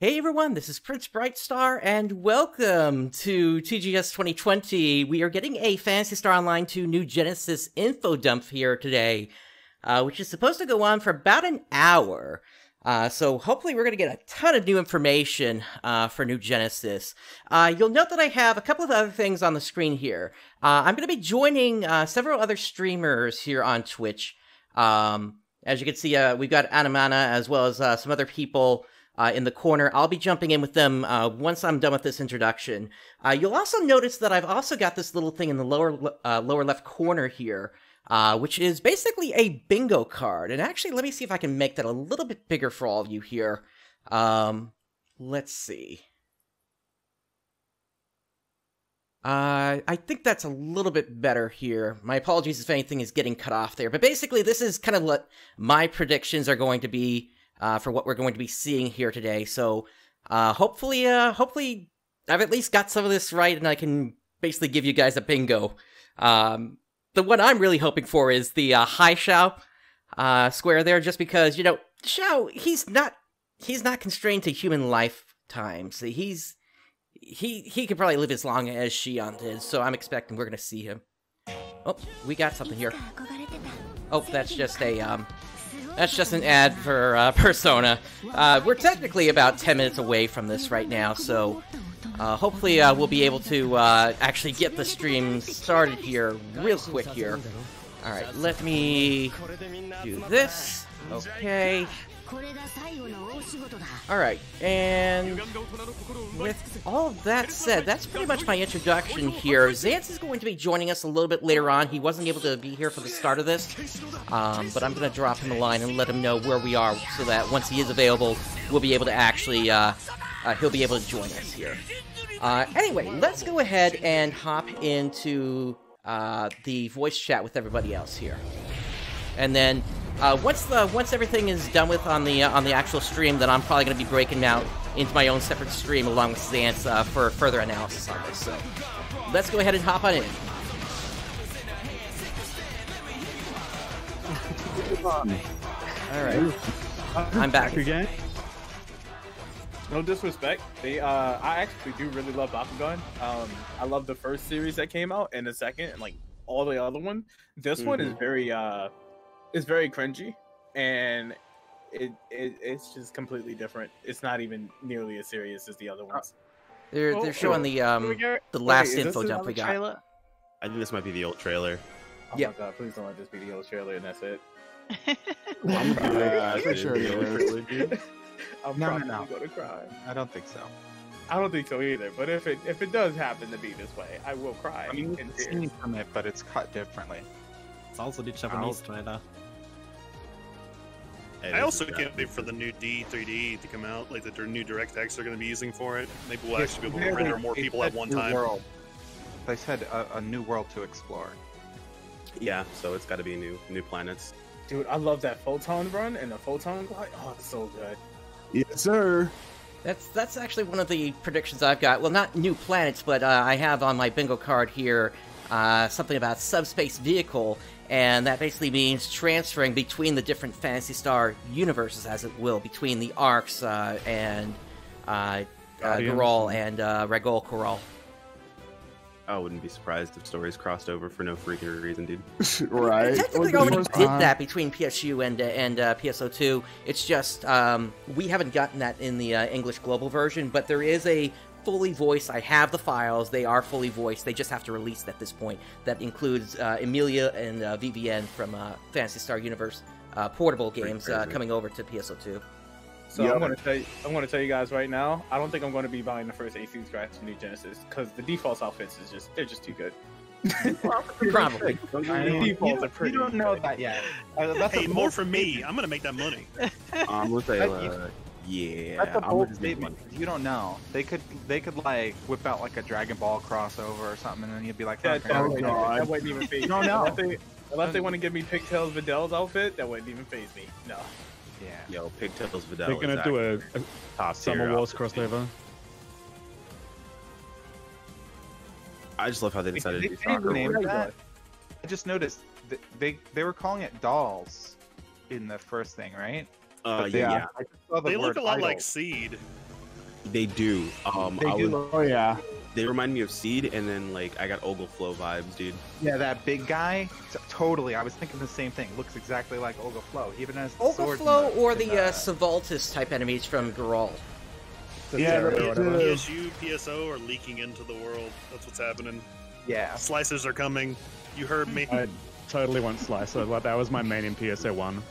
Hey everyone, this is PrinceBrightstar, and welcome to TGS 2020. We are getting a Phantasy Star Online 2 New Genesis info dump here today, which is supposed to go on for about an hour. So hopefully we're going to get a ton of new information for New Genesis. You'll note that I have a couple of other things on the screen here. I'm going to be joining several other streamers here on Twitch. As you can see, we've got Anamana as well as some other people in the corner. I'll be jumping in with them once I'm done with this introduction. You'll also notice that I've also got this little thing in the lower left corner here, which is basically a bingo card. And actually, let me see if I can make that a little bit bigger for all of you here. Let's see. I think that's a little bit better here. My apologies if anything is getting cut off there. But basically, this is kind of what my predictions are going to be for what we're going to be seeing here today. So hopefully I've at least got some of this right, and I can basically give you guys a bingo. The one I'm really hoping for is the Hai Shao square there, just because, you know, Shao, he's not constrained to human lifetimes. He could probably live as long as Xion did, so I'm expecting we're gonna see him. Oh, we got something here. Oh, that's just an ad for Persona. We're technically about 10 minutes away from this right now, so hopefully we'll be able to actually get the stream started here real quick here. Alright, let me do this. Okay. Alright, and with all of that said, that's pretty much my introduction here. Zance is going to be joining us a little bit later on. He wasn't able to be here for the start of this, but I'm going to drop him a line and let him know where we are so that once he is available, we'll be able to actually, he'll be able to join us here. Anyway, let's go ahead and hop into the voice chat with everybody else here. And then once everything is done with on the actual stream, then I'm probably going to be breaking out into my own separate stream along with Zance for further analysis on this. So let's go ahead and hop on in. All right, I'm back again. No disrespect, I actually do really love Bakugan. I love the first series that came out, and the second, and like all the other one. This one is very cringy, and it's just completely different. It's not even nearly as serious as the other ones. They're showing the last info dump we got. Trailer? I think this might be the old trailer. Oh my god, please don't let this be the old trailer and that's it. I'm pretty sure it is. I'm probably gonna cry. I don't think so. I don't think so either, but if it does happen to be this way, I will cry. I mean, it's seen from it, but it's cut differently. It's also the Japanese trailer. I also can't wait for the new D3D to come out, like the new DirectX they're going to be using for it. Maybe we'll actually be able to render more people at one time. They said a new world to explore. Yeah, so it's got to be new planets. Dude, I love that photon run and the photon glide. Oh, it's so good. Yes, sir. That's actually one of the predictions I've got. Well, not new planets, but I have on my bingo card here something about subspace vehicle, and that basically means transferring between the different Phantasy Star universes, as it will, between the ARKS and Garal and Regol Coral. I wouldn't be surprised if stories crossed over for no freaking reason, dude. Right. Technically, already did that between PSU and PSO2. It's just we haven't gotten that in the English global version, but there is a fully voiced. I have the files; they are fully voiced. They just have to release it at this point. That includes Emilia and VVN from Phantasy Star Universe portable games coming over to PSO2. So yep. I'm going to tell you guys right now, I don't think I'm going to be buying the first AC scratch New Genesis because the default outfits they're just too good. Probably. The defaults are pretty. You don't know that yet. Hey, more for me. I'm going to make that money. We'll say, yeah. That's a bold statement. You don't know. They could like whip out like a Dragon Ball crossover or something, and then you'd be like, that wouldn't even phase me. No, no. Unless they want to give me Pigtails Vidal's outfit, that wouldn't even phase me. No. Yeah. Yo, Pigtails Vidal. They're gonna do a Summer Wars crossover. I just love how they decided to do soccer. that. I just noticed they were calling it dolls in the first thing, right? Yeah. I just saw the They word look a lot idol. like Seed. They do. Oh yeah. They remind me of Seed, and then like I got Ogleflow vibes, dude. Yeah, that big guy. Totally. I was thinking the same thing. Looks exactly like Ogleflow, even as the sword Ogleflow or the Savaltis type enemies from Geralt. Yeah, PSU, PSO are leaking into the world. That's what's happening. Yeah. Slicers are coming. You heard me. I totally want Slicer. Like, that was my main in PSO1.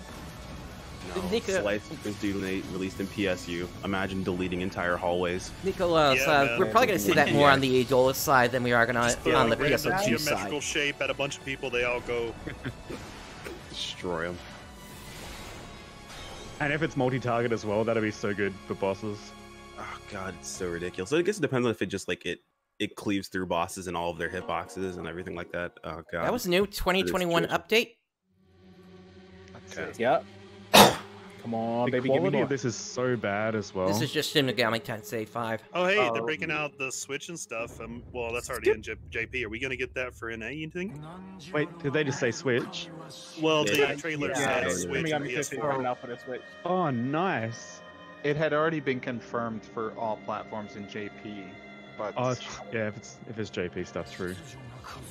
No, Slice was released in PSU. Imagine deleting entire hallways. Nicholas, we're probably going to see that more on the Aeolus side than we are going to on the PSO2 geometrical side. shape at a bunch of people, they all go. Destroy them. And if it's multi-target as well, that'd be so good for bosses. Oh god, it's so ridiculous. So I guess it depends on if it just like it cleaves through bosses and all of their hitboxes and everything like that. Oh god. That was new 2021 update. Okay. Yep. Come on, The baby. quality of this is so bad as well. This is just Shin Megami Tensei 5. Oh hey, they're breaking out the Switch and stuff. Well, that's already in JP. Are we gonna get that for NA? You think? Wait, did they just say Switch? Well, the Yeah. trailer Yeah, said Switch and PS4. coming out for the Switch. Oh, nice. It had already been confirmed for all platforms in JP, but Oh, yeah, if it's JP stuff, true.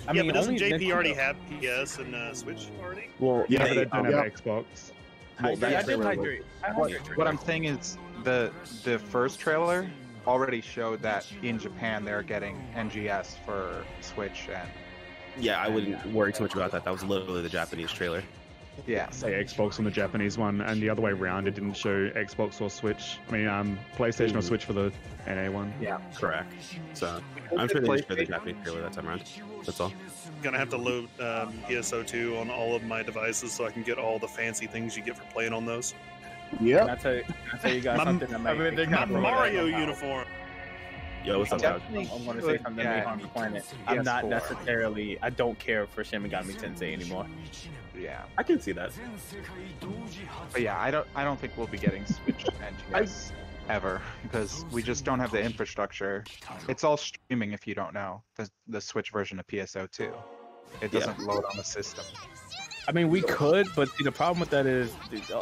I Yeah, mean, but doesn't only JP already Nintendo. have PS and Switch already? Well, Yeah, they, but they don't have Xbox. well, I that did trailer hydrate. what I'm saying is the first trailer already showed that in Japan they're getting NGS for Switch and yeah, I wouldn't worry too much about that. That was literally the Japanese trailer. yeah. Say Xbox on the Japanese one, and the other way around, it didn't show Xbox or Switch. I mean, PlayStation or Switch for the NA one. Yeah. Correct. So I'm sure they just showed the Japanese trailer that time around. That's all. Gonna have to load PSO2 on all of my devices so I can get all the fancy things you get for playing on those. Can I tell you guys something that might My Mario uniform. Yo, what's up, guys? I'm gonna say something that may harm the planet. I'm not PS4. necessarily. I don't care for Shin Megami Tensei anymore. Yeah. I can see that. But yeah, I don't think we'll be getting Switch NGS ever because we just don't have the infrastructure. It's all streaming if you don't know. The Switch version of PSO2. It doesn't load on the system. I mean, we could, but see, the problem with that is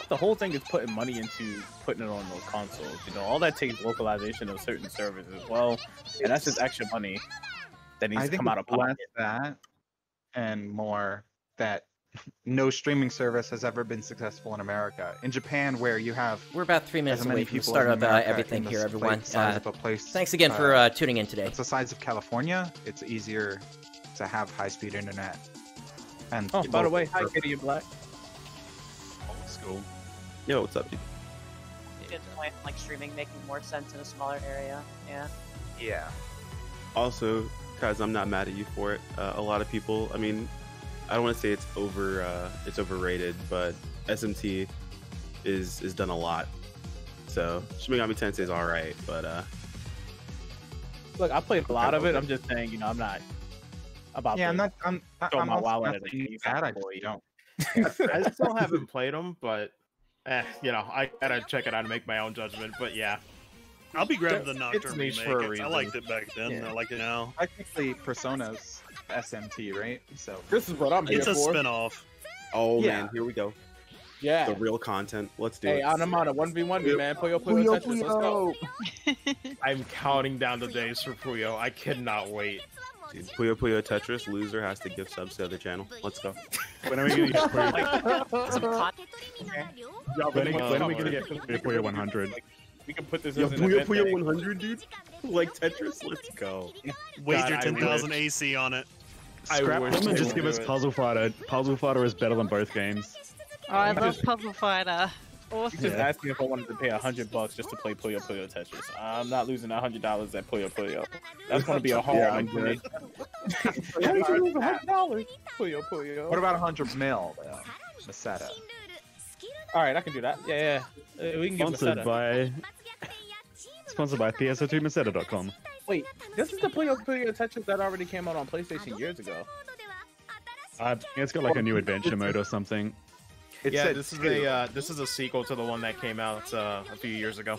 the whole thing is putting money into putting it on those consoles. You know, all that takes localization of certain servers as well, and that's just extra money that needs to come out of less pocket. that and more that no streaming service has ever been successful in America. In Japan, where you have We're about 3 minutes as many away from the people start as of America everything in the here, everyone. size of a place, Thanks again for tuning in today. it's the size of California. It's easier to have high-speed internet. And Oh, by the way, hi Kitty and Black. School. Yo, what's up, dude? Good point, like streaming making more sense in a smaller area. Yeah. yeah. Also, guys, I'm not mad at you for it. A lot of people, I mean, I don't want to say it's overrated, but SMT is done a lot. So Shin Megami Tensei is all right, but Look, I played a lot of it. I'm just saying, you know, I'm not about. Yeah, to I'm throw my also WoW not at it. saying You bad, I fucking boy. don't. I still haven't played them, but you know, I gotta check it out and make my own judgment. But yeah, I'll be grabbing the It's Nocturne niche remake. for a I reason. liked it back then. Yeah. I like it now. Technically, Persona's SMT, right? So This is what I'm here It's a for. spinoff. oh Yeah. man, here we go. Yeah. The real content. Let's do Hey, it. I'm on a 1v1, man. Puyo Tetris. Let's go. I'm counting down the days for Puyo. I cannot wait. Dude, Puyo Puyo Tetris loser has to give subs to the other channel. Let's go. When are we going to get Puyo? Some When are we going to get Puyo 100? We can put this Yo, as an Puyo event Puyo thing. 100, dude. Like Tetris. Let's go. Wager I 10,000 wish. AC on it. Scrap wish them and they just would give do us it. Puzzle Fighter. Puzzle Fighter is better than both games. Oh, I love Puzzle Fighter. Awesome. Just asking if I wanted to pay $100 just to play Puyo Puyo Tetris. I'm not losing $100 at Puyo Puyo. That's going to be a hard Yeah, one I'm for me. $100. Puyo Puyo. what about 100 mil? Masetta. All right, I can do that. Yeah. We can give Sponsored Masetta. by PSO2Masetta.com. Wait, this is the Puyo Puyo Tetris that already came out on PlayStation years ago. It's got like a new adventure mode or something. It Yeah, said this is two. this is a sequel to the one that came out a few years ago.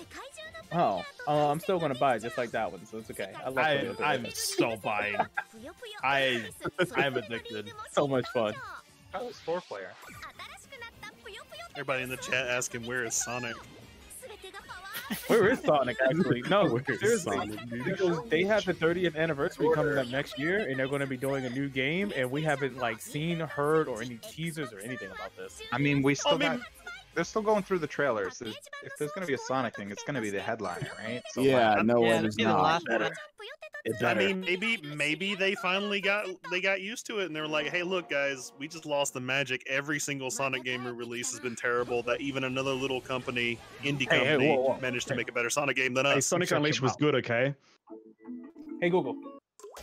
Oh, I'm still going to buy it just like that one, so it's okay. I love Puyo Puyo I'm Tetris. still buying. I'm addicted. So much fun. That was 4-player. Everybody in the chat asking where is Sonic. Where is Sonic actually? No, Where's seriously. Sonic, dude? Because they have the 30th anniversary coming up next year, and they're going to be doing a new game, and we haven't like seen, heard, or any teasers or anything about this. I mean, they're still going through the trailers. If there's gonna be a Sonic thing, it's gonna be the headliner, right? So Yeah, no, Yeah, it it'd is be the not. last one. It's I better. mean, maybe they finally got used to it, and they were like, "Hey, look, guys, we just lost the magic. Every single Sonic game we release has been terrible. That even another little company, indie Hey, company, whoa. managed to make a better Sonic game than us." Hey, Sonic Shut Unleashed your was good, okay? Hey Google,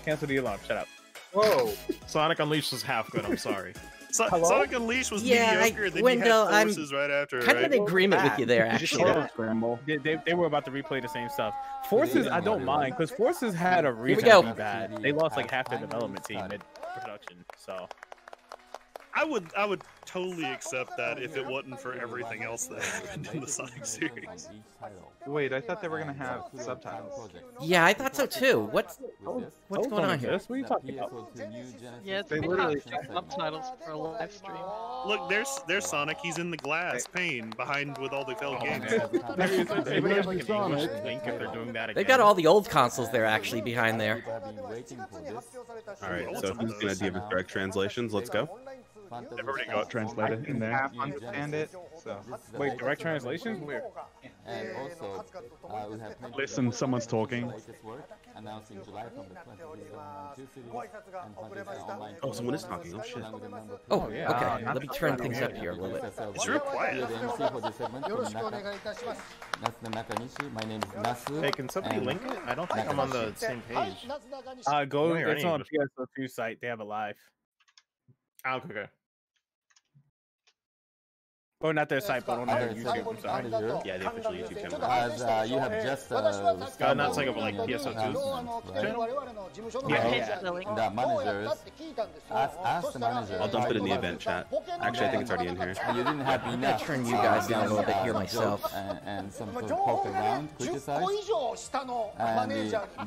cancel the alarm. Shut up. Whoa. Sonic Unleashed was half good. I'm sorry. Hello? Sonic Unleashed was Yeah, mediocre. Then Wendell, you had I'm Forces right after, Kind of right? in agreement with you there, Just actually. slow scramble. They were about to replay the same stuff. Forces, I don't mind because Forces had a reason go. to be bad. They lost like half their development team mid production. So I would totally accept that if it wasn't for everything else that happened in the Sonic series. wait, I thought they were gonna have subtitles. Yeah, I thought so too. What's going on here? What are you talking about? Yeah, it's They pretty literally hard to subtitles for a live stream. Look, there's Sonic. He's in the glass pane behind with all the failed games. They would have like an English link if they're doing that again. They've got all the old consoles there actually behind there. All right, so who's gonna give us direct translations? Let's go. Everybody got translated in there. Half understand it. So Wait, direct translations? Where? And also, we have plenty Listen, someone's talking. latest work announced in July from the 20 series and Pakistan online. Oh, someone is talking. Oh shit. along with a number of Oh, people. okay. Let me turn things up here a little bit. It's real quiet. The MC for this segment from that's the Nakanishi. My name is Nasu. Hey, can somebody and link it? I don't think I'm on the same page. Go. No, you're It's on English. PSO2 site. They have it live. Oh, okay. Or not their site, but on their Okay, YouTube. I'm sorry. manager, Yeah, the official YouTube channel. as you have just Not like like PSO2. Yeah, I yeah. paste the link. the managers ask the manager. I'll dump it in the event chat. Actually, I think it's already in here. You didn't have I'm enough. gonna turn you guys down a little bit here joke myself. And some sort of poke around, criticize. And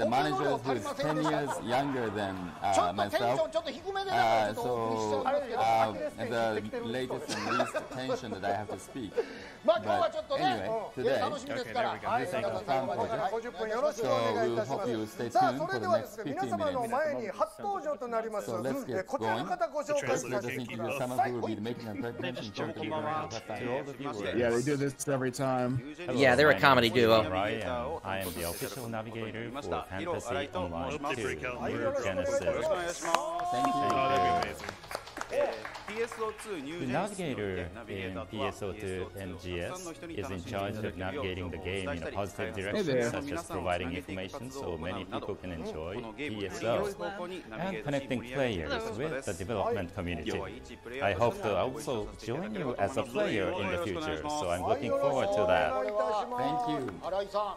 the manager who is 10 years younger than myself. The latest and least tension that I have to speak. But anyway, today, Okay, there we go. this is a fun project. So we'll hope you stay tuned for the next 15 minutes. So let's get going. First, let us introduce someone who will be making a presentation to all the viewers. Yeah, they do this every time. Yeah, they're a comedy duo. Ryan. I am the official navigator for Fantasy Online 2 New Genesis. Thank Oh, you. that'd be amazing. The navigator in PSO2 NGS is in charge of navigating the game in a positive direction, such as providing information so many people can enjoy PSO, and connecting players with the development community. I hope to also join you as a player in the future, so I'm looking forward to that. Thank you. Arai-san,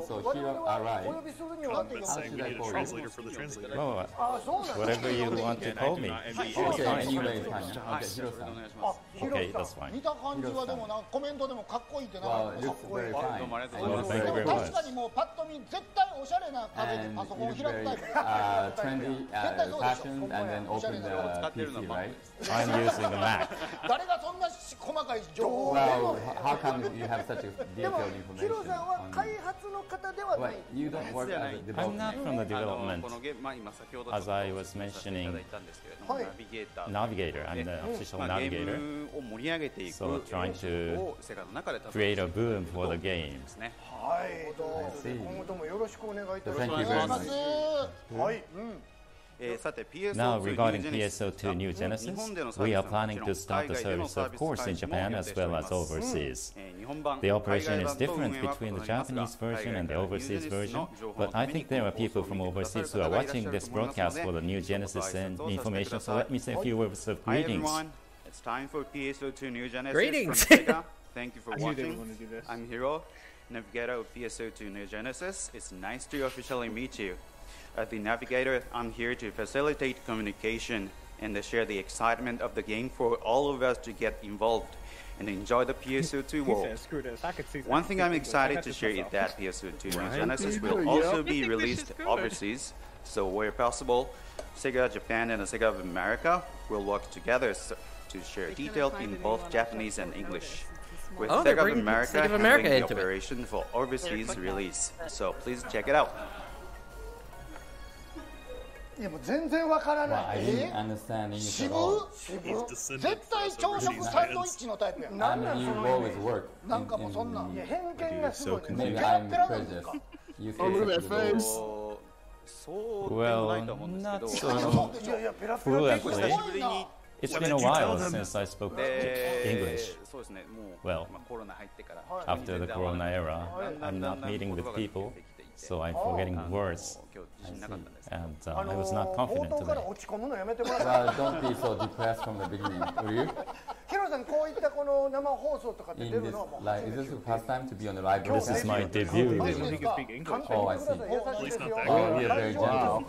so Hiro Arai. That's saying we need a translator for the translator. Oh, whatever you want to call me. Okay, anyway, fine. Okay, Hiro-san. Okay, that's fine. Well, it looks very fine. Well, thank you very much. And it looks very trendy, fashion, and then open the PC, right? I'm using a Mac. Well, how come you have such a detailed information? Well, you don't work as a developer. I'm not from the development. As I was mentioning, navigator. I'm the official navigator. So trying to create a boom for the game. I see. So thank you very much. Now, regarding PSO2 New Genesis, we are planning to start the service, of course, in Japan as well as overseas. The operation is different between the Japanese version and the overseas version, but I think there are people from overseas who are watching this broadcast for the New Genesis and information, so let me say a few words of greetings. It's time for PSO2 New Genesis Greetings. from Sega. Thank you for I knew they watching. would want to do this. I'm Hiro, navigator of PSO2 New Genesis. It's nice to officially meet you. As the navigator, I'm here to facilitate communication and to share the excitement of the game for all of us to get involved and enjoy the PSO2 world. Screw this. I could see One thing I'm I excited had to this share is myself. that PSO2 New Genesis will also be released overseas. So where possible, Sega Japan and Sega of America will work together to share details in both Japanese and English. with Oh, they're Sega of bringing America Sega of America handling the into it. operation for overseas release. So please check it out. いやもう全然わからない。I didn't understand English at all. 絶対朝食サンドイッチのタイプや。なんなんその always work. なんかもうそんな。いや偏見がすごいね。 Maybe I'm prejudiced. You say look at that face. Well, not so fluently. It's been a while since I spoke English. Well, after the Corona era, I'm not meeting with people, so I'm forgetting words. And I was not confident today. Well, don't be so depressed from the beginning, will you? ヒロさんこういったこの生放送とかって出るのはもう Is this the first time to be on the live? This is my debut. Oh, I see. Oh, we are very gentle.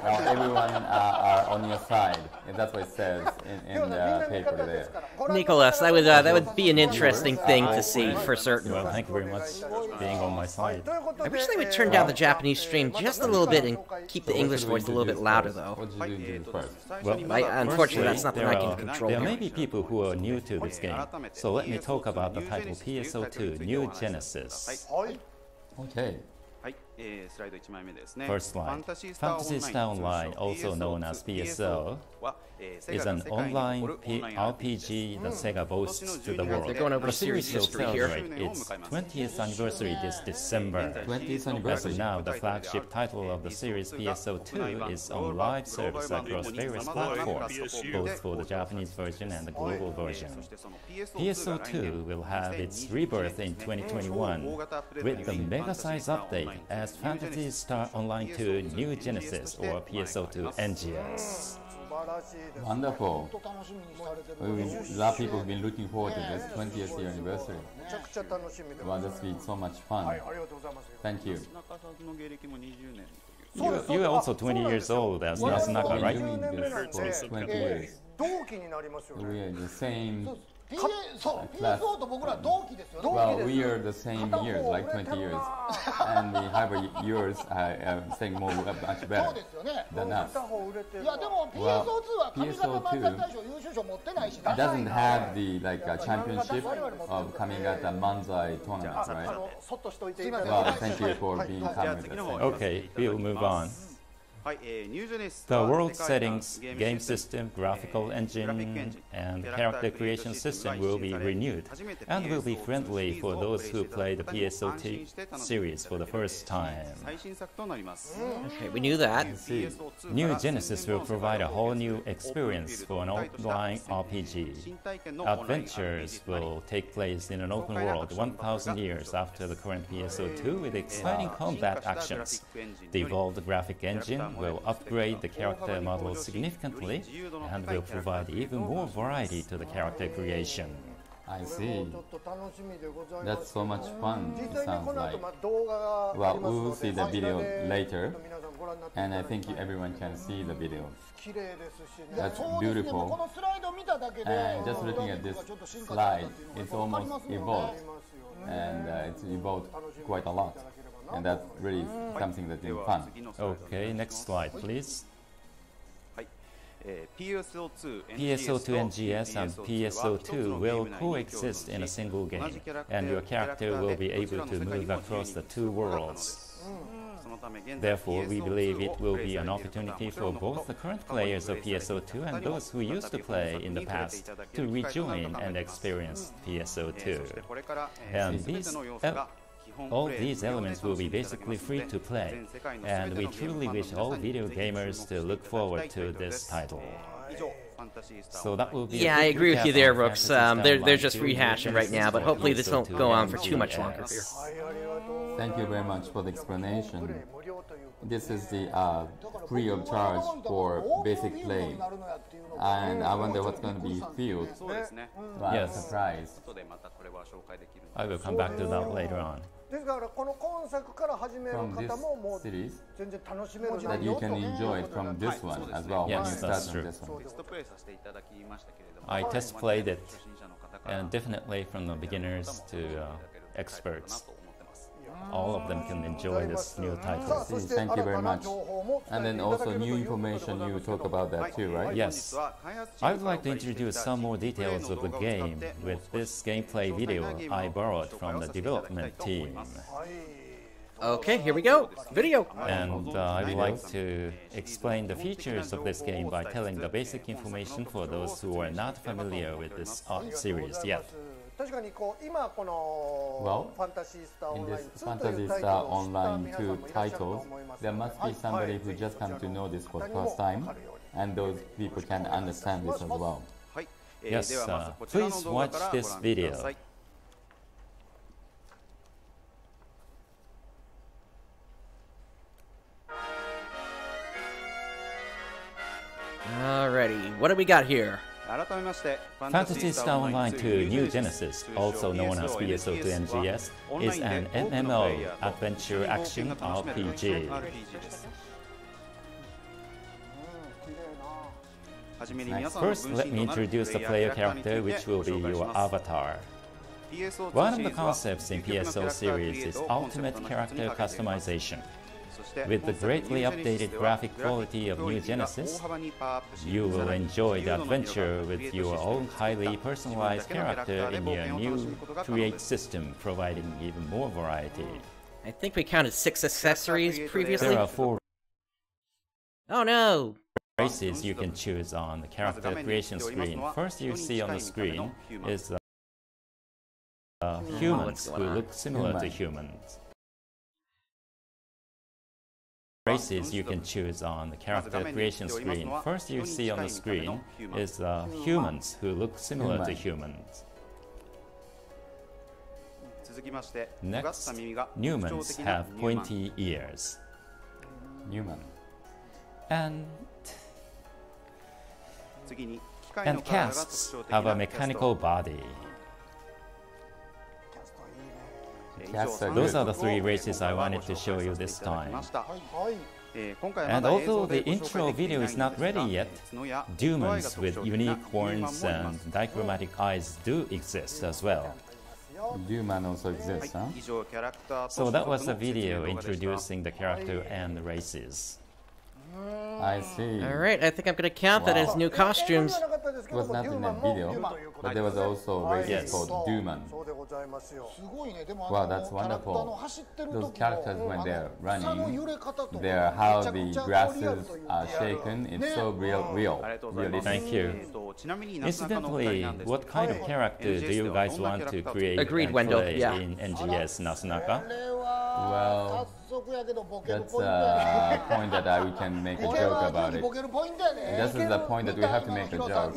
Everyone are on your side. And that's what it says in the paper there. Nicholas, that would be an interesting thing to see for certain. Well, thank you very much for being on my side. I wish they would turn down the Japanese stream just a little bit and keep the English voice a little bit louder, though. What did you do first? Well, unfortunately, that's not something I can control. There may be people who are new to this game, so let me talk about the title PSO2 New Genesis. Okay. First line. Phantasy Star Online, also known as PSO, is an online RPG that Sega boasts to the world. They're going over The series series will history here. celebrate its 20th anniversary this December. 20th As anniversary. of now, the flagship title of the series PSO2 is on live service across various platforms, both for the Japanese version and the global version. PSO2 will have its rebirth in 2021 with the mega-size update as Phantasy Star Online 2 New Genesis or PSO2 NGS. Wonderful. A lot of people have been looking forward to this 20th year anniversary. Wow, that's been so much fun. Thank you. You are also 20 years old as Nasunaka, right? We've been doing this for 20 years. We are in the same class. Well, we are the same years, like 20 years. And the hybrid years are saying more much better than us. Well, PSO2 doesn't have the championship of coming at the Manzai tournament, right? Well, thank you for being kind with us. Okay, we'll move on. The world settings, game system, graphical engine, and character creation system will be renewed and will be friendly for those who play the PSO2 series for the first time. Okay, we knew that. New Genesis will provide a whole new experience for an online RPG. Adventures will take place in an open world 1,000 years after the current PSO2 with exciting combat actions. The evolved graphic engine will upgrade the character model significantly and will provide even more variety to the character creation. I see. That's so much fun, it sounds like. Well, we will see the video later, and I think everyone can see the video. That's beautiful. And just looking at this slide, it's almost evolved, and it's evolved quite a lot. And that's really something that's been fun. Okay, next slide, please. PSO2 NGS and PSO2 will coexist in a single game, and your character will be able to move across the two worlds. Therefore, we believe it will be an opportunity for both the current players of PSO2 and those who used to play in the past to rejoin and experience PSO2. And all these elements will be basically free to play, and we truly wish all video gamers to look forward to this title. So that will be I agree with you there, Rooks. They're just rehashing right now, but hopefully this won't go on for too much longer here. Thank you very much for the explanation. This is the free of charge for basic play, and I wonder what's going to be filled. Yes. Surprise. I will come back to that later on. From this series, that you can enjoy it from this one as well. Yes, that's true. This one. I test played it, and definitely from the beginners to experts. all of them can enjoy this new title. Thank you very much. And then also new information, you talk about that too, right? Yes. I would like to introduce some more details of the game with this gameplay video I borrowed from the development team. Okay, here we go. Video. And I would like to explain the features of this game by telling the basic information for those who are not familiar with this ARK series yet. Well, in this Phantasy Star Online 2 titles, there must be somebody who just come to know this for the first time, and those people can understand this as well. Yes, please watch this video. Alrighty, what do we got here? Phantasy Star Online 2 New Genesis, also known as PSO2 NGS, is an MMO adventure action RPG. First, let me introduce the player character, which will be your avatar. One of the concepts in PSO series is ultimate character customization. With the greatly updated graphic quality of New Genesis, you will enjoy the adventure with your own highly personalized character in your new Create system, providing even more variety. I think we counted 6 accessories previously. There are 4 Oh no! races you can choose on the character creation screen. First you see on the screen is humans who look similar to humans. Races you can choose on the character creation screen. First you see on the screen is humans who look similar to humans. Next, humans have pointy ears. Human. And casts have a mechanical body. Those are the 3 races I wanted to show you this time. And although the intro video is not ready yet, demons with unique horns and dichromatic eyes do exist as well. Human also exists, huh? So that was the video introducing the character and the races. I see. Alright, I think I'm gonna count that as new costumes. It was not in the video, but there was also races called Duman. Wow, that's wonderful. Those characters, when they're running, how the grasses are shaken, it's so real. Thank you. Incidentally, what kind of character do you guys want to create and play in NGS Nasunaka? Well, that's a point that we can make a joke about it. This is the point that we have to make a joke.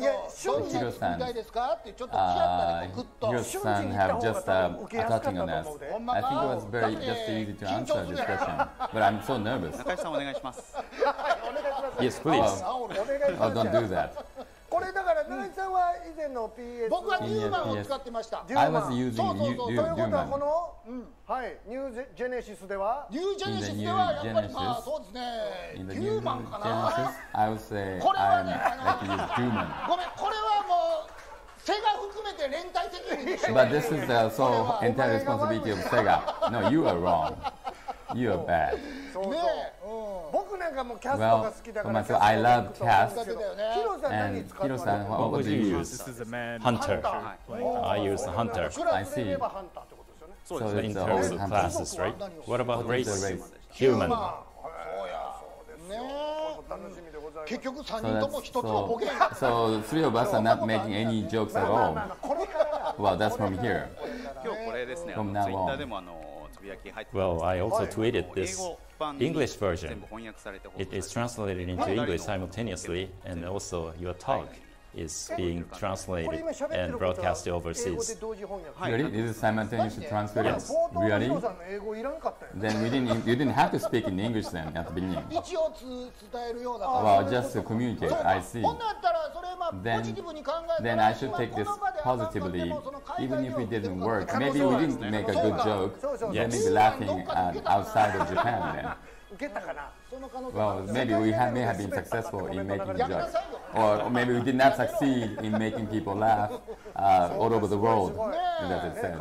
Hiro-san have just attaching on us. I think it was very just easy to answer this question, but I'm so nervous. Yes, please. Oh, don't do that. I was using Duman. In the New Genesis, I would say I'm like to use Duman. But this is the entire responsibility of Sega. No, you are wrong. You are bad. Well, for myself, I love cast. And Hiro-san, what would you use? Hunter. I use the Hunter. I see. So in terms of classes, right? What about race? Human. So 3 of us are not making any jokes at all. Well, that's from here. From now on. Well, I also tweeted this English version. It is translated into English simultaneously, and also your talk is being translated and broadcasted overseas. Really? This is simultaneously translated? Yes. Really? Then you didn't have to speak in English then at the beginning. Well, just to communicate, I see. Then I should take this positively, even if it didn't work. Maybe we didn't make a good joke, then maybe laughing outside of Japan then. Well, maybe we may have been successful in making jokes. Or maybe we did not succeed in making people laugh all over the world. as it says.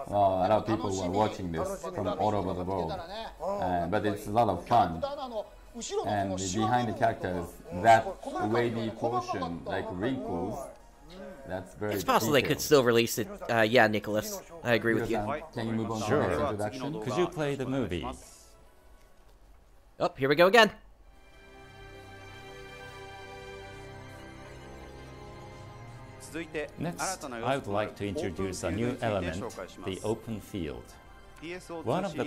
Well, a lot of people are watching this from all over the world, but it's a lot of fun. And behind the characters, that wavy portion, like wrinkles, that's very It's possible they could still release it. Yeah, Nicholas, I agree with you. Can you move on to the next introduction? Could you play the movie? Oh, here we go again. Next, I would like to introduce a new element, the open field. One of the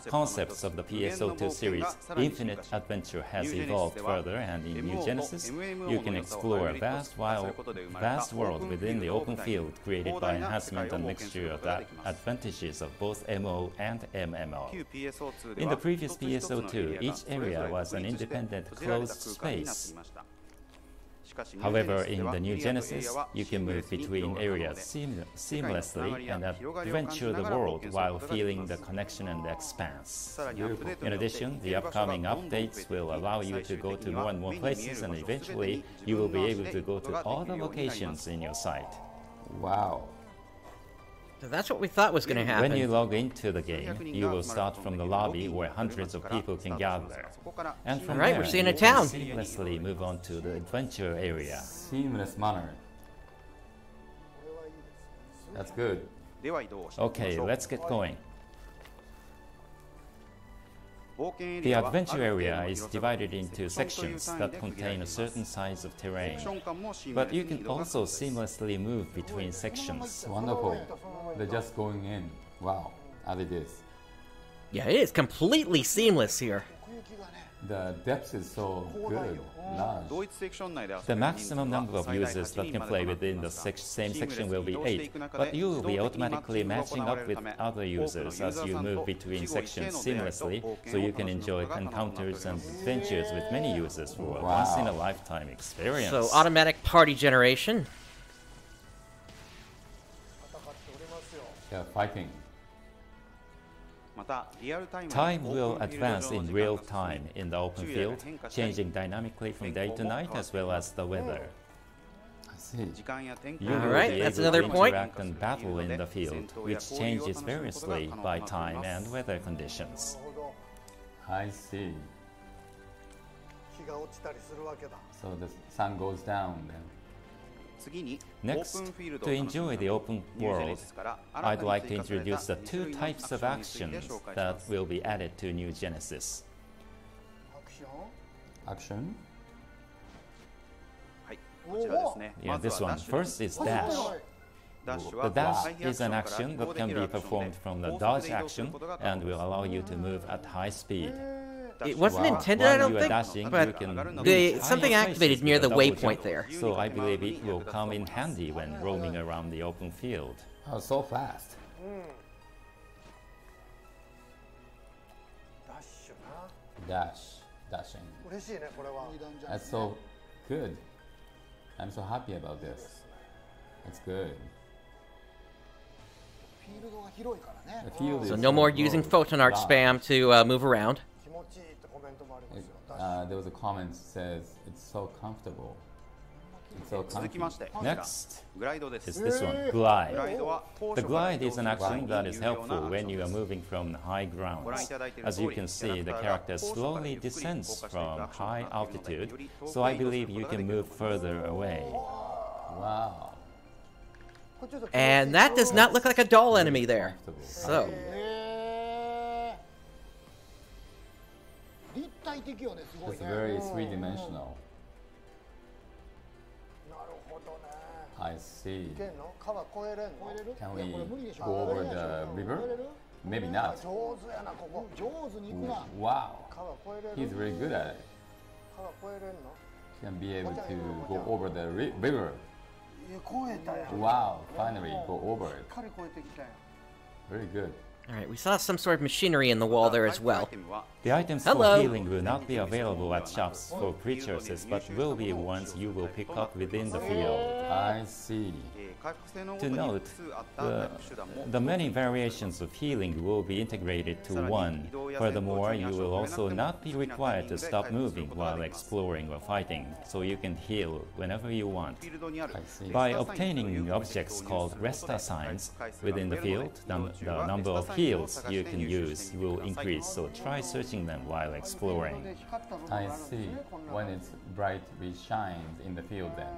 concepts of the PSO2 series, Infinite Adventure, has evolved further, and in New Genesis, you can explore a vast world within the open field created by enhancement and mixture of the advantages of both MO and MMO. In the previous PSO2, each area was an independent closed space. However, in the New Genesis, you can move between areas seamlessly and adventure the world while feeling the connection and the expanse. In addition, the upcoming updates will allow you to go to more and more places, and eventually you will be able to go to all the locations in your site. Wow. So that's what we thought was going to happen. When you log into the game, you will start from the lobby where hundreds of people can gather. And from there, we're seeing a you town. can seamlessly move on to the adventure area. Seamless manner. That's good. Okay, let's get going. The adventure area is divided into sections that contain a certain size of terrain, but you can also seamlessly move between sections. Wonderful. They're just going in. Wow, as it is. Yeah, it is completely seamless here. The depth is so good, large. The maximum number of users that can play within the same section will be 8, but you will be automatically matching up with other users as you move between sections seamlessly, so you can enjoy encounters and adventures with many users for a once-in-a-lifetime experience. So, automatic party generation. Yeah, fighting. Time will advance in real time in the open field, changing dynamically from day to night as well as the weather. I see. You will be able to interact and battle in the field, which changes variously by time and weather conditions. I see. So the sun goes down then. Next, to enjoy the open world, I'd like to introduce the 2 types of actions that will be added to New Genesis. Action? Yeah, this one. First is dash. The dash is an action that can be performed from the dodge action and will allow you to move at high speed. It wasn't intended, I don't think, but something activated near the waypoint there. So I believe it will come in handy when roaming around the open field. Oh, so fast. Dashing. That's so good. I'm so happy about this. That's good. So no more using photon art spam to move around. There was a comment that says it's so comfortable. It's so comfortable. Next is this one, glide. The glide is an action that is helpful when you are moving from high grounds. As you can see, the character slowly descends from high altitude, so I believe you can move further away. Wow. And that does not look like a doll enemy there. So. It's very three-dimensional. I see. Can we go over the river? Maybe not. Wow. He's very good at it. Can be able to go over the river. Wow, finally go over it. Very good. Alright, we saw some sort of machinery in the wall there as well. The items for healing will not be available at shops for pre-choices, but will be ones you will pick up within the field. I see. To note, the many variations of healing will be integrated to one. Furthermore, you will also not be required to stop moving while exploring or fighting, so you can heal whenever you want. By obtaining objects called resta signs within the field, the number of heals you can use will increase, so try searching them while exploring. I see. When it's brightly shines in the field then.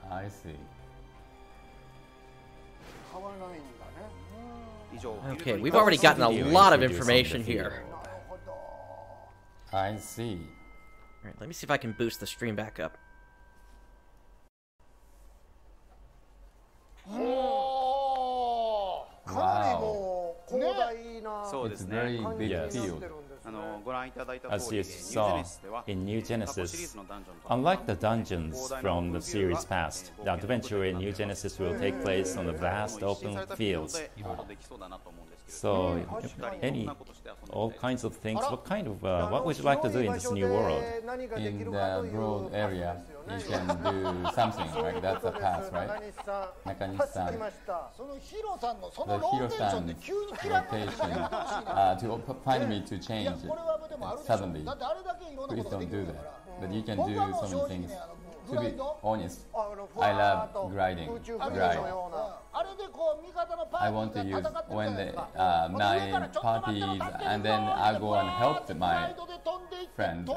I see. Okay, we've already gotten a lot of information here. I see. Alright, let me see if I can boost the stream back up. Wow. It's a very big field. As you saw in New Genesis, unlike the dungeons from the series past, the adventure in New Genesis will take place on the vast open fields. So, all kinds of things. What would you like to do in this new world? In the broad area, you can do something, right? That's a path, right? Nakanishi-san. The Hiro-san's rotation to find me to change it suddenly. Please don't do that. But you can do so many things. To be honest, I love gliding. I want to use when my parties, and then I go and help my friend,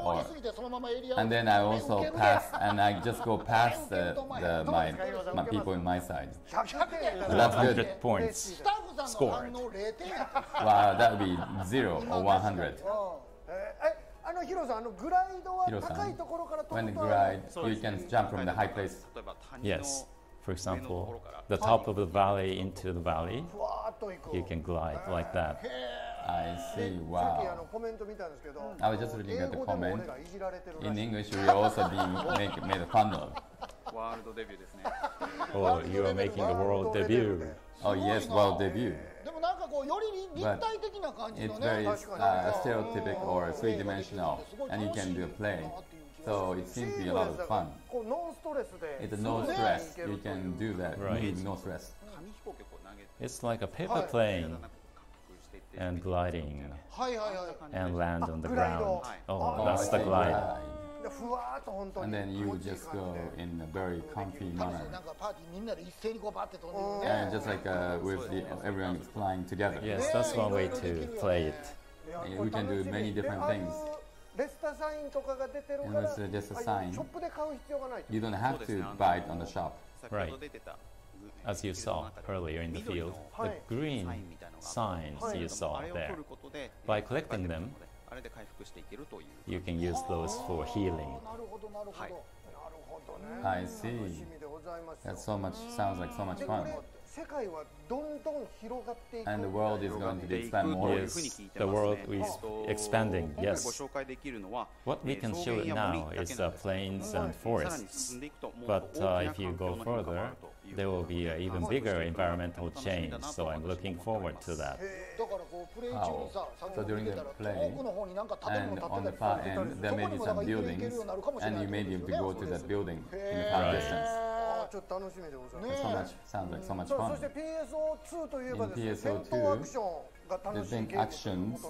and then I also pass, and I just go past my people in my side. That's good. 100 points scored. Wow, that would be 0 or 100. Hiro-san, when you glide, you can jump from the high place. Yes. For example, the top of the valley into the valley, you can glide like that. I see, wow. I was just looking at the comment. In English, we are also being made fun of. Oh, you are making a world debut. Oh yes, world debut. But it's very stereotypic or three-dimensional, and you can do a play. So it seems to be a lot of fun. It's a no stress. You can do that, right? No stress. It's like a paper plane and gliding and land on the ground. Oh, that's the glide. And then you just go in a very comfy manner. And just like with everyone is flying together. Yes, that's one way to play it. And we can do many different things. And with just a sign, you don't have to buy it on the shop. Right. As you saw earlier in the field, the green signs you saw there. By collecting them, you can use those for healing. I see. That sounds like so much fun. And the world is going to expand more. Yes, the world is expanding, yes. What we can show now is plains and forests. But if you go further, there will be an even bigger environmental change, so I'm looking forward to that. Wow. So during the play, and on the far end, there may be some buildings, and you may be able to go to that building in the far distance. Sounds like so much fun. In PSO2, the thing actions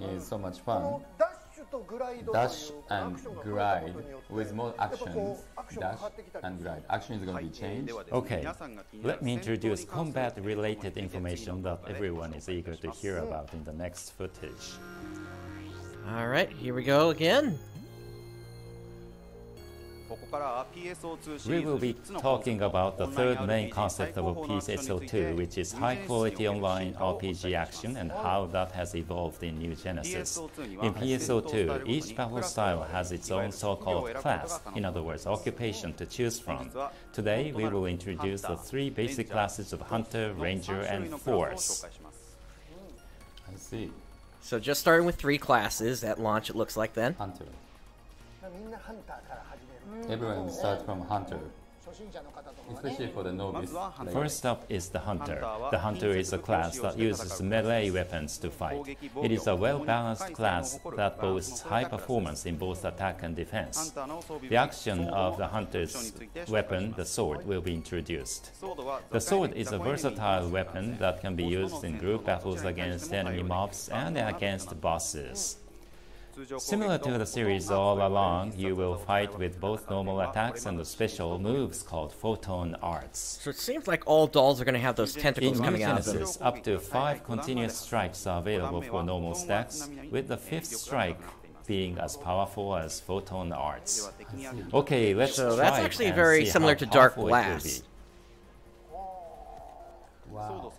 is so much fun. Dash and glide with more actions. Dash and glide. Action is going to be changed. Okay, let me introduce combat-related information that everyone is eager to hear about in the next footage. Alright, here we go again. We will be talking about the third main concept of PSO2, which is high-quality online RPG action and how that has evolved in New Genesis. In PSO2, each battle style has its own so-called class, in other words, occupation to choose from. Today, we will introduce the three basic classes of Hunter, Ranger, and Force. I see. So just starting with three classes at launch, it looks like then. Hunter. Everyone starts from Hunter. especially for the novice. First up is the Hunter. The Hunter is a class that uses melee weapons to fight. It is a well-balanced class that boasts high performance in both attack and defense. The action of the Hunter's weapon, the sword, will be introduced. The sword is a versatile weapon that can be used in group battles against enemy mobs and against bosses. Similar to the series all along, you will fight with both normal attacks and the special moves called Photon Arts. So it seems like all dolls are going to have those tentacles in coming out of them. Genesis, up to 5 continuous strikes are available for normal stacks, with the 5th strike being as powerful as Photon Arts. Okay, let's try. So that's actually very similar to Dark Glass. Wow.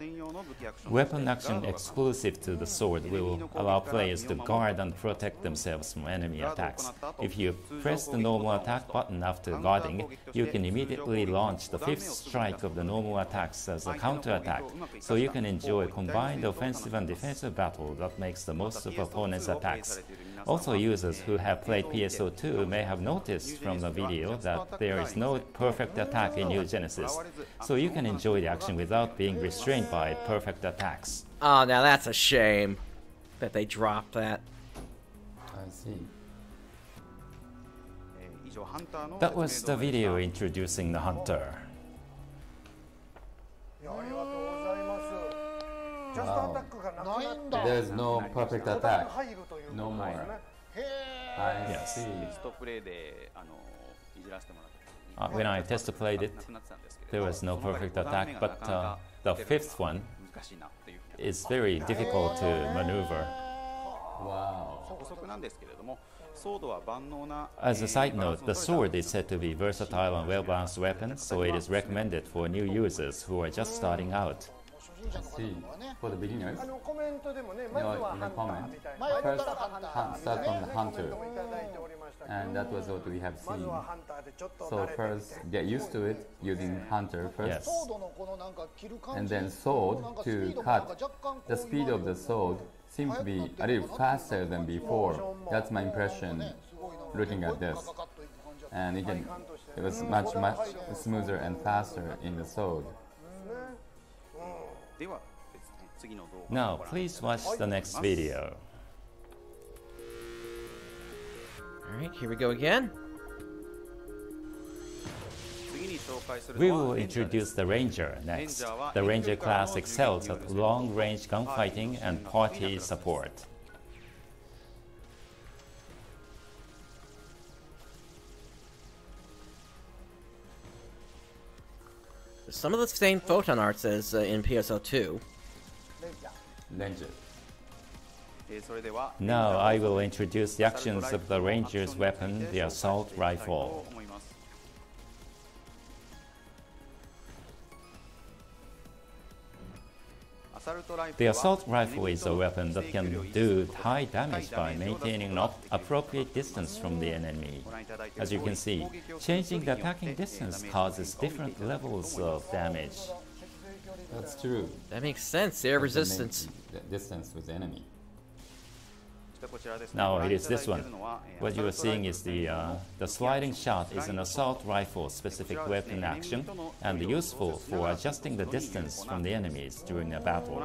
Weapon action exclusive to the sword will allow players to guard and protect themselves from enemy attacks. If you press the normal attack button after guarding, you can immediately launch the 5th strike of the normal attacks as a counter-attack, so you can enjoy a combined offensive and defensive battle that makes the most of opponents' attacks. Also, users who have played PSO2 may have noticed from the video that there is no perfect attack in New Genesis, so you can enjoy the action without being restrained by perfect attacks. Oh, now that's a shame that they dropped that. I see. That was the video introducing the Hunter. Wow. There's no perfect attack. No more. I Yes. see. When I test played it, there was no perfect attack, but the 5th one is very difficult to maneuver. Wow. As a side note, the sword is said to be versatile and well-balanced weapon, so it is recommended for new users who are just starting out. I see. For the beginners, in the comment, first start from the Hunter, and that was what we have seen. So first, get used to it using Hunter first, Yes. and then sword to cut. The speed of the sword seems to be a little faster than before. That's my impression looking at this. And again, it was much smoother and faster in the sword. Now, please watch the next video. Alright, here we go again. We will introduce the Ranger next. The Ranger class excels at long-range gunfighting and party support. Some of the same photon arts as in PSO2. Ranger. Now I will introduce the actions of the Ranger's weapon, the assault rifle. The assault rifle is a weapon that can do high damage by maintaining an appropriate distance from the enemy. As you can see, changing the attacking distance causes different levels of damage. That's true. That makes sense, air resistance. The distance with the enemy. Now it is this one. What you are seeing is the sliding shot is an assault rifle specific weapon action and useful for adjusting the distance from the enemies during a battle.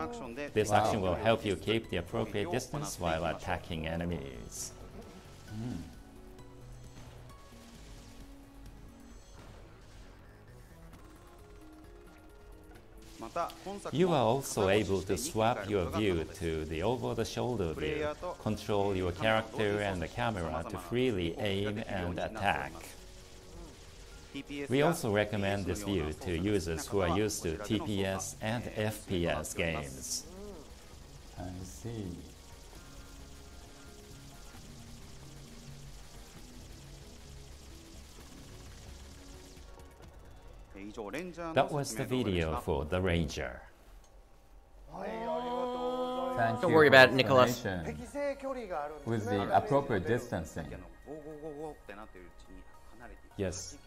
This action will help you keep the appropriate distance while attacking enemies. You are also able to swap your view to the over-the-shoulder view, control your character and the camera to freely aim and attack. We also recommend this view to users who are used to TPS and FPS games. I see. That was the video for the Ranger. Don't worry about it, Nicholas. With the appropriate distancing. Yes.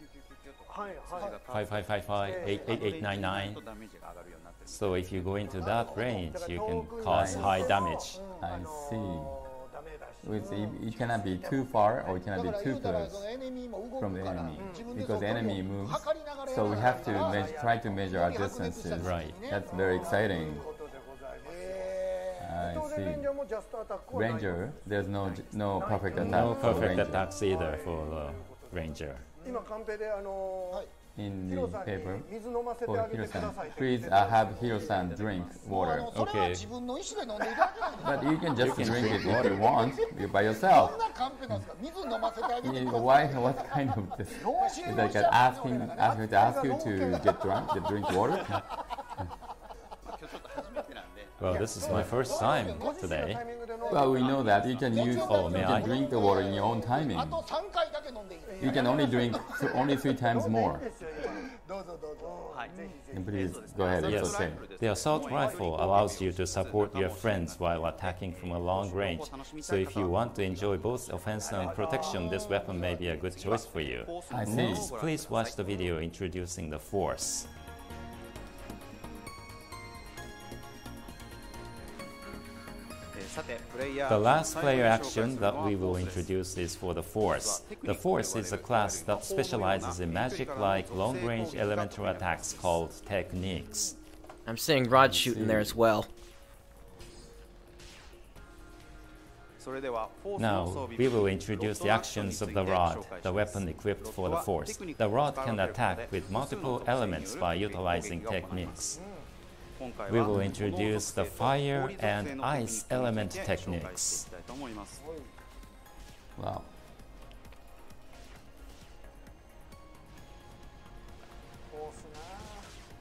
5555, 8899. So if you go into that range, you can cause high damage. I see. It cannot be too far or it cannot be too close from the enemy because the enemy moves. So we have to try to measure our distances. Right. That's very exciting. I see. Ranger, there's no perfect attack. No perfect attacks either for the Ranger. In the paper for Hiro-san, please have Hiro-san drink water. Okay. But you can just drink it if you want by yourself. Why? What kind of this? Is like ask you to get drunk, to drink water? Well, this is my first time today. Well, we know that you can drink the water in your own timing. You can only drink only 3 times more. Please go ahead. Yes. It's okay. The assault rifle allows you to support your friends while attacking from a long range. So if you want to enjoy both offense and protection, this weapon may be a good choice for you. I see. Next, please watch the video introducing the Force. The last player action that we will introduce is for the Force. The Force is a class that specializes in magic-like long-range elemental attacks called techniques. I'm seeing Rod shooting there as well. Now, we will introduce the actions of the Rod, the weapon equipped for the Force. The Rod can attack with multiple elements by utilizing techniques. We will introduce the fire and ice element techniques. Wow.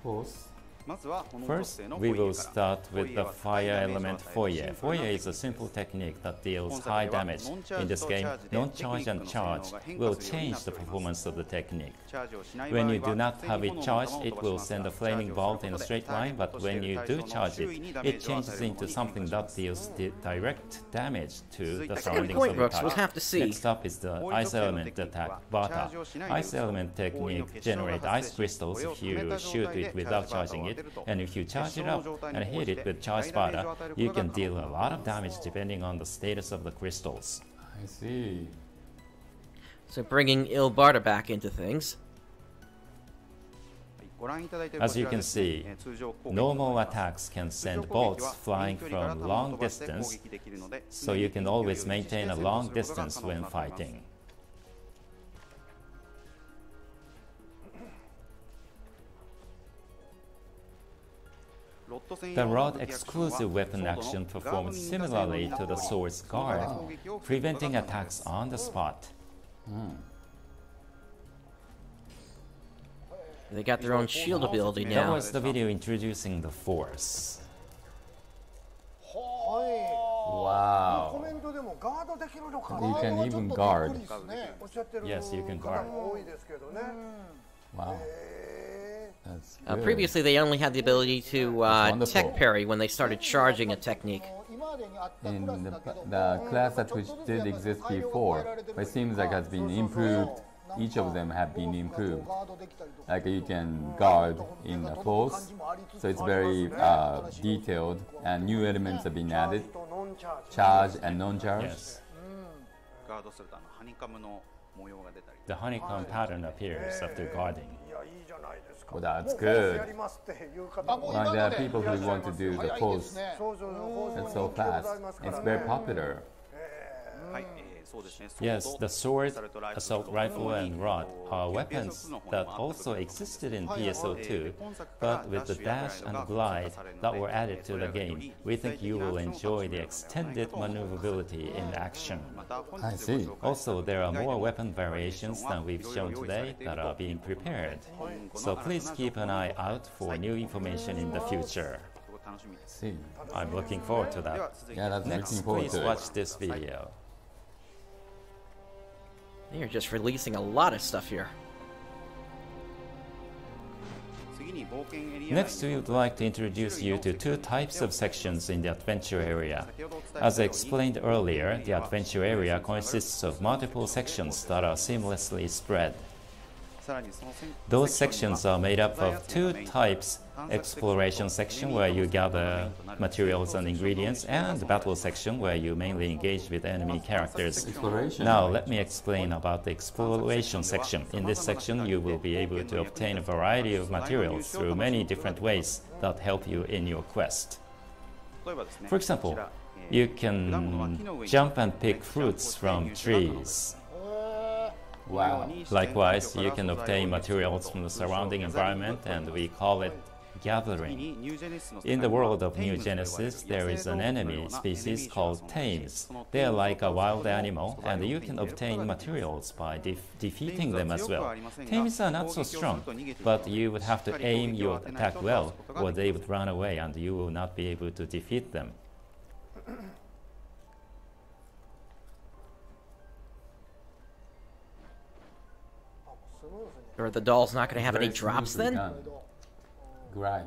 Force. First, we will start with the fire element foyer. Foyer is a simple technique that deals high damage. In this game, non-charge and charge will change the performance of the technique. When you do not have it charged, it will send a flaming bolt in a straight line, but when you do charge it, it changes into something that deals direct damage to the surroundings of the target. We'll have to see. Next up is the ice element attack, Bata. Ice element technique generates ice crystals if you shoot it without charging it. And if you charge it up and hit it with charged Bata, you can deal a lot of damage depending on the status of the crystals. I see. So bringing Il-Barda back into things. As you can see, normal attacks can send bolts flying from long distance, so you can always maintain a long distance when fighting. The Rod exclusive weapon action performs similarly to the Sword's guard, preventing attacks on the spot. They got their own shield ability now. That was the video introducing the Force. Wow. You can even guard. Yes, you can guard. Wow. That's good. Previously, they only had the ability to tech parry when they started charging a technique. In the class that which did exist before, but it seems like has been improved. Each of them have been improved. Like you can guard in the force, so it's very detailed, and new elements have been added. Charge and non-charge. Yes. The honeycomb pattern appears after guarding. Well, that's good. Well, there are people who want to do the pose. That's so fast. It's very popular. Yes, the sword, assault rifle, and rod are weapons that also existed in PSO2, but with the dash and glide that were added to the game, we think you will enjoy the extended maneuverability in action. I see. Also, there are more weapon variations than we've shown today that are being prepared. So please keep an eye out for new information in the future. See. I'm looking forward to that. Yeah, that's Next, looking forward please to it. watch this video. They're just releasing a lot of stuff here. Next, we would like to introduce you to two types of sections in the adventure area. As I explained earlier, the adventure area consists of multiple sections that are seamlessly spread. Those sections are made up of two types: exploration section, where you gather materials and ingredients, and the battle section, where you mainly engage with enemy characters. Now let me explain about the exploration section. In this section you will be able to obtain a variety of materials through many different ways that help you in your quest. For example, you can jump and pick fruits from trees. Wow. Likewise, you can obtain materials from the surrounding environment, and we call it gathering. In the world of New Genesis, there is an enemy species called tames. They are like a wild animal, and you can obtain materials by defeating them as well. Tames are not so strong, but you would have to aim your attack well, or they would run away and you will not be able to defeat them. Or the doll's not going to have any drops then? Grind.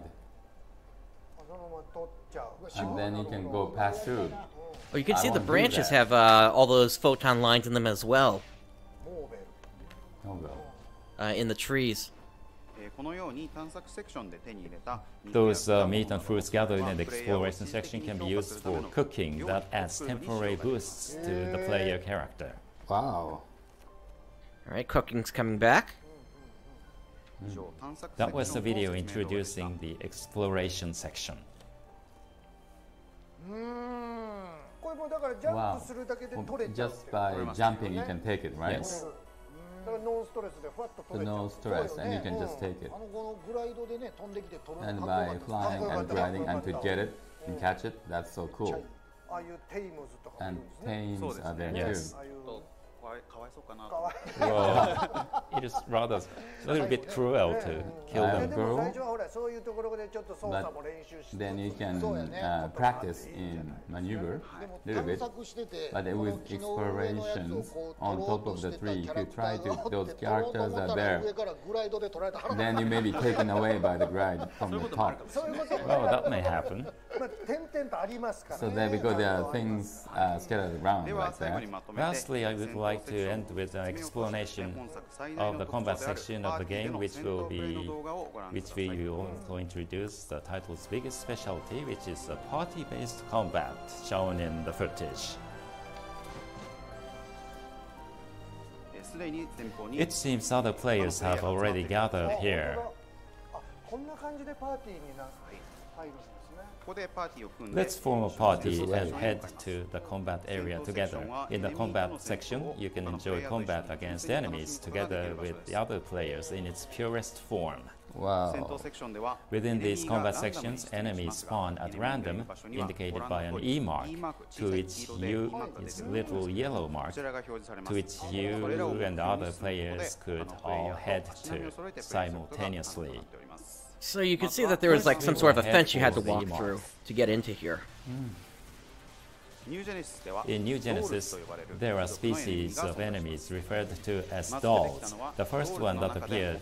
And then you can go pass through. Oh, you can see the branches have all those photon lines in them as well. In the trees. Those meat and fruits gathered in the exploration section can be used for cooking. That adds temporary boosts to the player character. Wow. Alright, cooking's coming back. That was the video introducing the exploration section. Wow. Just by jumping you can take it, right? Yes. So no stress, and you can just take it. And by flying and gliding and to get it and catch it, that's so cool. And tames are there too. Well, it is rather a little bit cruel to kill them. But then you can practice in maneuver a little bit. But with explorations on top of the tree, if you try to, those characters are there, then you may be taken away by the glide from the top. Well, that may happen. So there, because there are things scattered around like that. Lastly, I would like to end with an explanation of the combat section of the game, which we will also introduce the title's biggest specialty, which is a party-based combat shown in the footage. It seems other players have already gathered here. Let's form a party and head to the combat area together. In the combat section, you can enjoy combat against enemies together with the other players in its purest form. Wow. Within these combat sections, enemies spawn at random, indicated by an E mark, to which you, its little yellow mark, to which you and other players could all head to simultaneously. So you could see that there was like some sort of a fence you had to walk through to get into here. In New Genesis, there are species of enemies referred to as dolls. The first one that appeared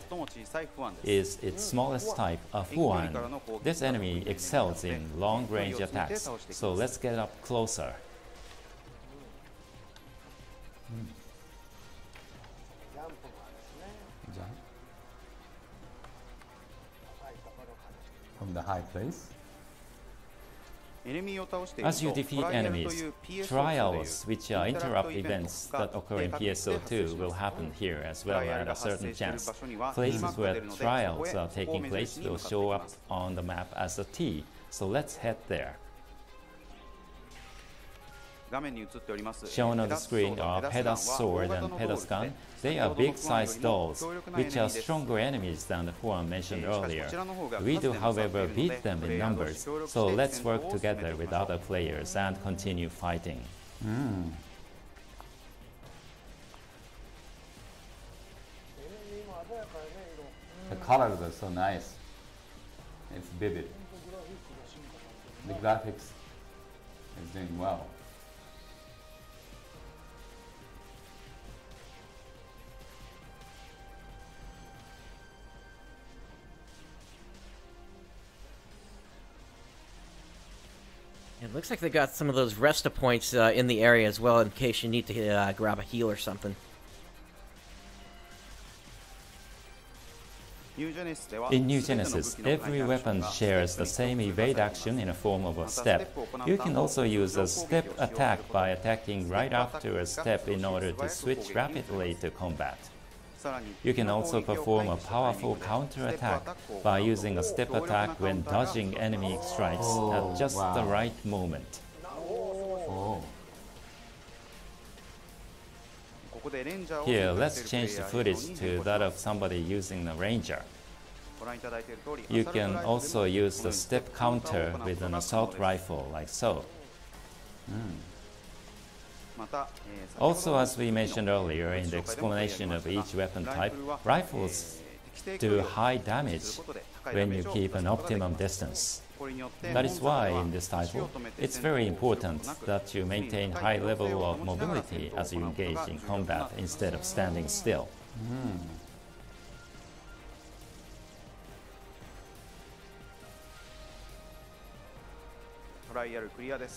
is its smallest type, a Fuan. This enemy excels in long-range attacks, so let's get up closer. From the high place. As you defeat enemies, trials, which are interrupt events that occur in PSO2, will happen here as well at a certain chance. Places where trials are taking place will show up on the map as a T, so let's head there. Shown on the screen are Pedas Sword and Pedas Gun. They are big-sized dolls, which are stronger enemies than the Fuan mentioned earlier. We do, however, beat them in numbers, so let's work together with other players and continue fighting. The colors are so nice. It's vivid. The graphics is doing well. It looks like they got some of those resta points in the area as well in case you need to grab a heal or something. In New Genesis, every weapon shares the same evade action in a form of a step. You can also use a step attack by attacking right after a step in order to switch rapidly to combat. You can also perform a powerful counter-attack by using a step attack when dodging enemy strikes at just the right moment. Here, let's change the footage to that of somebody using a ranger. You can also use the step counter with an assault rifle, like so. Also, as we mentioned earlier in the explanation of each weapon type, rifles do high damage when you keep an optimum distance. That is why in this title, it's very important that you maintain high level of mobility as you engage in combat instead of standing still.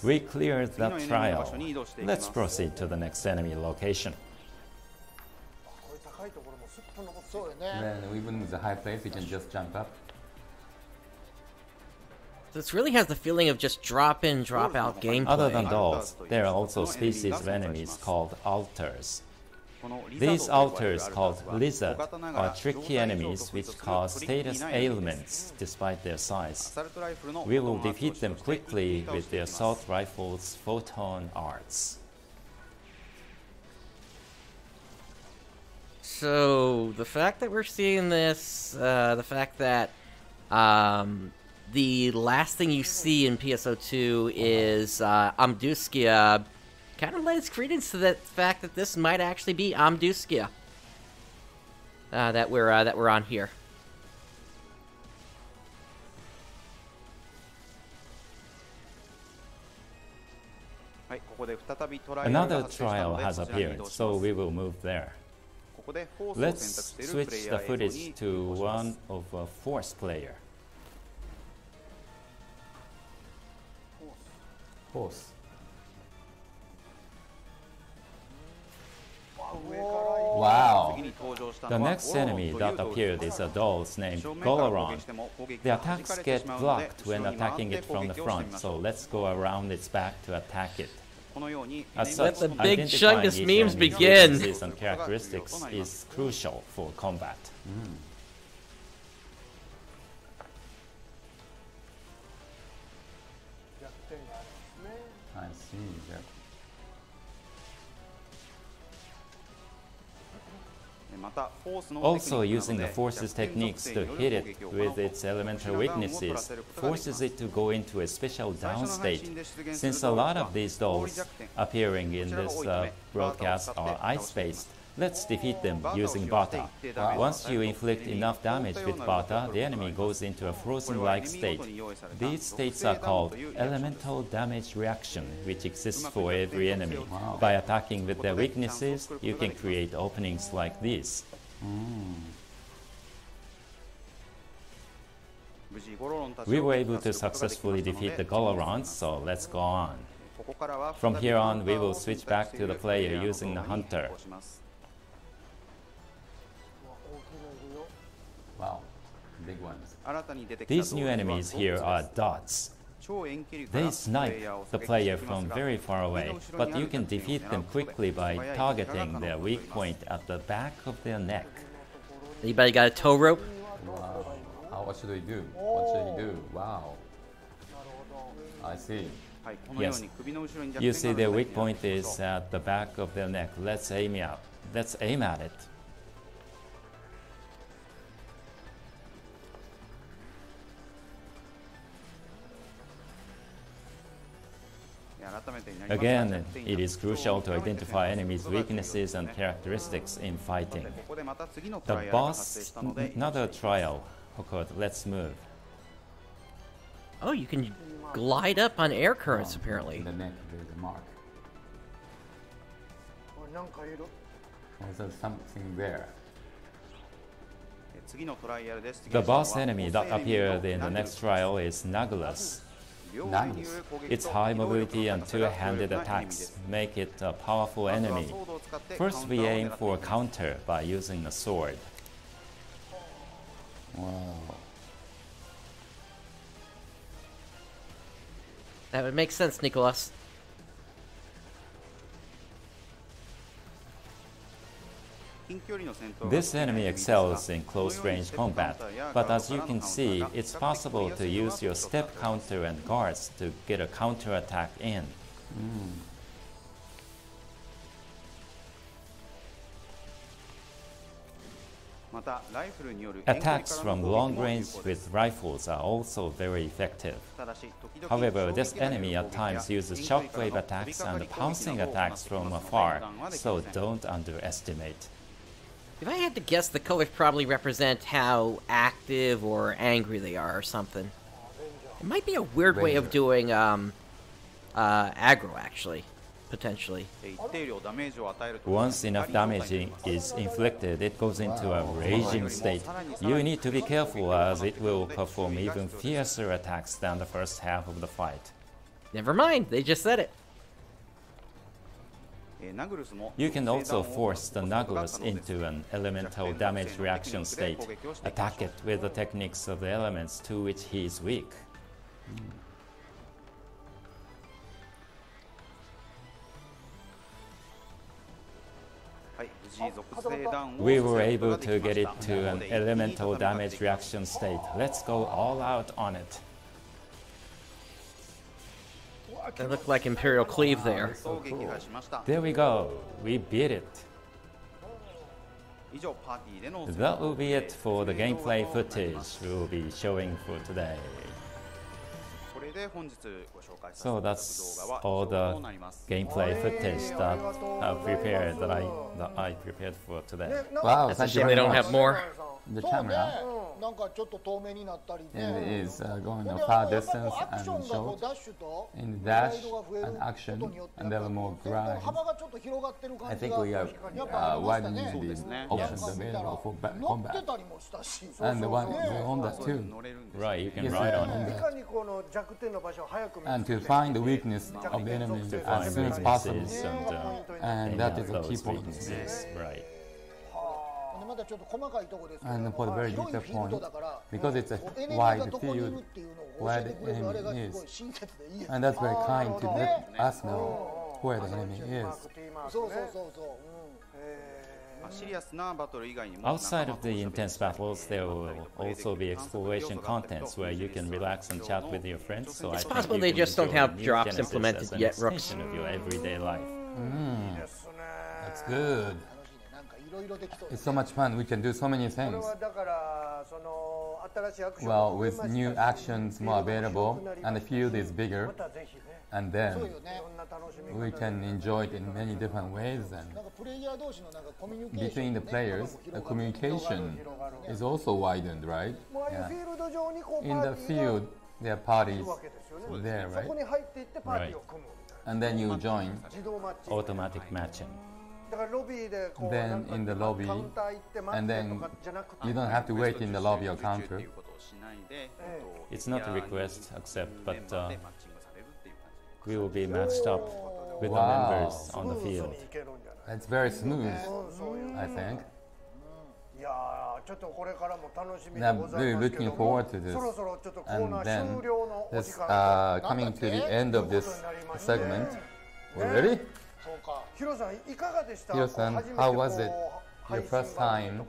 We cleared that trial. Let's proceed to the next enemy location. Then even with the high place, you can just jump up. This really has the feeling of just drop in, drop out gameplay. Other than dolls, there are also species of enemies called alters. These alters, called lizard, are tricky enemies which cause status ailments despite their size. We will defeat them quickly with the assault rifle's photon arts. So, the fact that we're seeing this, the fact that the last thing you see in PSO2 is Amduskia, kind of lends credence to the fact that this might actually be Amduskia that we're on here. Another trial has appeared, so we will move there. Let's switch the footage to one of a Force player. Force. Wow. The next enemy that appeared is a doll named Goloron. The attacks get blocked when attacking it from the front, so let's go around its back to attack it. As such, let the big Chungus memes begin. And characteristics is crucial for combat. I see. Yeah. Also, using the Force's techniques to hit it with its elemental weaknesses forces it to go into a special down state. Since a lot of these dolls appearing in this broadcast are ice-based, let's defeat them using Bata. Once you inflict enough damage with Bata, the enemy goes into a frozen-like state. These states are called elemental damage reaction, which exists for every enemy. By attacking with their weaknesses, you can create openings like these. We were able to successfully defeat the Golorons, so let's go on. From here on, we will switch back to the player using the Hunter. Wow, big ones. These new enemies here are dots. They snipe the player from very far away, but you can defeat them quickly by targeting their weak point at the back of their neck. Anybody got a tow rope? Wow. What should we do? What should he do? Wow. I see. Yes. You see their weak point is at the back of their neck. Let's aim at it. Again, it is crucial to identify enemies' weaknesses and characteristics in fighting. The boss, another trial occurred. Let's move. Oh, you can glide up on air currents, apparently. In the neck, there's a mark. There's something there. The boss enemy that appeared in the next trial is Naglus. Its high mobility and two-handed attacks make it a powerful enemy. First, we aim for a counter by using a sword. Wow. That would make sense, Nicholas. This enemy excels in close-range combat, but as you can see, it's possible to use your step counter and guards to get a counter-attack in. Attacks from long range with rifles are also very effective. However, this enemy at times uses shockwave attacks and pouncing attacks from afar, so don't underestimate. If I had to guess, the colors probably represent how active or angry they are or something. It might be a weird way of doing aggro, actually. Potentially. Once enough damage is inflicted, it goes into a raging state. You need to be careful as it will perform even fiercer attacks than the first half of the fight. Never mind, they just said it. You can also force the Naglus into an elemental damage reaction state. Attack it with the techniques of the elements to which he is weak. We were able to get it to an elemental damage reaction state. Let's go all out on it. They look like Imperial Cleave there. Cool. There we go. We beat it. That will be it for the gameplay footage we will be showing for today. So that's all the gameplay footage that I prepared for today. Wow, that's a shame they don't have more. The camera it is going a far distance and short, in dash and action, and there are more grind. I think we are widening the options available for combat. And the one on that too. Right, you can ride on it. And to find the weakness of the enemy as soon as possible. And that is a key point. Right. And for the very detailed point, because it's a wide field where the enemy is. And that's very kind to let us know where the enemy is. Outside of the intense battles, there will also be exploration contents where you can relax and chat with your friends. So it's possible they just don't have drops implemented yet, Rooks. Of your everyday life. That's good. It's so much fun. We can do so many things. Well, with new actions more available and the field is bigger, and then we can enjoy it in many different ways. And between the players, the communication is also widened, right? Yeah. In the field, there are parties there, right? Right. And then you join. Automatic matching. Then in the lobby, and then you don't have to wait in the lobby or counter. It's not a request, accept, but we will be matched up with the members on the field. It's very smooth, I think. I'm really looking forward to this. And then, this coming to the end of this segment. We're ready? Hiro-san, how was it your first time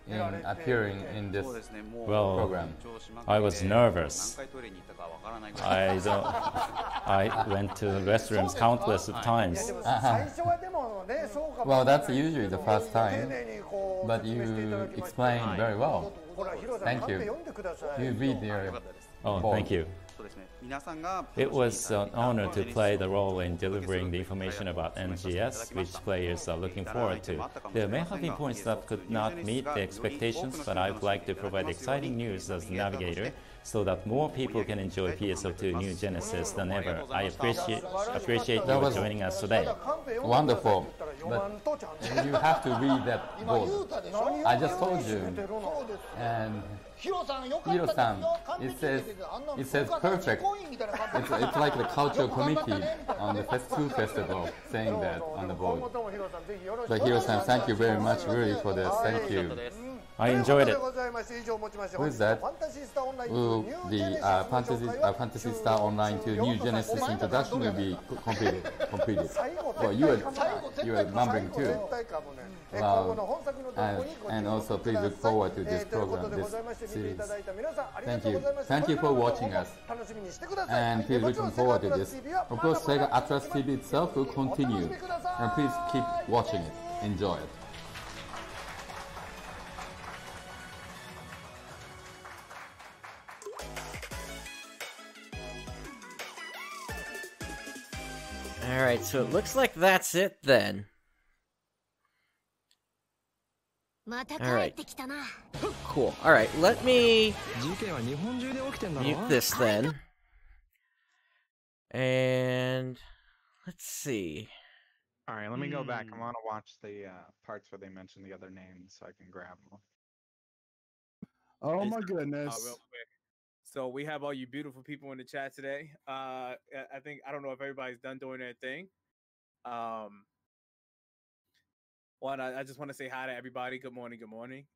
in appearing in this program? I was nervous. I went to the restrooms countless of times. Well, that's usually the first time, but you explained very well. Thank you. You read the board. Thank you. It was an honor to play the role in delivering the information about NGS, which players are looking forward to. There may have been points that could not meet the expectations, but I would like to provide exciting news as the navigator so that more people can enjoy PSO2 New Genesis than ever. I appreciate you joining us today. Wonderful. But you have to read that board. I just told you. And Hiro-san, it says perfect. It's like the cultural committee on the food festival saying that on the board. But Hiro-san, thank you very much really for this. Thank you. I enjoyed it. With that, will the Fantasy Star Online 2 New Genesis introduction will be completed. Well, you are mumbling too. And also please look forward to this program, this series. Thank you for watching us. And please looking forward to this. Of course, Sega Atlas TV itself will continue. And please keep watching it. Enjoy it. Alright, so it looks like that's it then. Alright. Cool. Alright, let me mute this then. And let's see. Alright, let me go back. I want to watch the parts where they mention the other names so I can grab them. Oh my goodness. Real quick. So we have all you beautiful people in the chat today. I don't know if everybody's done doing their thing. One, I just want to say hi to everybody. Good morning,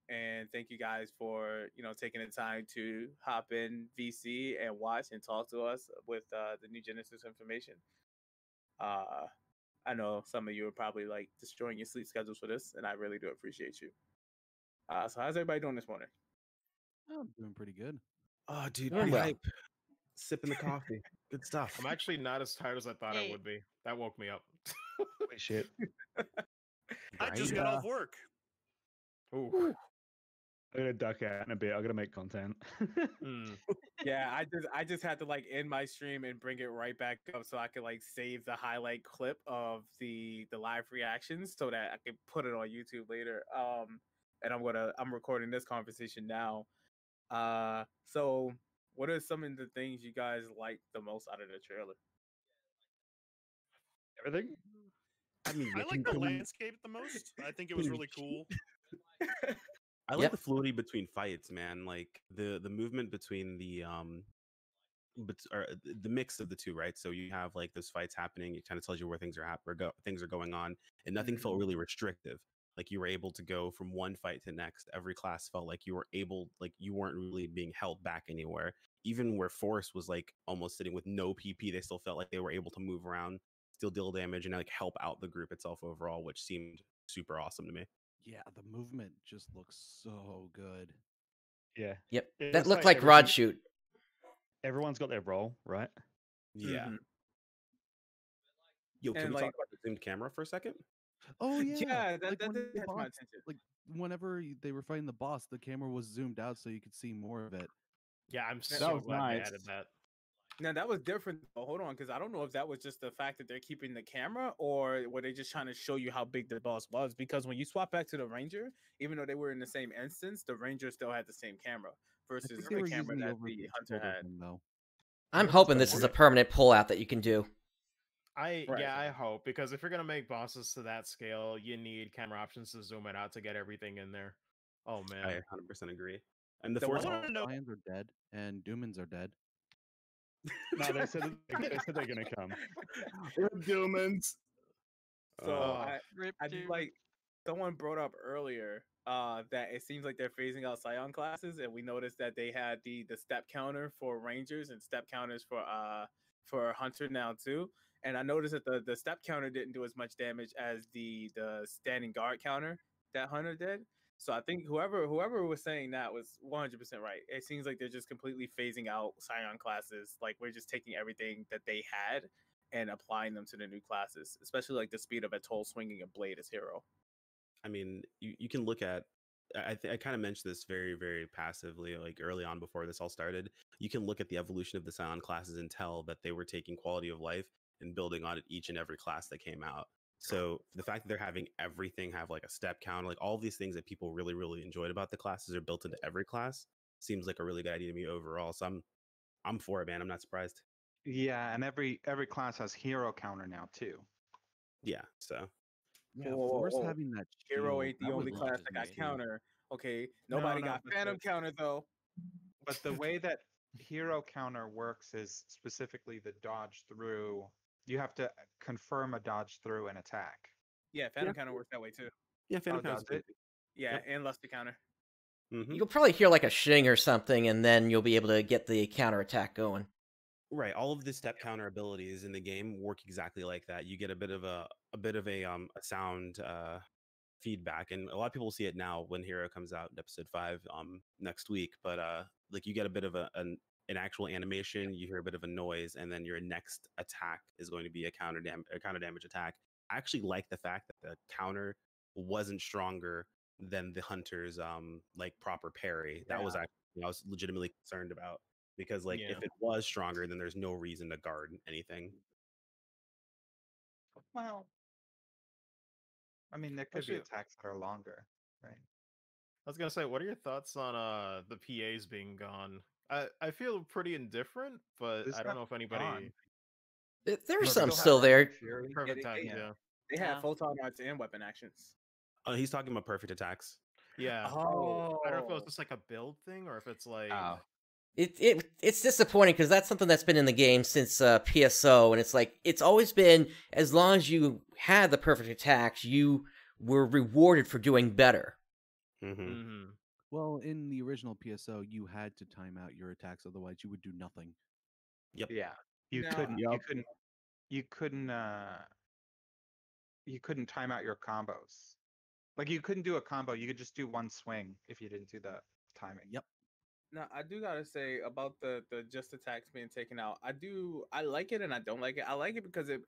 and thank you guys for taking the time to hop in VC and watch and talk to us with the new Genesis information. I know some of you are probably like destroying your sleep schedules for this, and I really do appreciate you. So how's everybody doing this morning? I'm doing pretty good. Oh, dude, pretty hype. Sipping the coffee. Good stuff. I'm actually not as tired as I thought I would be. That woke me up. Holy shit. I just got off work. Ooh. I'm gonna duck out in a bit. I'm gonna make content. Yeah, I just had to like end my stream and bring it right back up so I could like save the highlight clip of the live reactions so that I can put it on YouTube later. And I'm recording this conversation now. So what are some of the things you guys like the most out of the trailer? Everything. I mean, I like the landscape the most. I think it was really cool. I like the fluidity between fights, man. Like the movement between the mix of the two, right? So you have like those fights happening. It kind of tells you where things are going on, and nothing felt really restrictive. Like you were able to go from one fight to next. Every class felt like you weren't really being held back anywhere. Even where Force was like almost sitting with no PP, they still felt like they were able to move around, still deal damage, and like help out the group itself overall, which seemed super awesome to me. Yeah, the movement just looks so good. Yeah. Yep. That looked like Rod Shoot. Everyone's got their role, right? Yeah. Yo, can we talk about the zoomed camera for a second? Oh yeah. Yeah, that when did the catch my attention. Like whenever they were fighting the boss, the camera was zoomed out so you could see more of it. Yeah, I'm so glad they added that. Now that was different. Hold on, because I don't know if that was just the fact that they're keeping the camera, or were they just trying to show you how big the boss was? Because when you swap back to the Ranger, even though they were in the same instance, the Ranger still had the same camera versus the camera that the Hunter had. I'm hoping this is a permanent pullout that you can do. I hope, because if you're gonna make bosses to that scale, you need camera options to zoom it out to get everything in there. Oh man, I 100% agree. And the Force Lions are dead and Doomans are dead. No, they said they're gonna come. Doomans. So I do like someone brought up earlier that it seems like they're phasing out Scion classes, and we noticed that they had the step counter for Rangers and step counters for Hunter now too. And I noticed that the step counter didn't do as much damage as the standing guard counter that Hunter did. So I think whoever was saying that was 100% right. It seems like they're just completely phasing out Scion classes. Like we're just taking everything that they had and applying them to the new classes, especially like the speed of Atoll swinging a blade as hero. I mean, you can look at, I kind of mentioned this very, very passively, like early on before this all started. You can look at the evolution of the Scion classes and tell that they were taking quality of life and building on it each and every class that came out. So the fact that they're having everything have like a step count, like all these things that people really, really enjoyed about the classes are built into every class, seems like a really good idea to me overall. So I'm for it, man. I'm not surprised. Yeah, and every class has hero counter now too. Yeah, so yeah, Force having that hero ain't the only class that got counter. Okay, nobody got Phantom counter though. But the way that hero counter works is specifically the dodge through. You have to confirm a dodge through an attack. Yeah, Phantom counter works that way too. Yeah, Phantom counter. Yeah, and Luster counter. You'll probably hear like a shing or something, and then you'll be able to get the counterattack going. Right. All of the step counter abilities in the game work exactly like that. You get a bit of a a sound feedback, and a lot of people see it now when Hero comes out in episode 5 next week. But like you get a bit of an actual animation, you hear a bit of a noise, and then your next attack is going to be a counter damage attack. I actually like the fact that the counter wasn't stronger than the hunter's like proper parry. That was actually I was legitimately concerned about, because like if it was stronger, then there's no reason to guard anything. Well, I mean, there could be attacks that are longer, right? I was gonna say, what are your thoughts on the PAs being gone? I feel pretty indifferent, but I don't know if anybody. There's some still there. Perfect times, yeah. They have photon arts and weapon actions. He's talking about perfect attacks. Yeah. Oh. I don't know if it's just like a build thing or if it's like. It's disappointing because that's something that's been in the game since PSO, and it's like it's always been, as long as you had the perfect attacks, you were rewarded for doing better. Well, in the original PSO, you had to time out your attacks, otherwise you would do nothing. Yep. Yeah. You couldn't time out your combos. Like you couldn't do a combo. You could just do one swing if you didn't do the timing. Yep. Now I do gotta say about the just attacks being taken out. I like it and I don't like it. I like it because it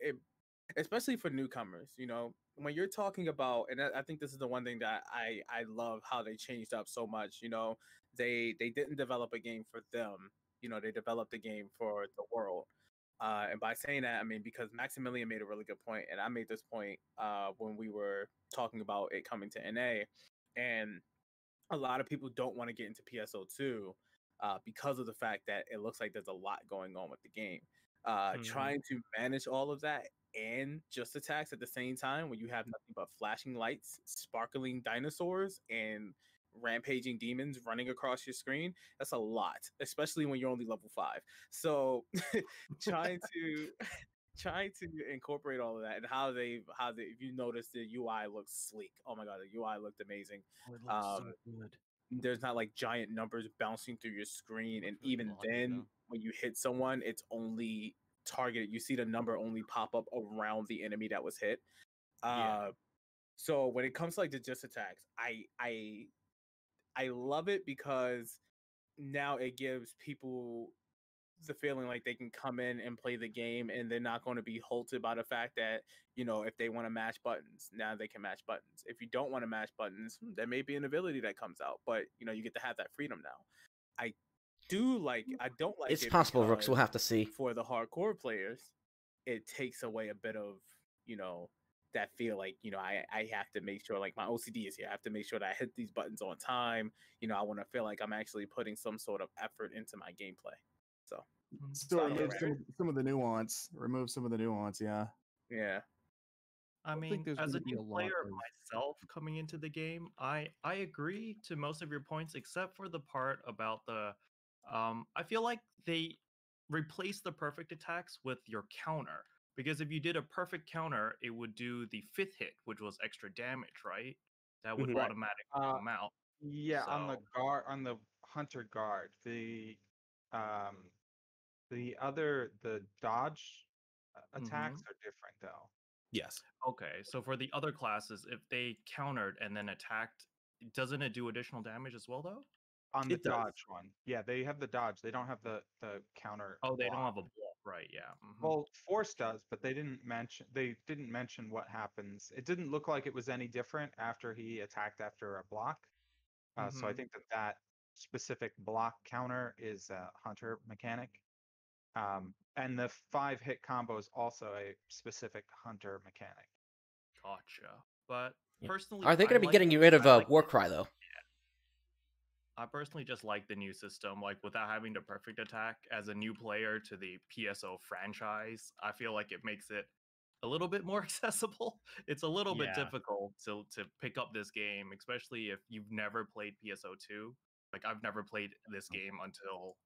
especially for newcomers, you know, when you're talking about, and I think this is the one thing that I love how they changed up so much. You know, they didn't develop a game for them. You know, they developed a game for the world. And by saying that, I mean, because Maximilian made a really good point, and I made this point when we were talking about it coming to NA, and a lot of people don't want to get into PSO2 because of the fact that it looks like there's a lot going on with the game. Trying to manage all of that and just attacks at the same time when you have nothing but flashing lights, sparkling dinosaurs, and rampaging demons running across your screen, that's a lot, especially when you're only level 5. So trying to incorporate all of that, and how they if you notice, the UI looks sleek. Oh my god, the UI looked amazing. It looks so good. There's not like giant numbers bouncing through your screen, and even then when you hit someone, it's only targeted. You see the number only pop up around the enemy that was hit. So when it comes to like the just attacks, I love it because now it gives people the feeling like they can come in and play the game, and they're not going to be halted by the fact that, you know, if they want to match buttons, now they can match buttons. If you don't want to match buttons, there may be an ability that comes out, but you know, you get to have that freedom now. I don't like It's it possible, Rooks. because We'll have to see. for the hardcore players, it takes away a bit of, you know, that feel like, you know, I have to make sure, like, my OCD is here. I have to make sure that I hit these buttons on time. You know, I want to feel like I'm actually putting some sort of effort into my gameplay. So still remove some of the nuance. Remove some of the nuance, yeah. Yeah. I mean, as a new player myself coming into the game, I agree to most of your points, except for the part about the I feel like they replaced the perfect attacks with your counter, because if you did a perfect counter, it would do the 5th hit, which was extra damage, right? That would automatically come out. Yeah, on the hunter guard, the dodge attacks are different though. Yes. Okay, so for the other classes, if they countered and then attacked, doesn't it do additional damage as well though? On the dodge one, yeah, they have the dodge. They don't have the counter. Oh, they don't have a block, right? Yeah. Well, Force does, but they didn't mention what happens. It didn't look like it was any different after he attacked after a block. So I think that specific block counter is a hunter mechanic. And the 5-hit combo is also a specific hunter mechanic. Gotcha. But personally, Are they going to be getting rid of Warcry though? I personally just like the new system, like without having the perfect attack. As a new player to the PSO franchise, I feel like it makes it a little bit more accessible. It's a little bit difficult to pick up this game, especially if you've never played PSO2. Like I've never played this game until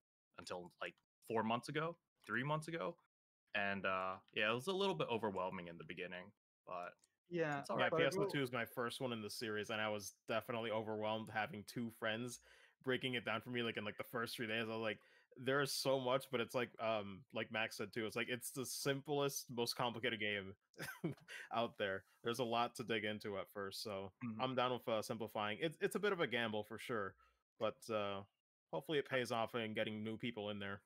like 4 months ago, 3 months ago. And yeah, it was a little bit overwhelming in the beginning, but Yeah, It's all right. PSO2 is my first one in the series, and I was definitely overwhelmed having 2 friends breaking it down for me. Like in the first 3 days, I was like, there is so much, but it's like Max said too. It's like it's the simplest, most complicated game out there. There's a lot to dig into at first, so I'm down with simplifying. It's a bit of a gamble for sure, but hopefully it pays off in getting new people in there.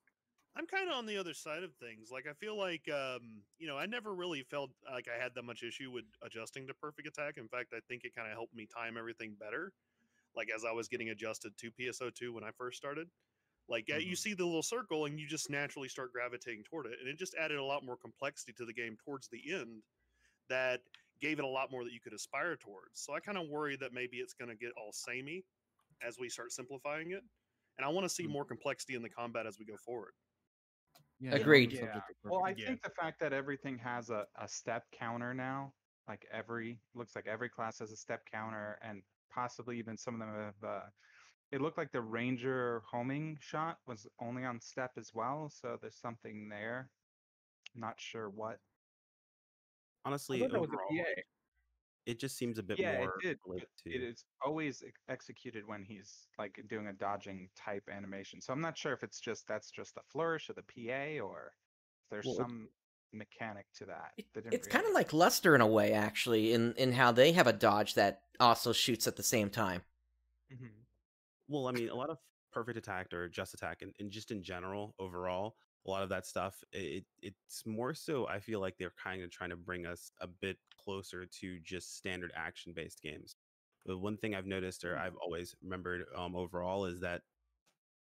I'm kind of on the other side of things. Like, I feel like, I never really felt like I had that much issue with adjusting to perfect attack. In fact, I think it kind of helped me time everything better. Like, as I was getting adjusted to PSO2 when I first started. Like, you see the little circle and you just naturally start gravitating toward it. And it just added a lot more complexity to the game towards the end that gave it a lot more that you could aspire towards. So I kind of worry that maybe it's going to get all samey as we start simplifying it. And I want to see more complexity in the combat as we go forward. Yeah, Agreed. Yeah. Well, I think the fact that everything has a step counter now, like looks like every class has a step counter, and possibly even some of them have. It looked like the Ranger homing shot was only on step as well, so there's something there. Not sure what. Honestly, overall, it just seems a bit more. It is always executed when he's like doing a dodging type animation. So I'm not sure if that's just the flourish of the PA, or if there's some mechanic to that. It's kind of like Luster in a way, actually, in how they have a dodge that also shoots at the same time. Well, I mean, a lot of perfect attack or just attack, and just in general, overall, a lot of that stuff, it's more so, I feel like they're kind of trying to bring us a bit closer to just standard action-based games. The one thing I've noticed, or I've always remembered overall, is that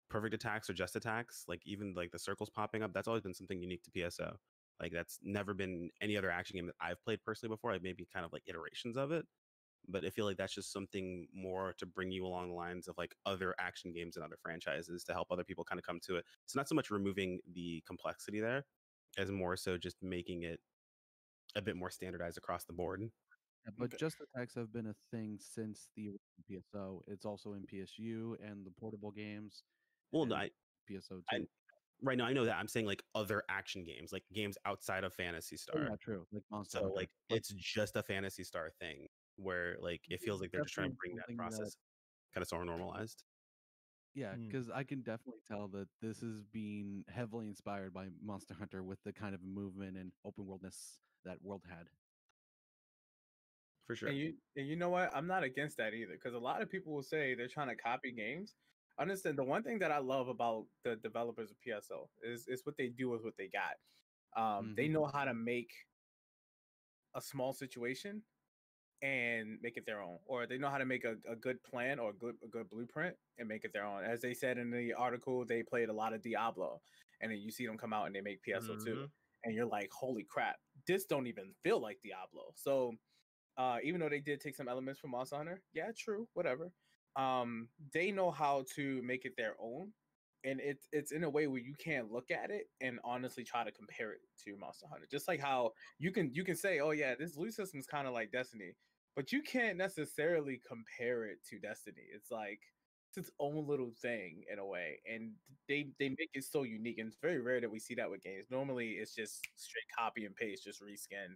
perfect attacks or just attacks, like even like the circles popping up, that's always been something unique to PSO. Like that's never been any other action game that I've played personally before. Like maybe kind of like iterations of it. But I feel like that's just something more to bring you along the lines of like other action games and other franchises to help other people kind of come to it. It's not so much removing the complexity there as more so just making it a bit more standardized across the board. Yeah, but just attacks have been a thing since the PSO. It's also in PSU and the portable games. Well, no, PSO2. Right now, I know that. I'm saying like other action games, like games outside of Phantasy Star. Yeah, true. Like Monster So Hunter. like it's just a Phantasy Star thing where like it feels like they're just trying to bring that process kind of sort of normalized. Yeah, because I can definitely tell that this is being heavily inspired by Monster Hunter with the kind of movement and open worldness that world had. For sure. And you know what? I'm not against that either, because a lot of people will say they're trying to copy games. Understand, the one thing that I love about the developers of PSO is what they do with what they got. They know how to make a small situation and make it their own, or they know how to make a good plan or a good blueprint and make it their own. As they said in the article, they played a lot of Diablo, and then you see them come out and they make PSO2, and you're like, holy crap, this don't even feel like Diablo. So even though they did take some elements from Monster Hunter, yeah, true, whatever. They know how to make it their own, and it's in a way where you can't look at it and honestly try to compare it to Monster Hunter. Just like how you can say, oh yeah, this loot system is kind of like Destiny, but you can't necessarily compare it to Destiny. It's like it's its own little thing in a way, and they make it so unique. And it's very rare that we see that with games. Normally, it's just straight copy and paste, just reskin.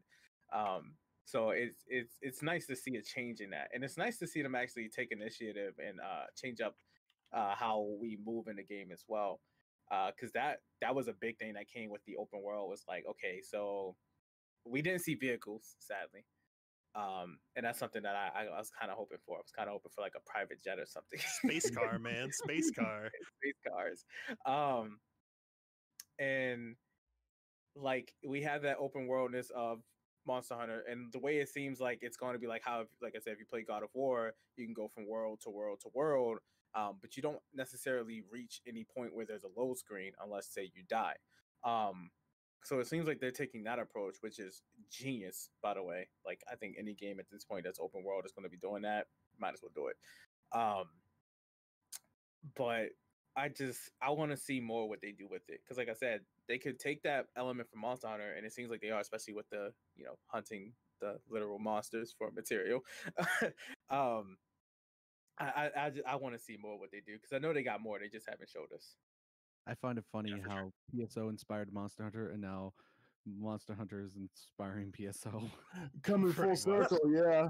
So it's nice to see a change in that, and it's nice to see them actually take initiative and change up how we move in the game as well. Because that was a big thing that came with the open world. Was like, okay, so we didn't see vehicles, sadly, and that's something that I was kind of hoping for. I was kind of hoping for like a private jet or something. Space car, man, space car, space cars. And like we have that open worldness of Monster Hunter, and the way it seems like it's going to be like how, like I said, if you play God of War, you can go from world to world to world, but you don't necessarily reach any point where there's a load screen unless, say, you die. So it seems like they're taking that approach, which is genius, by the way. Like, I think any game at this point that's open world is going to be doing that. Might as well do it. But I want to see more what they do with it, because like I said, they could take that element from Monster Hunter, and it seems like they are, especially with the hunting the literal monsters for material. I want to see more what they do, because I know they got more, they just haven't showed us. I find it funny how PSO inspired Monster Hunter, and now Monster Hunter is inspiring PSO. Coming full circle, yeah.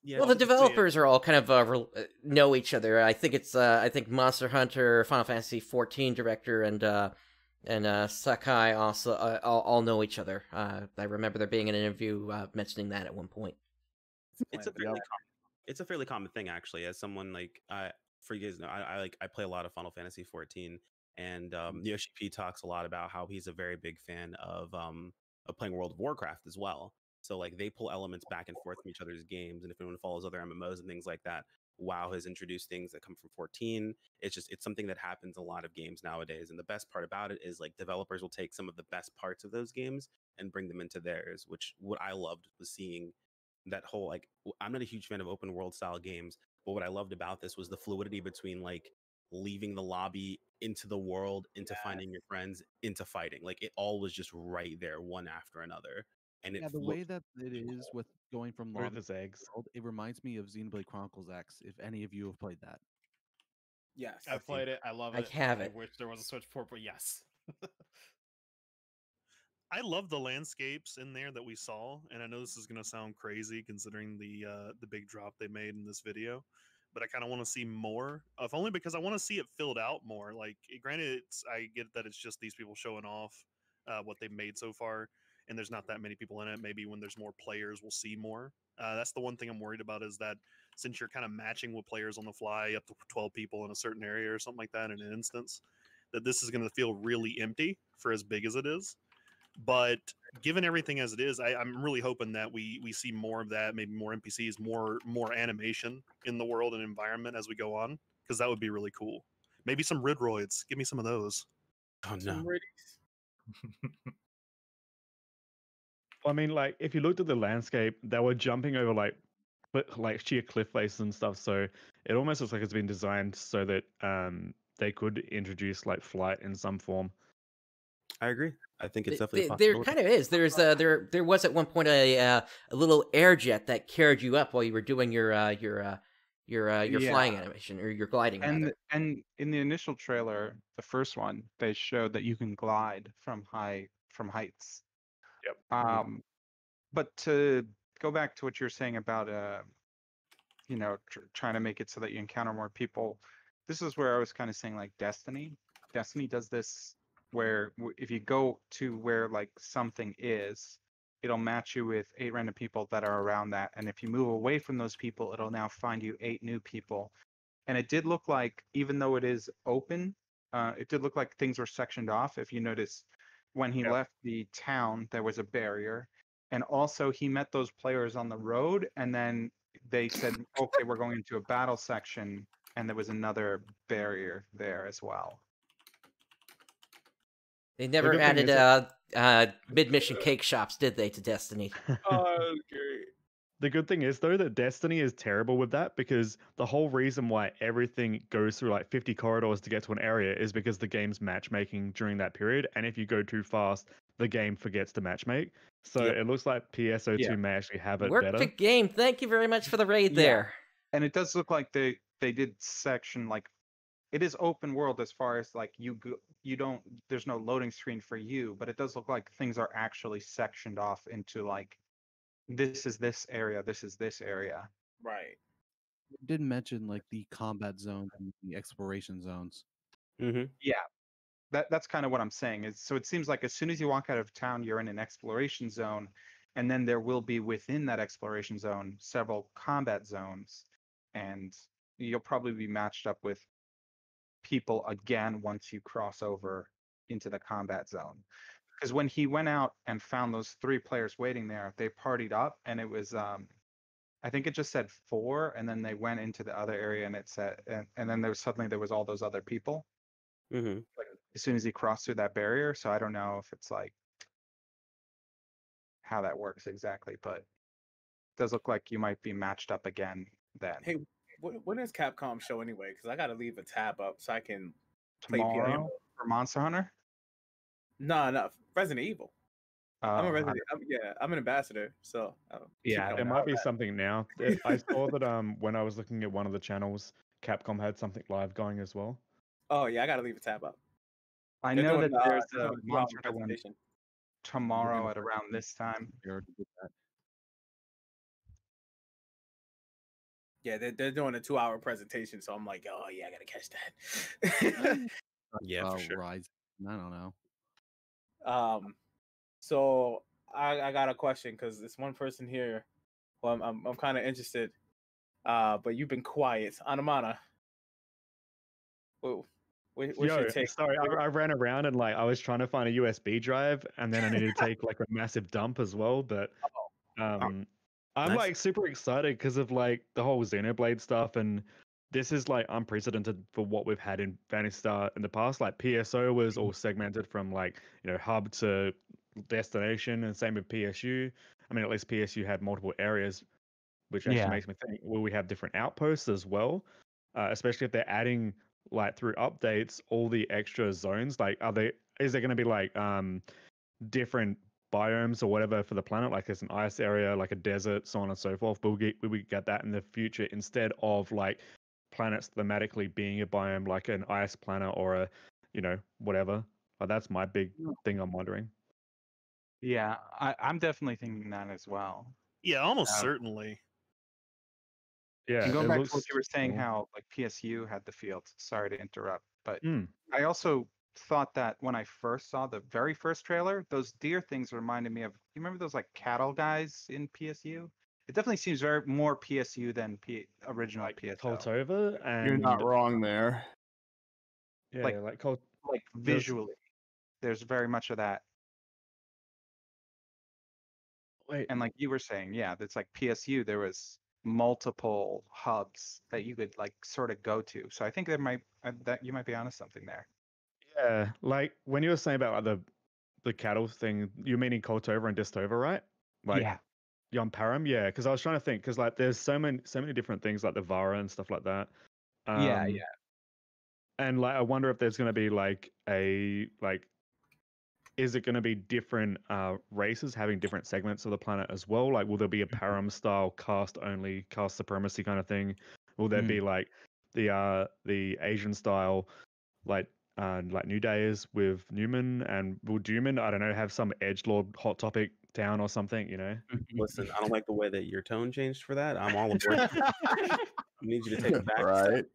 Yeah, well, the developers are all kind of know each other. I think it's I think Monster Hunter, Final Fantasy XIV director, and Sakai also all know each other. I remember there being an interview mentioning that at one point. It's a fairly common thing, actually. As someone like for you guys know, I play a lot of Final Fantasy XIV, and Yoshi P talks a lot about how he's a very big fan of playing World of Warcraft as well. So like they pull elements back and forth from each other's games, and if anyone follows other MMOs and things like that, WoW has introduced things that come from 14. It's something that happens in a lot of games nowadays, and the best part about it is like developers will take some of the best parts of those games and bring them into theirs. Which what I loved was seeing that whole like I'm not a huge fan of open world style games, but what I loved about this was the fluidity between like leaving the lobby into the world, into finding your friends, into fighting. Like it all was just right there, one after another. And the way that it is with going from lobby Ruthless eggs. world, it reminds me of Xenoblade Chronicles X. If any of you have played that, Yes, I've played it. I love it. I have it. I wish there was a Switch port, but yes. I love the landscapes in there that we saw, and I know this is going to sound crazy considering the big drop they made in this video, but I kind of want to see more, if only because I want to see it filled out more. Like, granted, I get that it's just these people showing off what they've made so far, and there's not that many people in it. Maybe when there's more players, we'll see more. That's the one thing I'm worried about, is that since you're kind of matching with players on the fly, up to 12 people in a certain area or something like that in an instance, that this is going to feel really empty for as big as it is. But given everything as it is, I'm really hoping that we see more of that, maybe more NPCs, more animation in the world and environment as we go on, because that would be really cool. Maybe some Ridroids. Give me some of those. Oh no. I mean, like if you looked at the landscape, they were jumping over like sheer cliff faces and stuff. So it almost looks like it's been designed so that they could introduce like flight in some form. I agree. I think it's definitely there kind of is. There's there was at one point a little air jet that carried you up while you were doing your flying animation or your gliding. And in the initial trailer, the first one, they showed that you can glide from heights. Yep. But to go back to what you're saying about trying to make it so that you encounter more people, this is where I was kind of saying like Destiny does this, where if you go to where like something is, it'll match you with 8 random people that are around that, and if you move away from those people, it'll now find you 8 new people. And it did look like, even though it is open, it did look like things were sectioned off. If you notice, when he left the town, there was a barrier, and also he met those players on the road, and then they said, okay, we're going into a battle section, and there was another barrier there as well. They never added mid-mission cake shops, did they, to Destiny? Okay. The good thing is, though, that Destiny is terrible with that, because the whole reason why everything goes through like 50 corridors to get to an area is because the game's matchmaking during that period, and if you go too fast, the game forgets to matchmake. So it looks like PSO2 may actually have it better. Perfect game. Thank you very much for the raid there. And it does look like they did section, like, it is open world as far as like you don't, there's no loading screen for you, but it does look like things are actually sectioned off into like, this is this area, this is this area. Right. You didn't mention like the combat zone and the exploration zones. Mm-hmm. Yeah, that's kind of what I'm saying. Is so it seems like as soon as you walk out of town, you're in an exploration zone, and then there will be within that exploration zone several combat zones, and you'll probably be matched up with people again once you cross over into the combat zone. Because when he went out and found those 3 players waiting there, they partied up, and it was I think it just said 4, and then they went into the other area, and it said, and then there was all those other people. Mm-hmm. Like, as soon as he crossed through that barrier. So I don't know if it's like how that works exactly, but it does look like you might be matched up again then. Hey, when is Capcom show anyway? Because I got to leave a tab up so I can play Tomorrow for Monster Hunter? No, Resident Evil. I'm a resident. I'm an ambassador. So there might be something now. I saw that when I was looking at one of the channels, Capcom had something live going as well. Oh yeah, I got to leave a tab up. I know that there's a Monster Hunter one tomorrow at around this time. Yeah, they're doing a 2-hour presentation, so I'm like, oh yeah, I gotta catch that. Yeah, for sure. Rise. I don't know. So I got a question because this one person here, well, I'm kind of interested. But you've been quiet, Anamana. What's your take? Sorry, I ran around and like I was trying to find a USB drive, and then I needed to take like a massive dump as well. But I'm like super excited because of like the whole Xenoblade stuff, and this is like unprecedented for what we've had in Phantasy Star in the past. Like PSO was all segmented from like hub to destination, and same with PSU. I mean, at least PSU had multiple areas, which actually makes me think, will we have different outposts as well? Especially if they're adding like through updates all the extra zones. Like, is there going to be like different biomes or whatever for the planet? Like, there's an ice area, like a desert, so on and so forth. Will we get that in the future instead of like planets thematically being a biome, like an ice planet or a whatever? That's my big thing I'm wondering. Yeah, I'm definitely thinking that as well. Yeah, almost certainly. Yeah, and going back to what you were saying, how like PSU had the fields. Sorry to interrupt, but I also thought that when I first saw the very first trailer, those deer things reminded me of. You remember those like cattle guys in PSU? It definitely seems very more PSU than original like PSO. Koltova, and You're not wrong there. Yeah, like visually, there's very much of that. Wait, and like you were saying, yeah, that's like PSU. There was multiple hubs that you could like sort of go to. So I think that you might be onto something there. Yeah, like when you were saying about like the cattle thing, you're meaning Koltova and Distova, right? Like, yeah. Param, yeah. Because I was trying to think, because like there's so many different things like the Vara and stuff like that. Yeah. And like I wonder if there's going to be like is it going to be different races having different segments of the planet as well? Like, will there be a Param style caste supremacy kind of thing? Will there be like the Asian style like New Days with Newman, and will Newman, I don't know, have some edgelord hot topic town or something? Listen, I don't like the way that your tone changed for that. I'm all aboard. I need you to take it back. Right.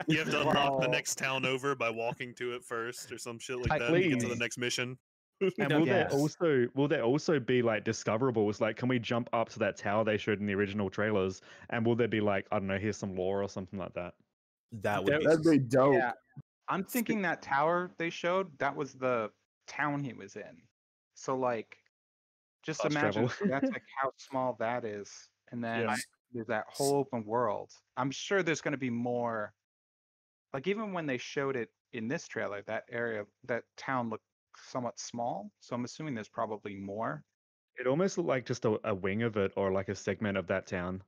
You have to unlock the next town over by walking to it first, or some shit like that, to get to the next mission. And will there also be like discoverables? Like, can we jump up to that tower they showed in the original trailers? And will there be like, I don't know, here's some lore or something like that? That'd be dope. Yeah. I'm thinking that tower they showed, that was the town he was in. So like, just imagine that's like how small that is, and then there's that whole open world. I'm sure there's going to be more. Like even when they showed it in this trailer, that area, that town looked somewhat small. So I'm assuming there's probably more. It almost looked like just a wing of it, or like a segment of that town.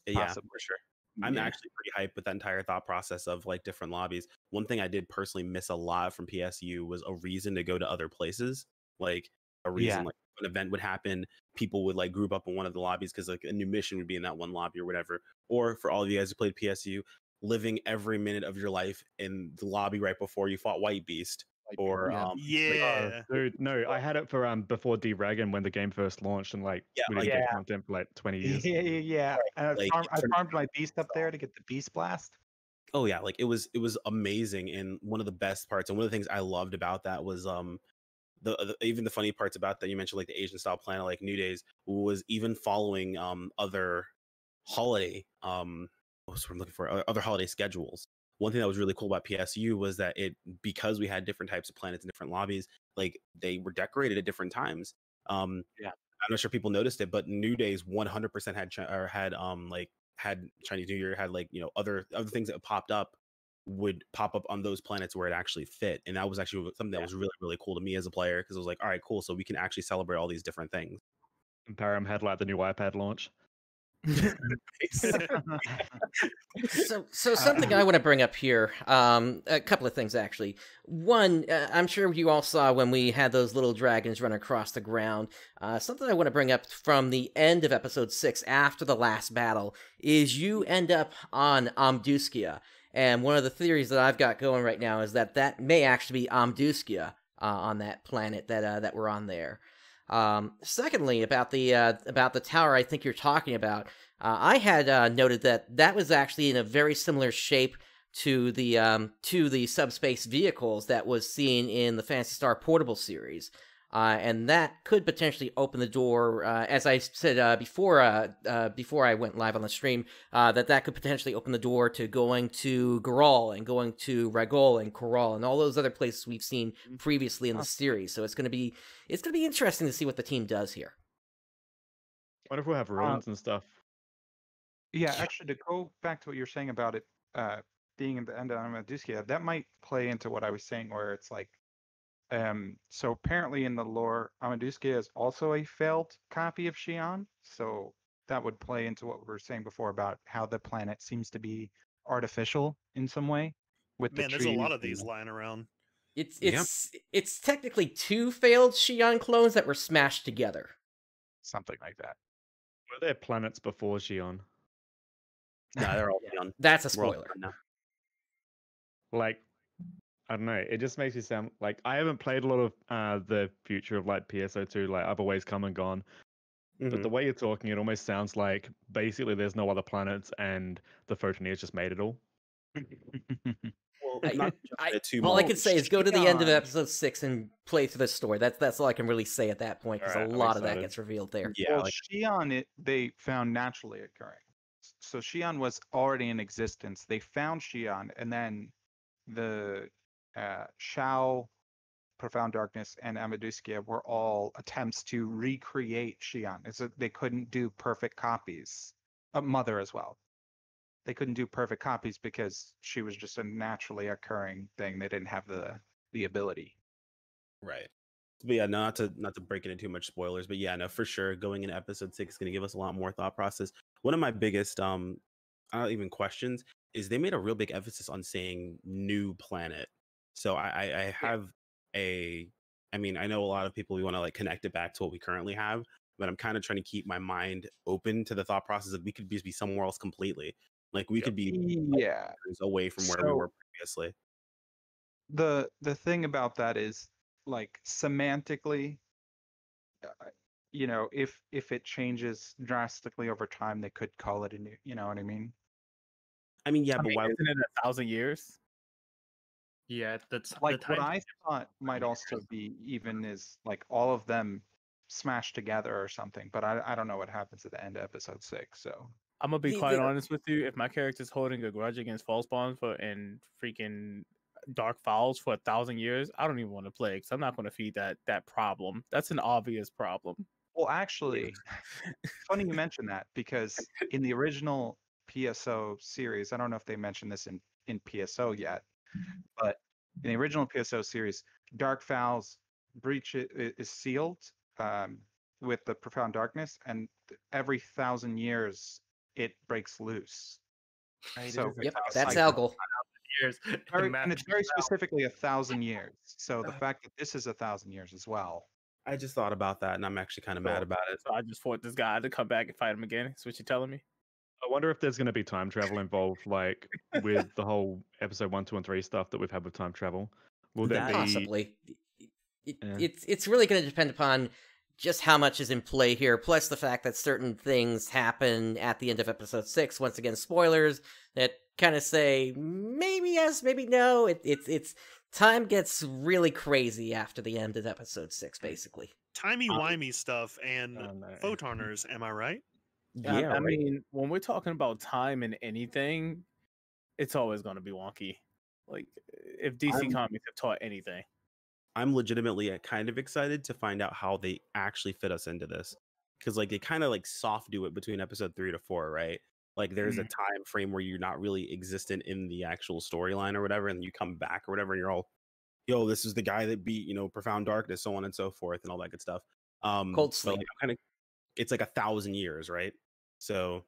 Yeah, for sure. I'm actually pretty hyped with that entire thought process of like different lobbies. One thing I did personally miss a lot from PSU was a reason to go to other places. Like a reason, like an event would happen, people would like group up in one of the lobbies because like a new mission would be in that one lobby or whatever. Or for all of you guys who played PSU, living every minute of your life in the lobby right before you fought White Beast. Or dude, no, I had it for before D-Dragon when the game first launched, and like we didn't get content for like 20 years. Yeah. And I farmed my beast up there to get the beast blast. Oh yeah, like it was amazing. And one of the best parts, and one of the things I loved about that was even the funny parts about that you mentioned, like the Asian style planet, like New Days, was even following other holiday what's what I'm looking for, other holiday schedules. One thing that was really cool about PSU was that because we had different types of planets and different lobbies, like they were decorated at different times. I'm not sure people noticed it, but New Days 100% had Chinese New Year, had like other things that popped up would pop up on those planets where it actually fit, and that was actually something that was really, really cool to me as a player, because it was like, all right, cool, so we can actually celebrate all these different things. And Param had like the new iPad launch. So something I want to bring up here, a couple of things actually. One, I'm sure you all saw when we had those little dragons run across the ground. Something I want to bring up from the end of episode 6, after the last battle, is you end up on Amduskia, and one of the theories that I've got going right now is that may actually be Amduskia on that planet that we're on there. Secondly, about the tower I think you're talking about, I had noted that was actually in a very similar shape to the subspace vehicles that was seen in the Phantasy Star Portable series. And that could potentially open the door, as I said before I went live on the stream, that could potentially open the door to going to Garal and going to Ragol and Koral and all those other places we've seen previously in the series. So it's gonna be interesting to see what the team does here. What if we'll have ruins and stuff? Yeah, actually, to go back to what you're saying about it being in the end of Amaduskia, that might play into what I was saying, where it's like, so apparently in the lore, Amaduskia is also a failed copy of Xi'an, so that would play into what we were saying before about how the planet seems to be artificial in some way. With Man, the there's a lot trees of these lying around. It's technically 2 failed Xi'an clones that were smashed together. Something like that. Were there planets before Xi'an? No, they're all done. That's a spoiler. Like, I don't know. It just makes me sound like I haven't played a lot of the future of like PSO2, like Other Ways Come and Gone. But the way you're talking, it almost sounds like basically there's no other planets and the Photoneers just made it all. All I can say is go to the end of episode 6 and play through the story. That's all I can really say at that point, because a lot of that gets revealed there. Yeah, well, Xi'an, they found naturally occurring. So Xi'an was already in existence. They found Xi'an, and then the Shao, Profound Darkness, and Amaduskia were all attempts to recreate Xi'an. They couldn't do perfect copies. Mother as well. They couldn't do perfect copies because she was just a naturally occurring thing. They didn't have the ability. Right. But yeah, not to break into too much spoilers, but yeah, no, for sure, going into episode 6 is going to give us a lot more thought process. One of my biggest questions is they made a real big emphasis on saying new planet. So I have I know a lot of people, we want to like connect it back to what we currently have, but I'm kind of trying to keep my mind open to the thought process that we could be somewhere else completely. Like we could be away from where we were previously. The thing about that is, like, semantically, if it changes drastically over time, they could call it a new. You know what I mean? But why isn't it 1,000 years? Yeah, that's like what I thought might also be even is like all of them smashed together or something. But I don't know what happens at the end of episode 6. So I'm gonna be quite honest with you. If my character's holding a grudge against Falspawn and freaking Dark Fowls for 1,000 years, I don't even want to play because I'm not going to feed that problem. That's an obvious problem. Well, actually, funny you mention that, because in the original PSO series, I don't know if they mentioned this in PSO yet, but in the original PSO series, Dark Fowl's breach is sealed with the Profound Darkness, and every 1,000 years it breaks loose. So that's Algol. And it's very specifically 1,000 years. So the fact that this is 1,000 years as well. I just thought about that, and I'm actually kind of mad about it. So I just fought this guy to come back and fight him again. That's what you're telling me? I wonder if there's going to be time travel involved, like with the whole episode 1, 2, and 3 stuff that we've had with time travel. Will there be? Possibly. It's really going to depend upon just how much is in play here, plus the fact that certain things happen at the end of episode 6. Once again, spoilers that kind of say maybe yes, maybe no. It's time gets really crazy after the end of episode 6, basically. Timey-wimey stuff and photoners, am I right? Yeah, I mean, when we're talking about time and anything, it's always going to be wonky. Like, if DC Comics have taught anything. I'm legitimately kind of excited to find out how they actually fit us into this. Because, like, they kind of, like, soft do it between episode 3 to 4, right? Like, there's a time frame where you're not really existent in the actual storyline or whatever, and you come back or whatever, and you're all, yo, this is the guy that beat, Profound Darkness, so on and so forth, and all that good stuff. Cold Sleep. Like, it's like 1,000 years, right? So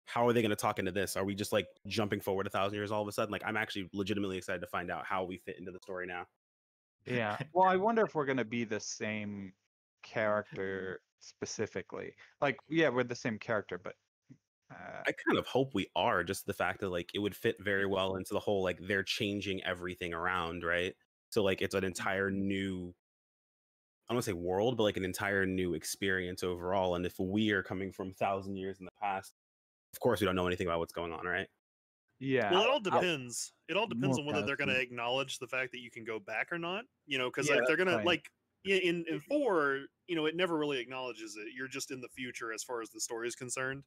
how are they going to talk into this? Are we just like jumping forward 1,000 years all of a sudden? Like, I'm actually legitimately excited to find out how we fit into the story now. Yeah. Well, I wonder if we're going to be the same character specifically. Like, yeah, we're the same character, but I kind of hope we are, just the fact that like it would fit very well into the whole, like, they're changing everything around, right? So like it's an entire new I don't want to say world, but like an entire new experience overall. And if we are coming from 1,000 years in the past, of course we don't know anything about what's going on, right? Yeah. Well, it all depends. It all depends More on whether they're going to fascinating. acknowledge the fact that you can go back or not. You know, because Yeah, like they're that's gonna right. like in 4, you know, it never really acknowledges it. You're just in the future as far as the story is concerned.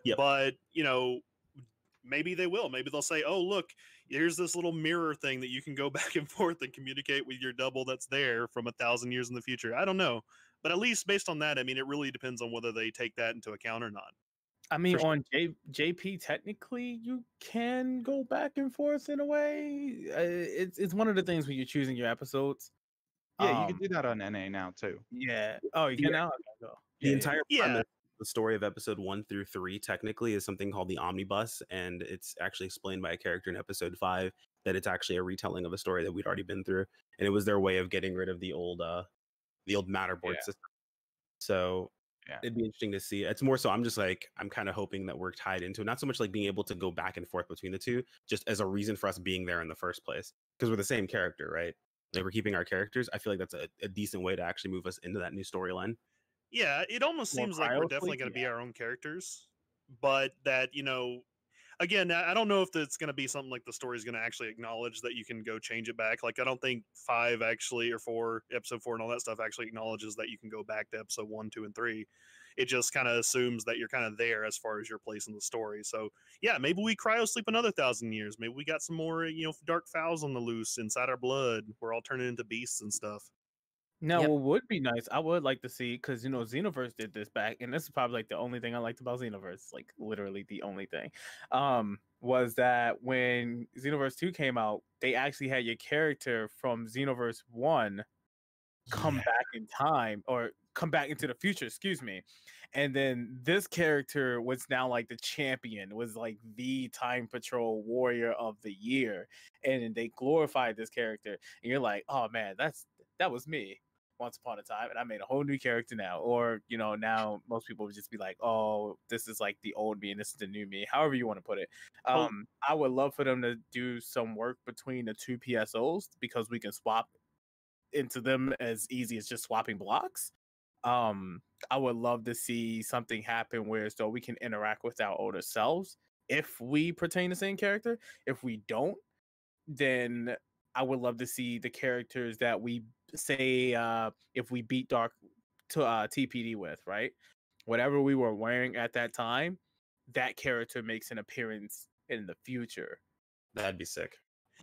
Yep. But you know, maybe they will. Maybe they'll say, "Oh, look, here's this little mirror thing that you can go back and forth and communicate with your double that's there from 1,000 years in the future." I don't know, but at least based on that, I mean, it really depends on whether they take that into account or not. I mean, For sure. on JP, technically, you can go back and forth in a way. It's one of the things when you're choosing your episodes. Yeah, you can do that on NA now too. Yeah. Oh, you can now. Okay, go. The entire Yeah. premise, the story of episode 1 through 3 technically is something called the omnibus, and it's actually explained by a character in episode 5 that it's actually a retelling of a story that we'd already been through, and it was their way of getting rid of the old Matterboard system. So it'd be interesting to see. It's more so I'm kind of hoping that we're tied into it. Not so much like being able to go back and forth between the two, just as a reason for us being there in the first place, because we're the same character, right? Like we're keeping our characters. I feel like that's a decent way to actually move us into that new storyline. Yeah, it almost More seems like we're definitely cryo-sleep? going to be our own characters, but that, you know, again, I don't know if it's going to be something like the story's going to actually acknowledge that you can go change it back. Like, I don't think 5 actually, or 4, episode 4 and all that stuff actually acknowledges that you can go back to episode 1, 2, and 3. It just kind of assumes that you're kind of there as far as your place in the story. So, yeah, maybe we cryo sleep another 1,000 years. Maybe we got some more, you know, dark fowls on the loose inside our blood. We're all turning into beasts and stuff. Now, Yep. what would be nice, I would like to see, because, you know, Xenoverse did this back, and this is probably like the only thing I liked about Xenoverse, like literally the only thing, was that when Xenoverse 2 came out, they actually had your character from Xenoverse 1 come back in time, or come back into the future, excuse me. And then this character was now like the champion, was like the Time Patrol warrior of the year. And they glorified this character. And you're like, oh man, that was me once upon a time, and I made a whole new character now. Or, you know, now most people would just be like, oh, this is like the old me and this is the new me, however you want to put it. I would love for them to do some work between the two PSOs, because we can swap into them as easy as just swapping blocks. I would love to see something happen where so we can interact with our older selves if we pertain the same character. If we don't, then I would love to see the characters that we say if we beat Dark to TPD with, right? Whatever we were wearing at that time, that character makes an appearance in the future. That'd be sick.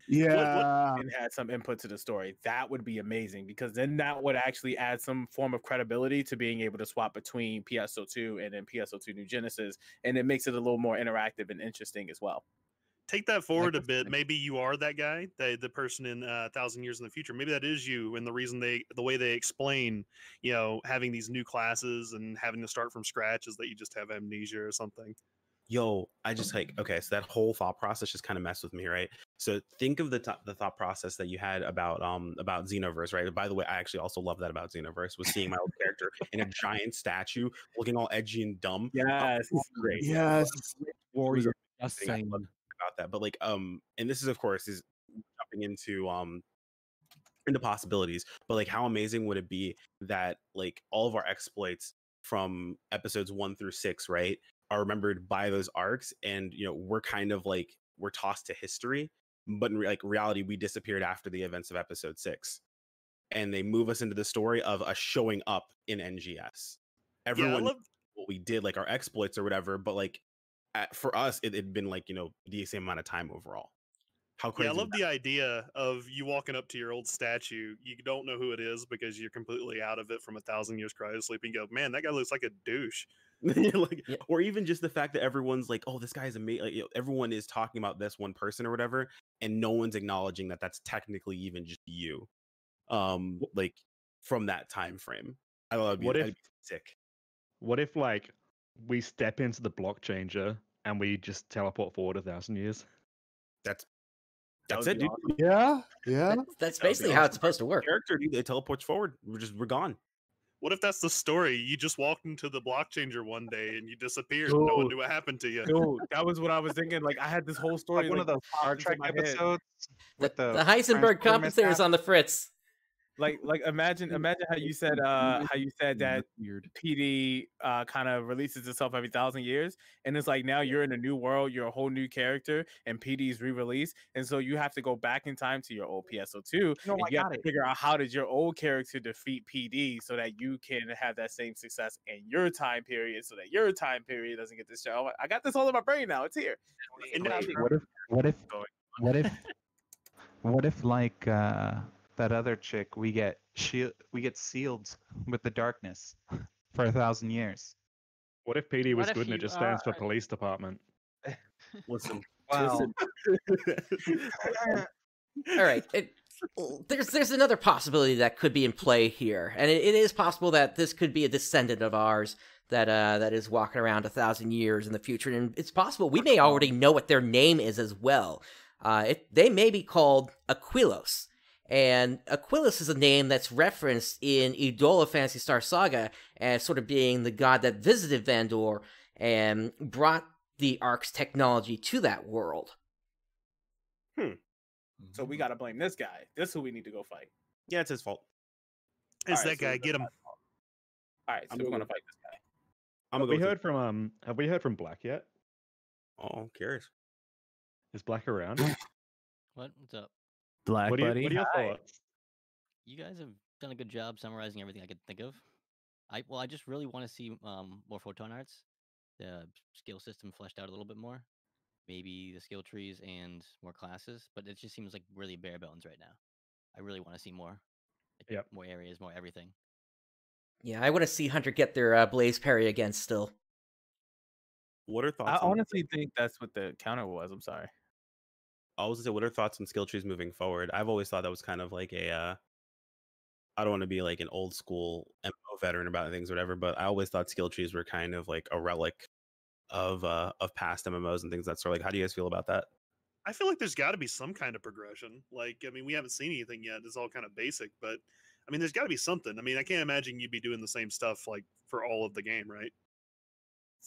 Yeah. And had some input to the story. That would be amazing, because then that would actually add some form of credibility to being able to swap between PSO2 and then PSO2 New Genesis, and it makes it a little more interactive and interesting as well. Take that forward a bit. Maybe you are that guy, the person in 1,000 years in the future. Maybe that is you, and the reason the way they explain, you know, having these new classes and having to start from scratch is that you just have amnesia or something. Yo, I just like, okay, so that whole thought process just kind of messed with me, right? So think of the thought process that you had about Xenoverse, right? By the way, I actually also love that about Xenoverse, was seeing my old character in a giant statue looking all edgy and dumb. Yes. Great. Yes. Warrior. About that. But like, and this is of course is jumping into possibilities, but like how amazing would it be that like all of our exploits from episodes 1 through 6, right, are remembered by those arcs, and you know, we're kind of like, we're tossed to history, but in reality we disappeared after the events of episode 6, and they move us into the story of us showing up in NGS. Everyone knows what we did, like our exploits or whatever, but like for us it had been like, you know, the same amount of time overall. How crazy. Yeah, I love the idea of you walking up to your old statue. You don't know who it is because you're completely out of it from 1,000 years cryo sleep, and you go, man, that guy looks like a douche. Like, or even just the fact that everyone's like, oh, this guy's amazing. Like, you know, everyone is talking about this one person or whatever, and no one's acknowledging that that's technically even just you. Like from that time frame. I love that'd be sick. What if like we step into the block changer and we just teleport forward 1,000 years? That's it, dude. Awesome. Yeah. That's basically how it's supposed to work. Character, dude, it teleports forward. We're gone. What if that's the story? You just walked into the block changer one day and you disappeared. And no one knew what happened to you. Dude, that was what I was thinking. Like I had this whole story, like one of those Star Trek episodes. The Heisenberg compensator is on the fritz. Like imagine how you said that PD kind of releases itself every 1,000 years, and it's like now you're in a new world, you're a whole new character, and PD's re-released, and so you have to go back in time to your old PSO2, and you have to figure out how did your old character defeat PD so that you can have that same success in your time period, so that your time period doesn't get this show. I got this all in my brain now. It's here. What if like that other chick we get sealed with the darkness for 1,000 years? What if PD was good and it just stands for police department? Listen. Wow. All right. There's another possibility that could be in play here, and it is possible that this could be a descendant of ours that is walking around 1,000 years in the future, and it's possible we may already know what their name is as well. They may be called Aquilos, and Aquilos is a name that's referenced in Idola Phantasy Star Saga as sort of being the god that visited Vandor and brought the ARKS technology to that world. So we got to blame this guy. This is who we need to go fight. Yeah, it's his fault. It's that guy. Get him. All right, so we're going to fight this guy. Have we heard from Black yet? Oh, I'm curious. Is Black around? What's up? Black What are your thoughts? You guys have done a good job summarizing everything I could think of. I just really want to see more photon arts, the skill system fleshed out a little bit more, maybe the skill trees and more classes. But it just seems like really bare bones right now. I really want to see more. More areas, more everything. Yeah, I want to see Hunter get their Blaze Parry again still. What are thoughts? I honestly think that's what the counter was. I'm sorry. I was gonna say, what are thoughts on skill trees moving forward? I've always thought that was kind of like a. I don't want to be like an old school MMO veteran about things, or whatever, but I always thought skill trees were kind of like a relic of past MMOs and things that sort. Like, how do you guys feel about that? I feel like there's got to be some kind of progression. Like, I mean, we haven't seen anything yet. It's all kind of basic, but I mean, there's got to be something. I mean, I can't imagine you'd be doing the same stuff like for all of the game, right?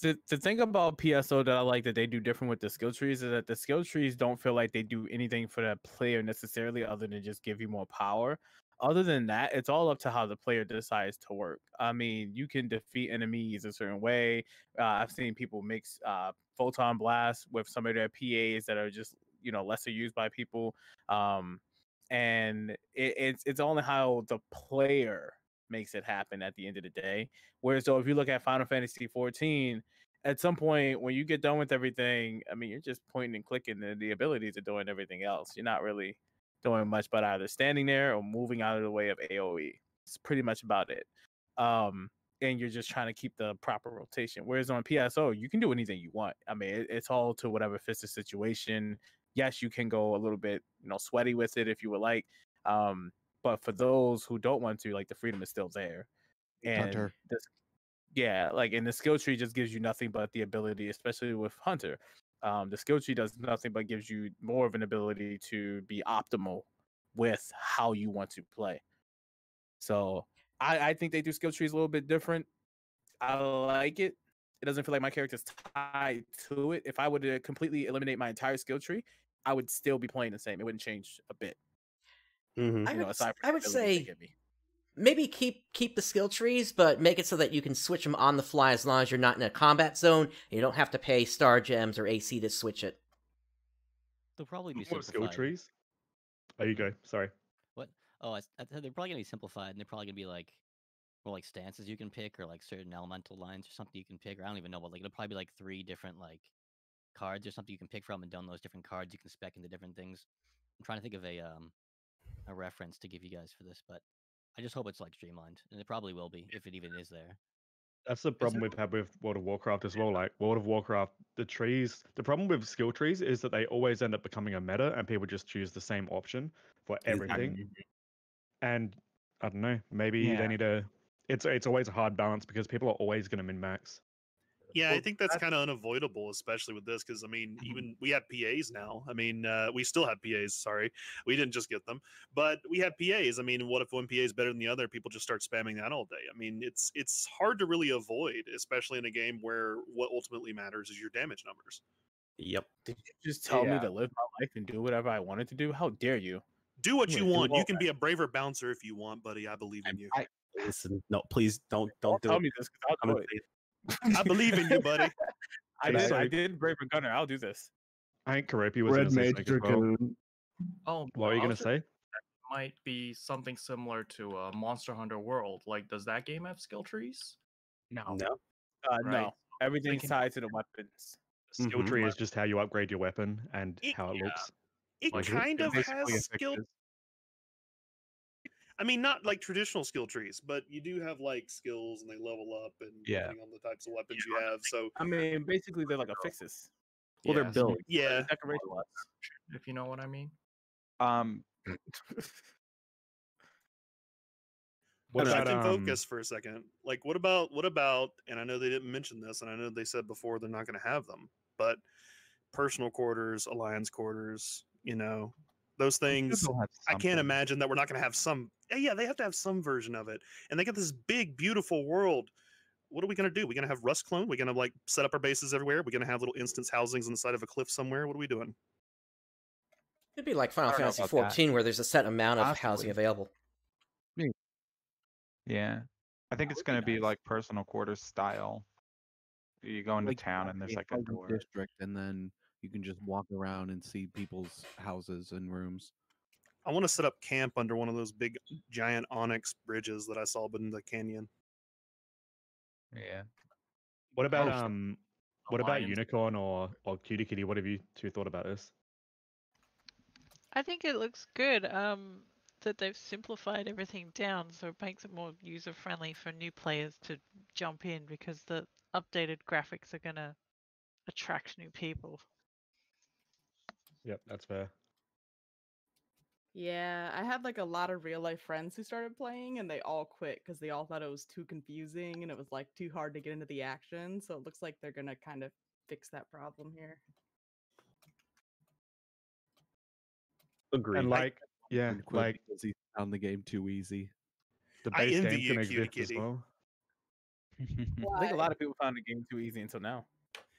The thing about PSO that I like that they do different with the skill trees is that the skill trees don't feel like they do anything for the player necessarily other than just give you more power. Other than that, it's all up to how the player decides to work. I mean, you can defeat enemies a certain way. I've seen people mix photon blasts with some of their PAs that are just, lesser used by people. And it's only how the player makes it happen at the end of the day. Whereas though, if you look at Final Fantasy 14, at some point when you get done with everything, I mean, you're just pointing and clicking the abilities of doing everything else. You're not really doing much but either standing there or moving out of the way of AoE. It's pretty much about it. And you're just trying to keep the proper rotation. Whereas on PSO, you can do anything you want. I mean, it's all to whatever fits the situation. Yes, you can go a little bit, sweaty with it if you would like. But for those who don't want to, like, the freedom is still there. And Hunter. And the skill tree just gives you nothing but the ability, especially with Hunter. The skill tree does nothing but gives you more of an ability to be optimal with how you want to play. So I think they do skill trees a little bit different. I like it. It doesn't feel like my character's tied to it. If I were to completely eliminate my entire skill tree, I would still be playing the same. It wouldn't change a bit. Mm-hmm. I would say maybe keep the skill trees, but make it so that you can switch them on the fly as long as you're not in a combat zone. And you don't have to pay star gems or AC to switch it. They'll probably be More simplified. skill trees. Oh, you go. Sorry. What? Oh, I said they're probably gonna be simplified, and they're probably gonna be like more like stances you can pick, or like certain elemental lines or something you can pick. Or I don't even know, but like it'll probably be like 3 different like cards or something you can pick from, and down those different cards you can spec into different things. I'm trying to think of a reference to give you guys for this, but I just hope it's like streamlined, and it probably will be if it even is there. That's the problem we've had with World of Warcraft as well. Like World of Warcraft, the problem with skill trees is that they always end up becoming a meta, and people just choose the same option for everything. Exactly. And I don't know, maybe they need to. It's always a hard balance because people are always going to min max. Yeah, I think that's kind of unavoidable, especially with this, because I mean, even we have PAs now. I mean, we still have PAs. Sorry, we didn't just get them, but we have PAs. I mean, what if one PA is better than the other? People just start spamming that all day. I mean, it's hard to really avoid, especially in a game where what ultimately matters is your damage numbers. Yep. Did you just tell me to live my life and do whatever I wanted to do? How dare you? Do what you Wait, want. well, You can be a braver bouncer if you want, buddy. I believe in you. Listen, no, please don't Don't do tell it. me this because I'll do it. I believe in you, buddy. I did Braver Gunner. I'll do this. I think Karepi was Red going to say Mage something as well. Dragoon. Oh, What were you I going was to just- say? that might be something similar to Monster Hunter World. Like, does that game have skill trees? No. No. Right. No. Everything's Thinking- tied to the weapons. Skill tree is just how you upgrade your weapon and how it looks. It Like, kind of basically has a skill. fixes. I mean, not like traditional skill trees, but you do have like skills and they level up and Yeah. depending on the types of weapons you have. So I mean, basically they're like a fixes. Well, they're Yeah, built. yeah. Decoration. if you know what I mean. What Shift about, and focus for a second. Like, what about? And I know they didn't mention this, and I know they said before they're not going to have them, but personal quarters, alliance quarters, those things. they'll have I can't something. imagine that we're not going to have some. Yeah, they have to have some version of it, and they got this big, beautiful world. What are we going to do? We're going to have Rust clone. We're going to like set up our bases everywhere. We're going to have little instance housings on the side of a cliff somewhere. What are we doing? It'd be like Final I don't know Fantasy about that. 14, where there's a set amount of Possibly. housing available. Yeah. I think it's going to be like personal quarters style. You go into town and there's like a door. district, and then you can just walk around and see people's houses and rooms. I want to set up camp under one of those big, giant onyx bridges that I saw in the canyon. Yeah. What about Oh, what about Alliance. Unicorn or Cutie Kitty? What have you two thought about this? I think it looks good. That they've simplified everything down, so it makes it more user friendly for new players to jump in because the updated graphics are gonna attract new people. Yep, that's fair. Yeah, I had like a lot of real life friends who started playing and they all quit because they all thought it was too confusing and it was like too hard to get into the action. So it looks like they're gonna kind of fix that problem here. Agreed. And like, yeah, And quit like because he found the game too easy. the I base envy game's you, gonna Cutie exist as Kitty. well. I think a lot of people found the game too easy until now.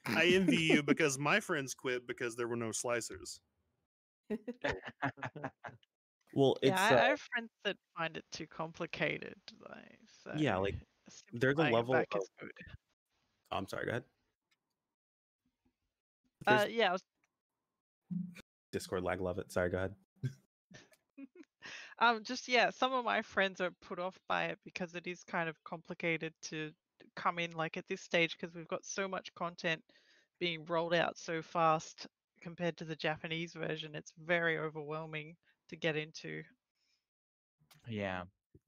I envy you because my friends quit because there were no slicers. Well, it's Yeah, I have friends that find it too complicated. So yeah, like there's a simplifying it level back of. is good. Oh, I'm sorry. Go ahead. Yeah, I was Discord lag. Love it. Sorry. Go ahead. some of my friends are put off by it because it is kind of complicated to come in like at this stage because we've got so much content being rolled out so fast compared to the Japanese version. It's very overwhelming to get into. Yeah.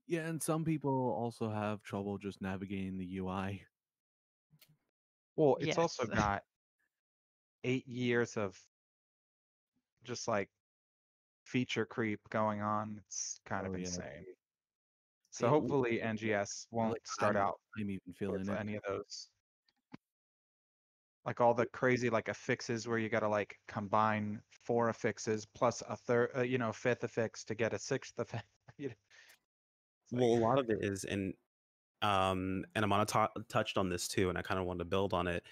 Yeah, and some people also have trouble just navigating the UI. Well, it's also Yes. got 8 years of just like feature creep going on. It's kind of Oh, yeah. insane. So Yeah, hopefully NGS won't start out I'm even feeling with it. any of those. Like all the crazy like affixes where you gotta like combine 4 affixes plus a third, fifth affix to get a 6th affix. You know, Well, a lot of it is, and Amana touched on this too, and I kind of wanted to build on it.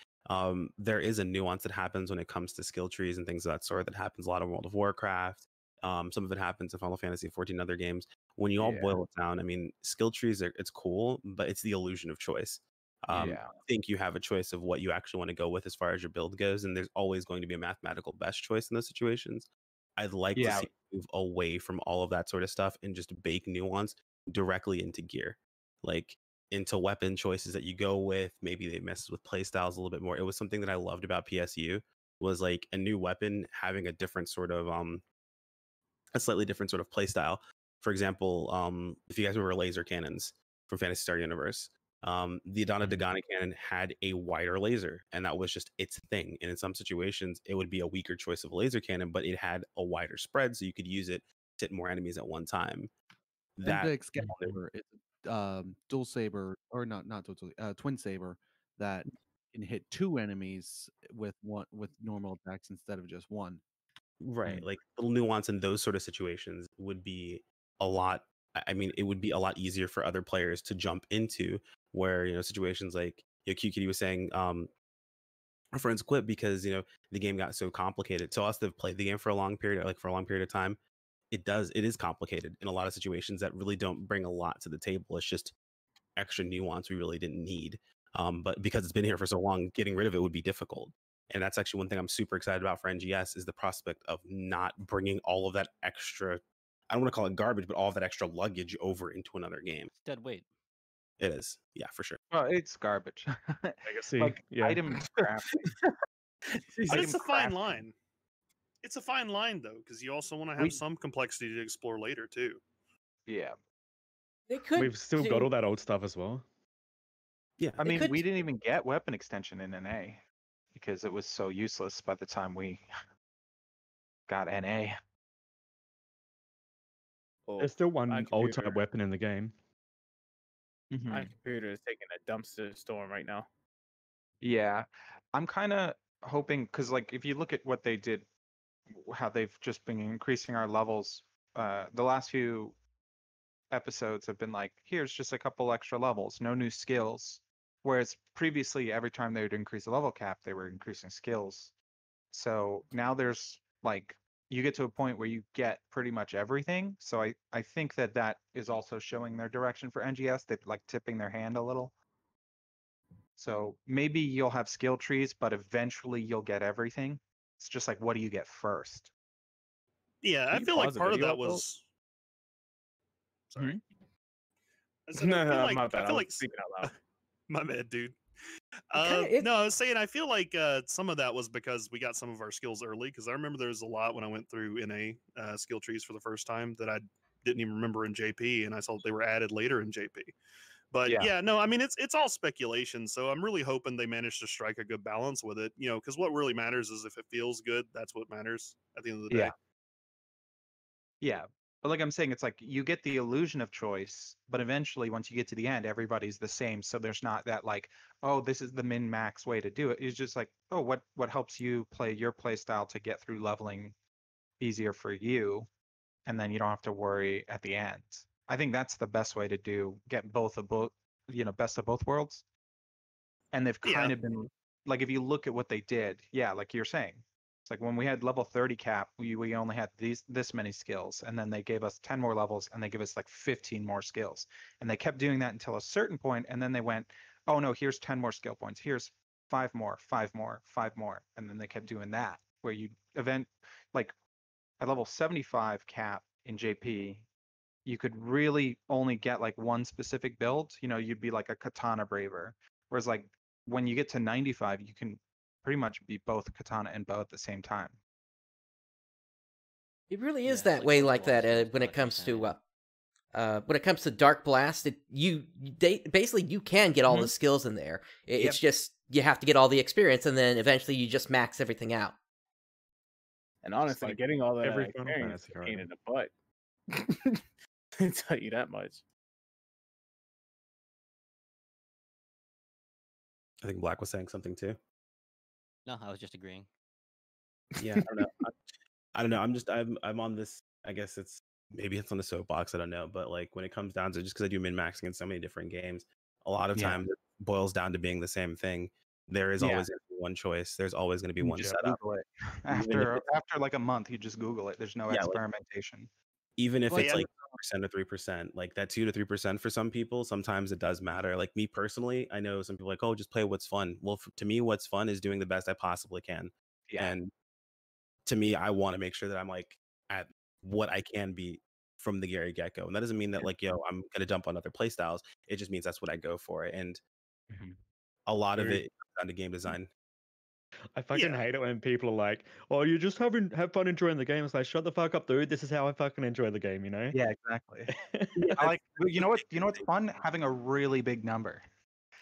There is a nuance that happens when it comes to skill trees and things of that sort. That happens a lot in World of Warcraft. Some of it happens in Final Fantasy 14 and other games. When you all boil it down, I mean, skill trees it's cool, but it's the illusion of choice. I think you have a choice of what you actually want to go with as far as your build goes, and there's always going to be a mathematical best choice in those situations. I'd like to see you move away from all of that sort of stuff and just bake nuance directly into gear, like into weapon choices that you go with. Maybe they mess with playstyles a little bit more. It was something that I loved about PSU was like a new weapon having a different sort of a slightly different sort of playstyle. For example, if you guys remember laser cannons from Phantasy Star Universe, the Adana Dagana cannon had a wider laser, and that was just its thing. And in some situations, it would be a weaker choice of a laser cannon, but it had a wider spread, so you could use it to hit more enemies at one time. And the Excalibur, it's dual saber, or not dual, twin saber that can hit 2 enemies with normal attacks instead of just 1. Right, like little nuance in those sort of situations would be a lot. I mean, it would be a lot easier for other players to jump into, where situations like QKD was saying, our friends quit because the game got so complicated. To us, they've played the game for a long period of time. it is complicated in a lot of situations that really don't bring a lot to the table. It's just extra nuance we really didn't need. But because it's been here for so long, getting rid of it would be difficult. And that's actually one thing I'm super excited about for NGS is the prospect of not bringing all of that extra, I don't want to call it garbage, but all of that extra luggage over into another game. It's dead weight. It is. Yeah, for sure. Well, it's garbage. Legacy. Like Yeah. item crafting. But it's a fine line. It's a fine line though, because you also want to have some complexity to explore later too. Yeah. They could. We've still got all that old stuff as well. Yeah. I mean, we didn't even get weapon extension in NA because it was so useless by the time we got NA. There's still one old type weapon in the game. My computer is taking a dumpster storm right now. Yeah, I'm kind of hoping because, like, if you look at what they did, how they've just been increasing our levels. The last few episodes have been like, here's just a couple extra levels, no new skills. Whereas previously, every time they would increase the level cap, they were increasing skills. So now there's like, you get to a point where you get pretty much everything. So I think that is also showing their direction for NGS. They're like tipping their hand a little. So maybe you'll have skill trees, but eventually you'll get everything. It's just like, what do you get first? Yeah, I feel like part of that was. Sorry. No, I my bad. feel I was like speaking out loud. My bad, dude. Kinda, no, I was saying I feel like some of that was because we got some of our skills early. Because I remember there was a lot when I went through NA skill trees for the first time that I didn't even remember in JP, and I saw they were added later in JP. But yeah, no, I mean it's all speculation. So I'm really hoping they manage to strike a good balance with it. You know, because what really matters is if it feels good. That's what matters at the end of the day. Yeah. But like I'm saying, it's like you get the illusion of choice, but eventually once you get to the end, everybody's the same. So there's not that like, oh, this is the min-max way to do it. It's just like, oh, what helps you play your play style to get through leveling easier for you, and then you don't have to worry at the end. I think that's the best way to get best of both worlds. And they've kind of been like, if you look at what they did, like you're saying. It's like when we had level 30 cap, we only had this many skills, and then they gave us 10 more levels, and they give us like 15 more skills, and they kept doing that until a certain point, and then they went, oh no, here's 10 more skill points, here's 5 more, 5 more, 5 more, and then they kept doing that, where you like at level 75 cap in JP, you could really only get like one specific build. You know, you'd be like a katana braver, whereas like when you get to 95, you can pretty much be both katana and bow at the same time. It really is that way, like that when it comes to Dark Blast. Basically you can get all the skills in there. It's just you have to get all the experience, and then eventually you just max everything out. And honestly, like getting all that every experience is a Final pain in the butt. I tell you that much. I think Black was saying something too. No, I was just agreeing. Yeah, I don't know. I don't know. I'm on this. I guess maybe it's on the soapbox. I don't know. But like when it comes down to just because I do min maxing in so many different games, a lot of times it boils down to being the same thing. There is always gonna be one choice. There's always going to be one setup. Google it. After like a month, you just Google it. There's no experimentation. Even if it's like 2% or 3%, like that 2 to 3% for some people, sometimes it does matter. Like me personally, I know some people like, oh, just play what's fun. Well, to me, what's fun is doing the best I possibly can. Yeah. And to me, I want to make sure that I'm like at what I can be from the Gary get-go. And that doesn't mean that like, I'm going to dump on other playstyles. It just means that's what I go for. And a lot of it comes down to game design. I fucking hate it when people are like, "Oh, you just have fun enjoying the game." It's like, shut the fuck up, dude. This is how I fucking enjoy the game, you know? Yeah, exactly. I like, you know what's fun? Having a really big number.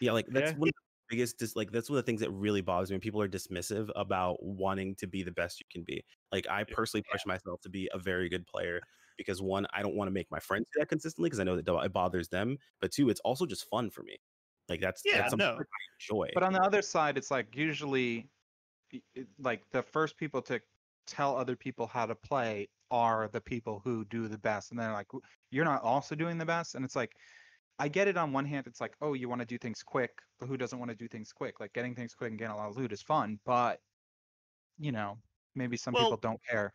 Yeah, like that's one of the biggest. That's one of the things that really bothers me when people are dismissive about wanting to be the best you can be. Like I personally push myself to be a very good player because one, I don't want to make my friends do that consistently because I know that it bothers them. But two, it's also just fun for me. Like that's something I enjoy. But on the other side, it's like usually, like the first people to tell other people how to play are the people who do the best, and they're like, you're not also doing the best. And it's like, I get it. On one hand, it's like, oh, you want to do things quick, but who doesn't want to do things quick? Like getting things quick and getting a lot of loot is fun, but maybe some people don't care.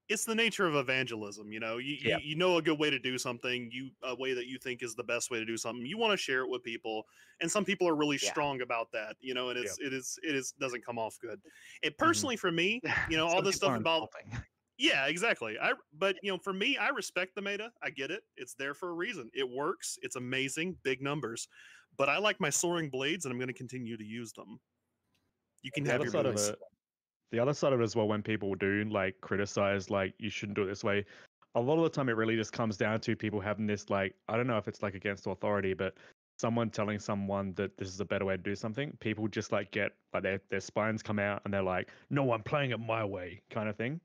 it's the nature of evangelism. You know, you know a good way to do something, a way that you think is the best way to do something. You want to share it with people, and some people are really strong about that. You know, and it doesn't come off good. It personally for me, you know, all this stuff about. Yeah, exactly. But you know, for me, I respect the meta. I get it. It's there for a reason. It works. It's amazing. Big numbers. But I like my soaring blades, and I'm going to continue to use them. You can have your blades. The other side of it as well, when people do like criticize, like you shouldn't do it this way, a lot of the time it really just comes down to people having this, like, I don't know if it's like against authority, but someone telling someone that this is a better way to do something, people just like get like their spines come out and they're like, no, I'm playing it my way, kind of thing.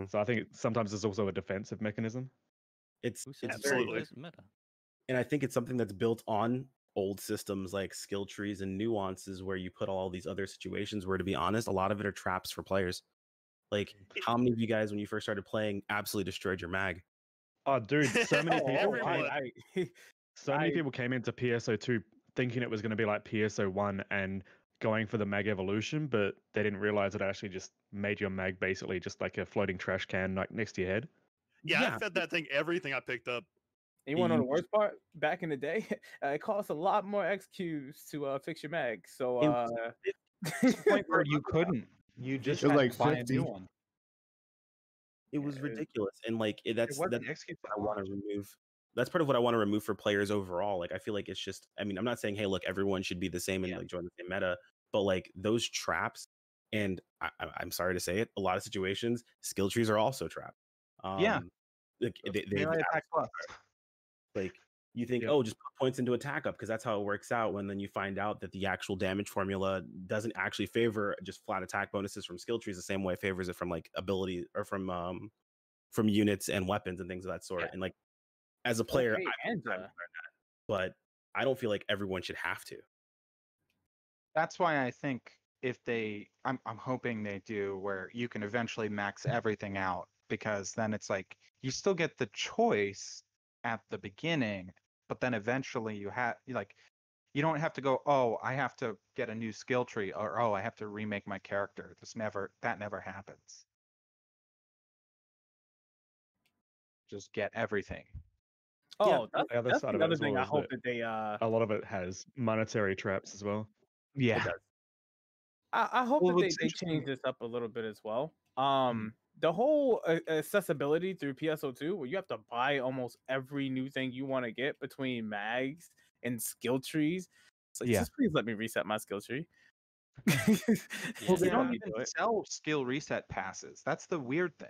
So I think sometimes there's also a defensive mechanism. It's absolutely meta. And I think it's something that's built on old systems like skill trees and nuances where you put all these other situations where, to be honest, a lot of it are traps for players. Like, how many of you guys, when you first started playing, absolutely destroyed your mag? Oh, dude, so many people. So many people came into PSO2 thinking it was going to be like PSO1 and going for the mag evolution, but they didn't realize it actually just made your mag basically just like a floating trash can like next to your head. Yeah, I fed that thing everything I picked up. You want to know the worst part? Back in the day, it cost a lot more XQs to fix your mag. So it's the point where you couldn't. You just had to buy a new one. It was ridiculous, and like that's what I want to remove. That's part of what I want to remove for players overall. Like, I feel like it's just. I mean, I'm not saying, hey, look, everyone should be the same and like join the same meta, but like those traps, and I'm sorry to say it, a lot of situations, skill trees are also trapped. Like they attack plus. Like, you think, oh, just put points into attack up because that's how it works out. When then you find out that the actual damage formula doesn't actually favor just flat attack bonuses from skill trees the same way it favors it from like ability or from units and weapons and things of that sort. And like, as a player, I've learned that, but I don't feel like everyone should have to. That's why I think I'm hoping they do where you can eventually max everything out, because then it's like you still get the choice at the beginning, but then eventually you don't have to go, oh, I have to get a new skill tree, or oh, I have to remake my character. That never happens. Just get everything. Oh, the other that's side another of it thing. I as hope well that they a lot of it has monetary traps as well. Yeah. I hope that they change this up a little bit as well. The whole accessibility through PSO2, where you have to buy almost every new thing you want to get between mags and skill trees. It's like, just please let me reset my skill tree. Well, they don't even sell skill reset passes. That's the weird thing.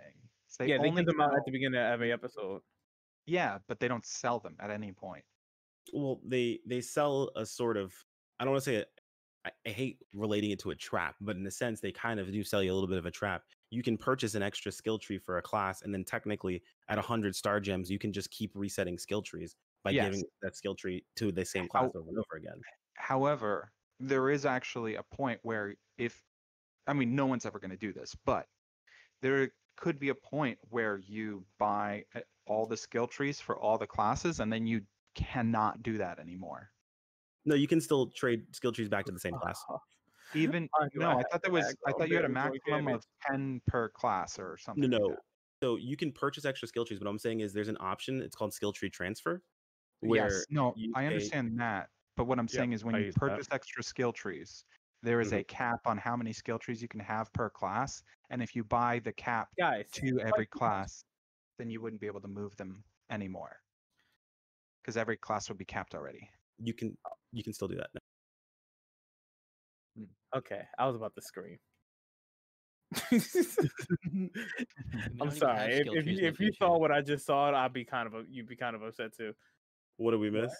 They give them out at the beginning of every episode. Yeah, but they don't sell them at any point. Well, they sell a sort of, I don't want to say it, I hate relating it to a trap, but in a sense, they kind of do sell you a little bit of a trap. You can purchase an extra skill tree for a class, and then technically at 100 star gems, you can just keep resetting skill trees by giving that skill tree to the same class over and over again. However, there is actually a point where no one's ever going to do this, but there could be a point where you buy all the skill trees for all the classes, and then you cannot do that anymore. No, you can still trade skill trees back to the same class. Even I thought you had a maximum of 10 per class or something. No. Like that. So you can purchase extra skill trees. What I'm saying is there's an option. It's called skill tree transfer. Where I understand that. But what I'm saying is when you purchase extra skill trees, there is a cap on how many skill trees you can have per class. And if you buy the cap to every class, then you wouldn't be able to move them anymore. Because every class would be capped already. You can still do that now. Okay, I was about to scream. I'm sorry. If you saw what I just saw, you'd be kind of upset too. What did we miss?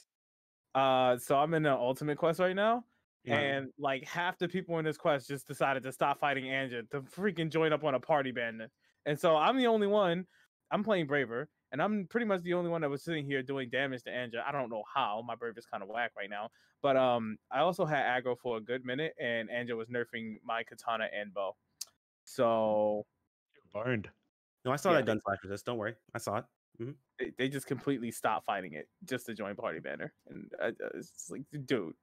So I'm in the ultimate quest right now, and like half the people in this quest just decided to stop fighting Anja to freaking join up on a party band. And so I'm the only one. I'm playing Braver, and I'm pretty much the only one that was sitting here doing damage to Anja. I don't know how. My Braver's kind of whack right now. But I also had aggro for a good minute, and Anja was nerfing my katana and bow. So burned. No, I saw that gunslash resist. Don't worry, I saw it. Mm-hmm. They just completely stopped fighting it just to join party banner, and it's like, dude,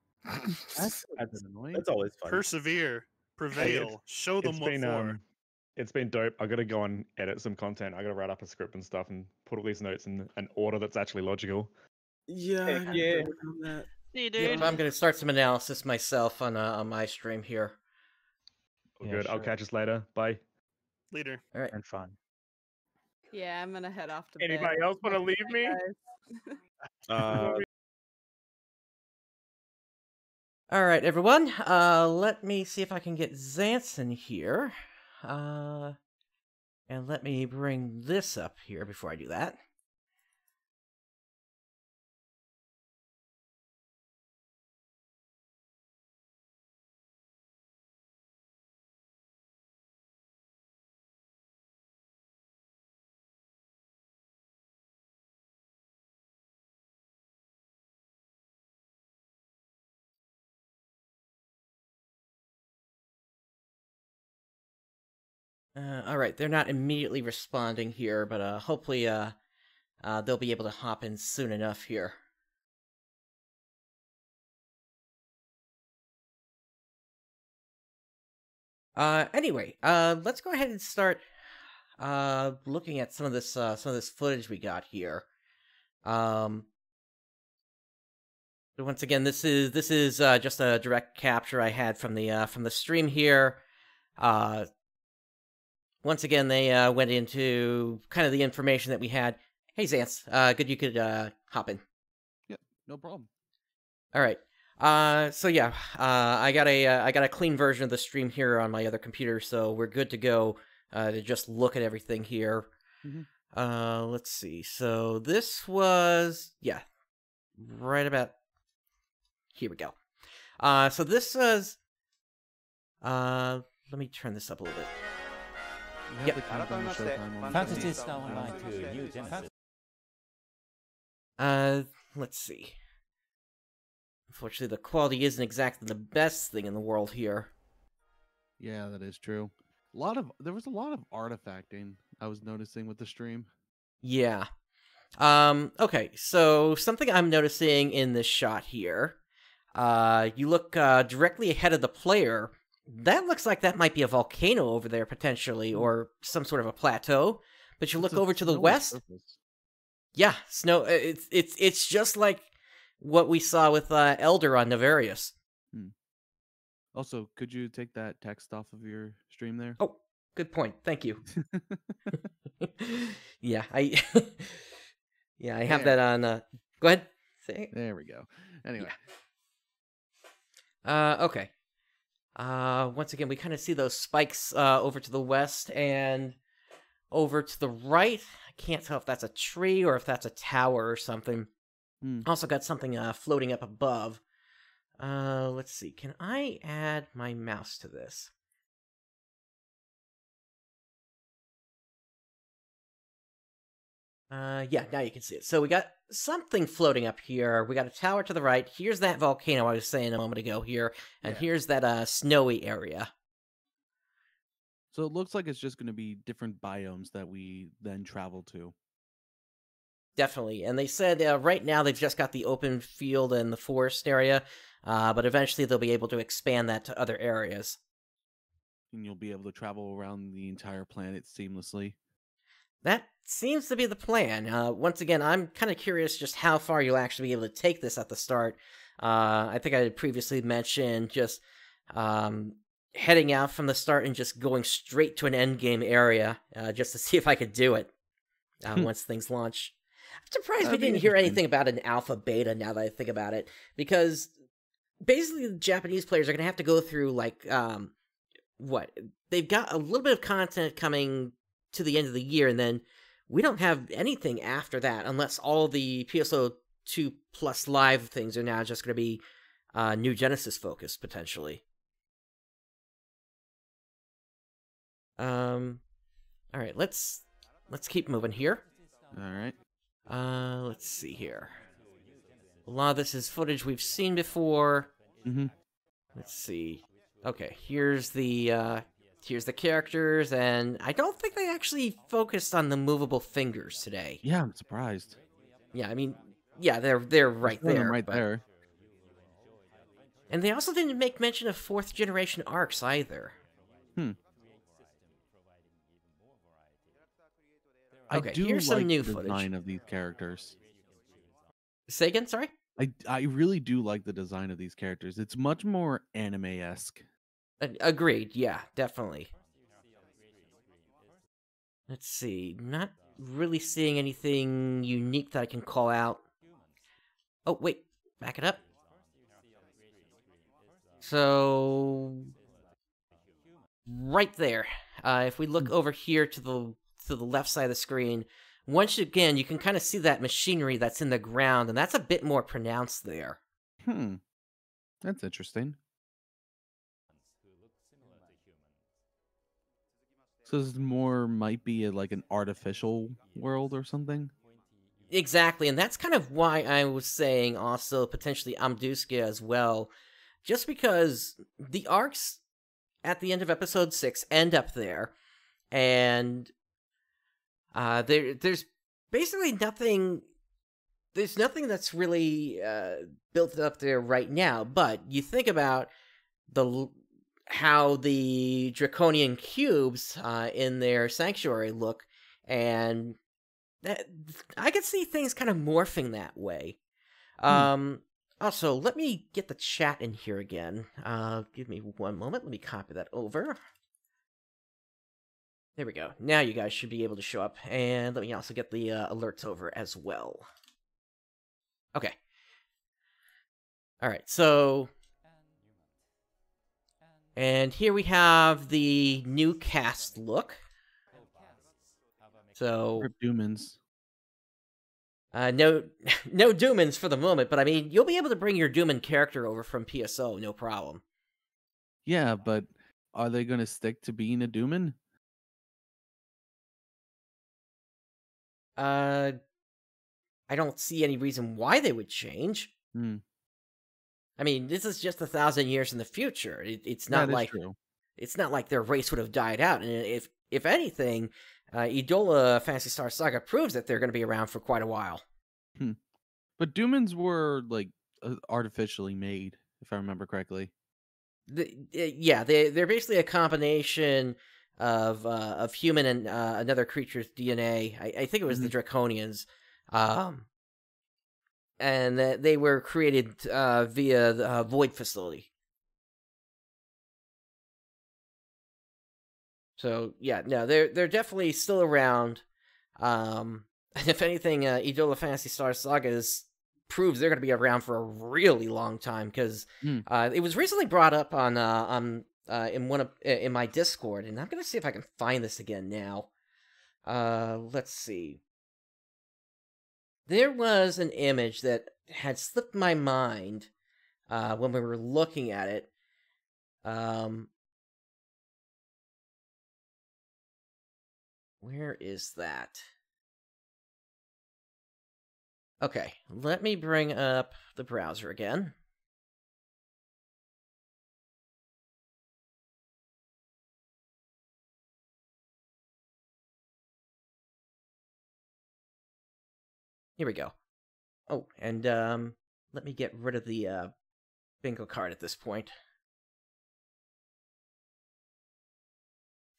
that's annoying. That's always fun. Persevere, prevail, show them what for. It's been dope. I gotta go and edit some content. I gotta write up a script and stuff and put all these notes in an order that's actually logical. Yeah, Yeah. See you, Yep, dude. I'm gonna start some analysis myself on my stream here. All Yeah, good. I'll sure. catch us later. Bye. Later. All right. And fun. Yeah, I'm gonna head off to bed. Anybody else want to leave me? Guys. All right, everyone. Let me see if I can get Zance in here. And let me bring this up here before I do that. All right, they're not immediately responding here, but hopefully they'll be able to hop in soon enough here. Anyway, let's go ahead and start looking at some of this footage we got here. Once again, this is just a direct capture I had from the stream here. Once again, they went into kind of the information that we had. Hey, Zance, good you could hop in. Yep, no problem. All right. So yeah, I got a clean version of the stream here on my other computer, so we're good to go to just look at everything here. Mm-hmm. Let's see. So this was right about here we go. So this was let me turn this up a little bit. Yep. Fantasy Star Online 2 New Genesis. Let's see. Unfortunately, the quality isn't exactly the best thing in the world here. Yeah, that is true. There was a lot of artifacting I was noticing with the stream. Yeah. Okay, so something I'm noticing in this shot here. You look directly ahead of the player. That looks like that might be a volcano over there, potentially, or some sort of a plateau. But you look over to the west. Surface. Yeah, snow. It's just like what we saw with Elder on Navarius. Also, could you take that text off of your stream there? Oh, good point. Thank you. Yeah, I have that on. Go ahead. Say. There we go. Anyway. Okay. Once again, we kind of see those spikes over to the west and over to the right. I can't tell if that's a tree or if that's a tower or something. Also got something floating up above. Let's see. Can I add my mouse to this? Yeah, now you can see it. So we got something floating up here. We got a tower to the right. Here's that volcano I was saying a moment ago here. And here's that snowy area. So it looks like it's just going to be different biomes that we then travel to. Definitely. And they said right now they've just got the open field and the forest area. But eventually they'll be able to expand that to other areas. And you'll be able to travel around the entire planet seamlessly. That seems to be the plan. Once again, I'm kind of curious just how far you'll actually be able to take this at the start. I think I had previously mentioned just heading out from the start and just going straight to an endgame area just to see if I could do it once things launch. I'm surprised we didn't hear anything about an alpha beta now that I think about it, because basically the Japanese players are going to have to go through, like, they've got a little bit of content coming to the end of the year, and then we don't have anything after that unless all the PSO2 Plus Live things are now just going to be New Genesis focused, potentially. All right, let's keep moving here. All right. Let's see here. A lot of this is footage we've seen before. Let's see. Okay, here's the characters, and I don't think they actually focused on the movable fingers today. Yeah, I'm surprised. Yeah, I mean, yeah, they're right there. Right there. And they also didn't make mention of 4th generation ARKS either. Okay, do here's like some new the footage. design of these characters. Say again, sorry? I really do like the design of these characters. It's much more anime-esque. Agreed, yeah, definitely. Let's see, not really seeing anything unique that I can call out. Oh, wait, back it up. So, right there, if we look over here to the left side of the screen, once again, you can kind of see that machinery that's in the ground, and that's a bit more pronounced there. That's interesting. So this might be like an artificial world or something? Exactly, and that's kind of why I was saying also potentially Amduska as well. Just because the arcs at the end of episode 6 end up there, and there's basically nothing. There's nothing that's really built up there right now. But you think about how the draconian cubes in their sanctuary look, and I could see things kind of morphing that way. Also, let me get the chat in here again. Give me one moment. Let me copy that over. There we go. Now you guys should be able to show up. And let me also get the alerts over as well. Okay. Alright, so... And here we have the new cast look. So... Doomans. No Doomans for the moment, but I mean, you'll be able to bring your Dooman character over from PSO, no problem. Yeah, but are they going to stick to being a Dooman? I don't see any reason why they would change. I mean, this is just 1,000 years in the future. It's not like it's not like their race would have died out. And if anything, Idola Phantasy Star Saga proves that they're going to be around for quite a while. But Doomans were like artificially made, if I remember correctly. Yeah, they're basically a combination of human and another creature's DNA. I think it was the Draconians, and they were created via the Void Facility. So yeah, no, they're definitely still around. And if anything, Idola Phantasy Star Saga proves they're going to be around for a really long time, because it was recently brought up on in my Discord, and I'm going to see if I can find this again now. Let's see. There was an image that had slipped my mind when we were looking at it. Where is that? Okay, let me bring up the browser again. Here we go. Oh, and let me get rid of the bingo card at this point.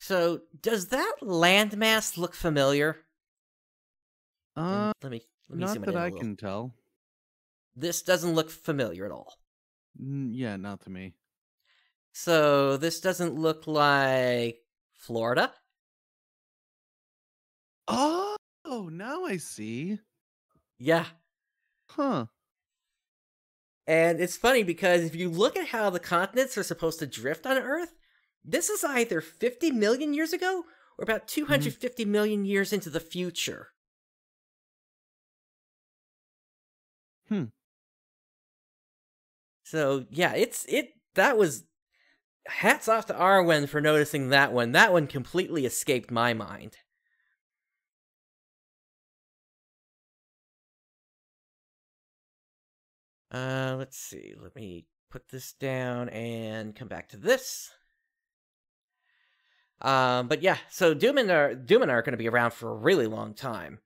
So, does that landmass look familiar? Let me not zoom it that in a I little. can tell. This doesn't look familiar at all. Yeah, not to me. So, this doesn't look like Florida? Oh, now I see. Yeah. Huh. And it's funny because if you look at how the continents are supposed to drift on Earth, this is either 50 million years ago or about 250 million years into the future. So, yeah, that was hats off to Arwen for noticing that one. That one completely escaped my mind. Let's see. Let me put this down and come back to this. But yeah, so Dooman are going to be around for a really long time.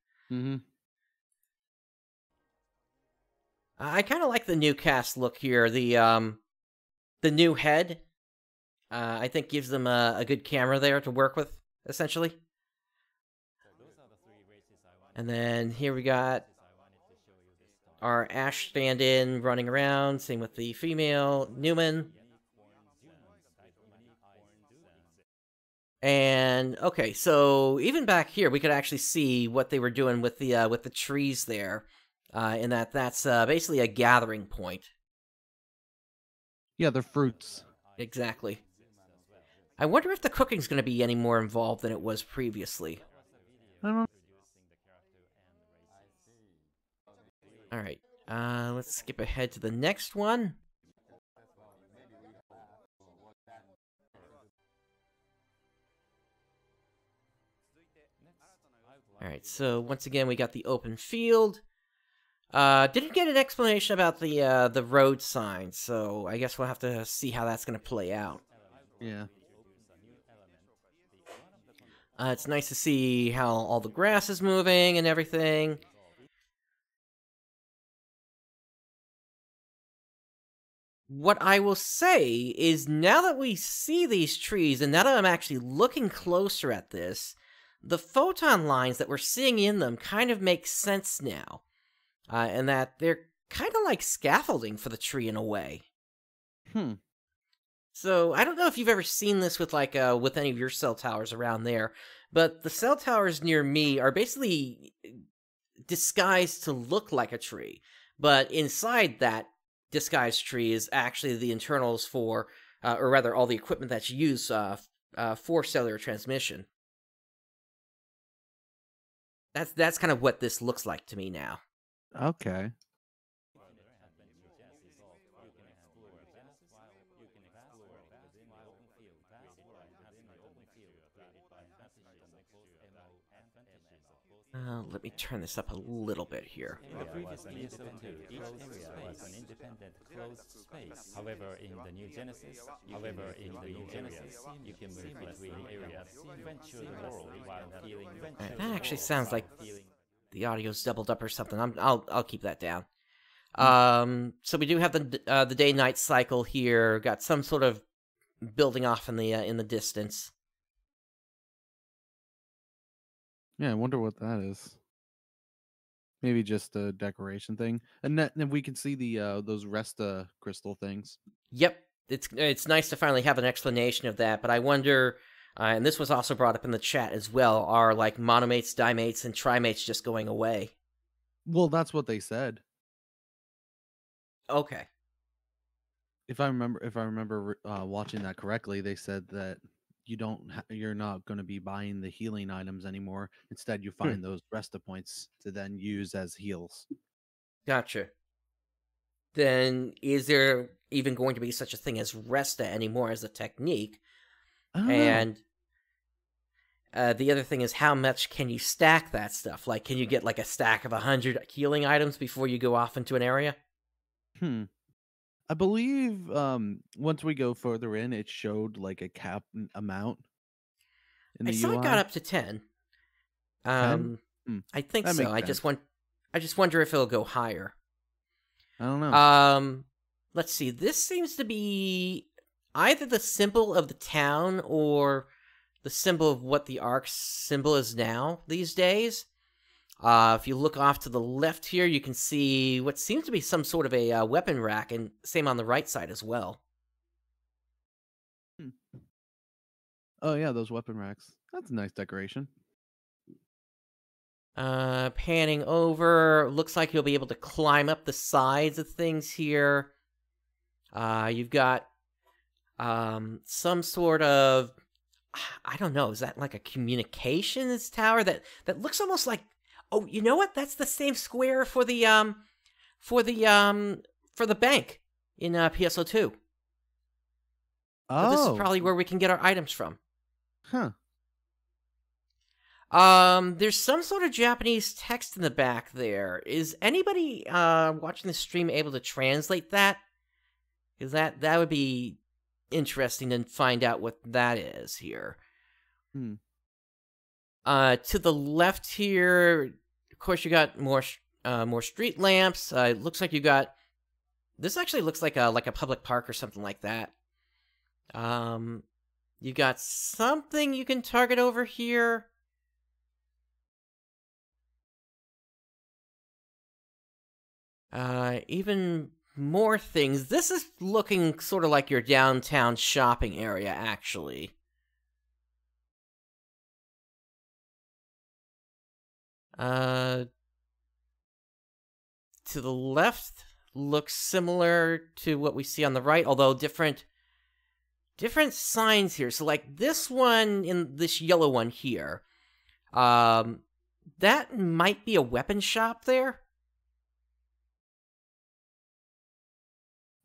I kind of like the new cast look here. The new head, I think gives them a good camera there to work with, essentially. And then here we got our Ash stand-in running around. Same with the female Newman. And okay, so even back here, we could actually see what they were doing with the trees there, in that's basically a gathering point. Yeah, they're fruits. Exactly. I wonder if the cooking's going to be any more involved than it was previously. I don't know. All right, let's skip ahead to the next one. All right, so once again, we got the open field. Didn't get an explanation about the road sign, so I guess we'll have to see how that's going to play out. Yeah. It's nice to see how all the grass is moving and everything. What I will say is, now that we see these trees, and now that I'm actually looking closer at this, the photon lines that we're seeing in them kind of make sense now. And that they're kind of like scaffolding for the tree in a way. So, I don't know if you've ever seen this with with any of your cell towers around there, but the cell towers near me are basically disguised to look like a tree. But inside that disguised tree is actually the internals for, or rather all the equipment that's used for cellular transmission. That's kind of what this looks like to me now. Okay. Let me turn this up a little bit here. In the previous PSO2, each area was an independent closed space. However, in the New Genesis, you can move between areas, venture the world while feeling venture. That actually sounds like the audio's doubled up or something. I'll keep that down. So we do have the day-night cycle here. Got some sort of building off in the distance. Yeah, I wonder what that is. Maybe just a decoration thing, and then we can see the those Resta crystal things. Yep, it's nice to finally have an explanation of that. But I wonder, and this was also brought up in the chat as well, are like monomates, dimates, and trimates just going away? Well, that's what they said. Okay. If I remember watching that correctly, they said that you're not going to be buying the healing items anymore. Instead, you find those Resta points to then use as heals. Gotcha. Then is there even going to be such a thing as Resta anymore as a technique? And the other thing is, how much can you stack that stuff? Like, can you get like a stack of 100 healing items before you go off into an area? I believe once we go further in, it showed like a cap amount. I saw it got up to 10. 10? I think That so. makes sense. I just wonder if it'll go higher. I don't know. Let's see. This seems to be either the symbol of the town or the symbol of what the ARKS symbol is now these days. If you look off to the left here, you can see what seems to be some sort of a weapon rack, and same on the right side as well. Oh yeah, those weapon racks. That's a nice decoration. Panning over, looks like you'll be able to climb up the sides of things here. You've got some sort of, I don't know, is that like a communications tower that looks almost like, oh, you know what? That's the same square for the bank in PSO2. Oh, So this is probably where we can get our items from. Huh. There's some sort of Japanese text in the back there. Is anybody watching the stream able to translate that? Because that would be interesting to find out what that is here. To the left here, of course, you got more street lamps. It looks like you got. This actually looks like a public park or something like that. You got something you can target over here. Even more things. This is looking sort of like your downtown shopping area, actually. To the left looks similar to what we see on the right, although different signs here. So like this one, in this yellow one here, that might be a weapon shop there.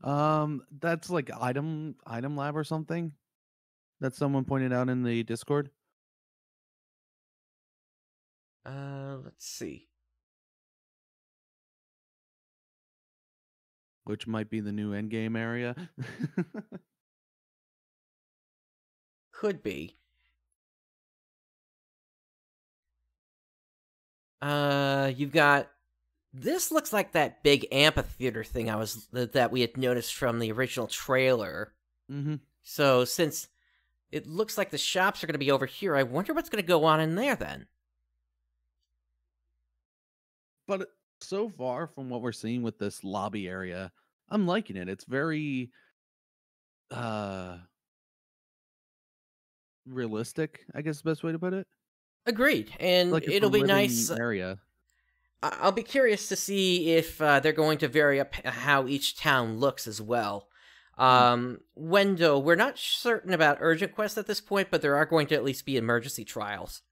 That's like item lab or something that someone pointed out in the Discord. Let's see. Which might be the new endgame area. Could be. You've got... This looks like that big amphitheater thing that we had noticed from the original trailer. Mm-hmm. So since it looks like the shops are going to be over here, I wonder what's going to go on in there then. But so far from what we're seeing with this lobby area, I'm liking it. It's very realistic, I guess is the best way to put it. Agreed. And like it'll be nice. Area. I'll be curious to see if they're going to vary up how each town looks as well. Wendo, we're not certain about urgent quests at this point, but there are going to at least be emergency trials.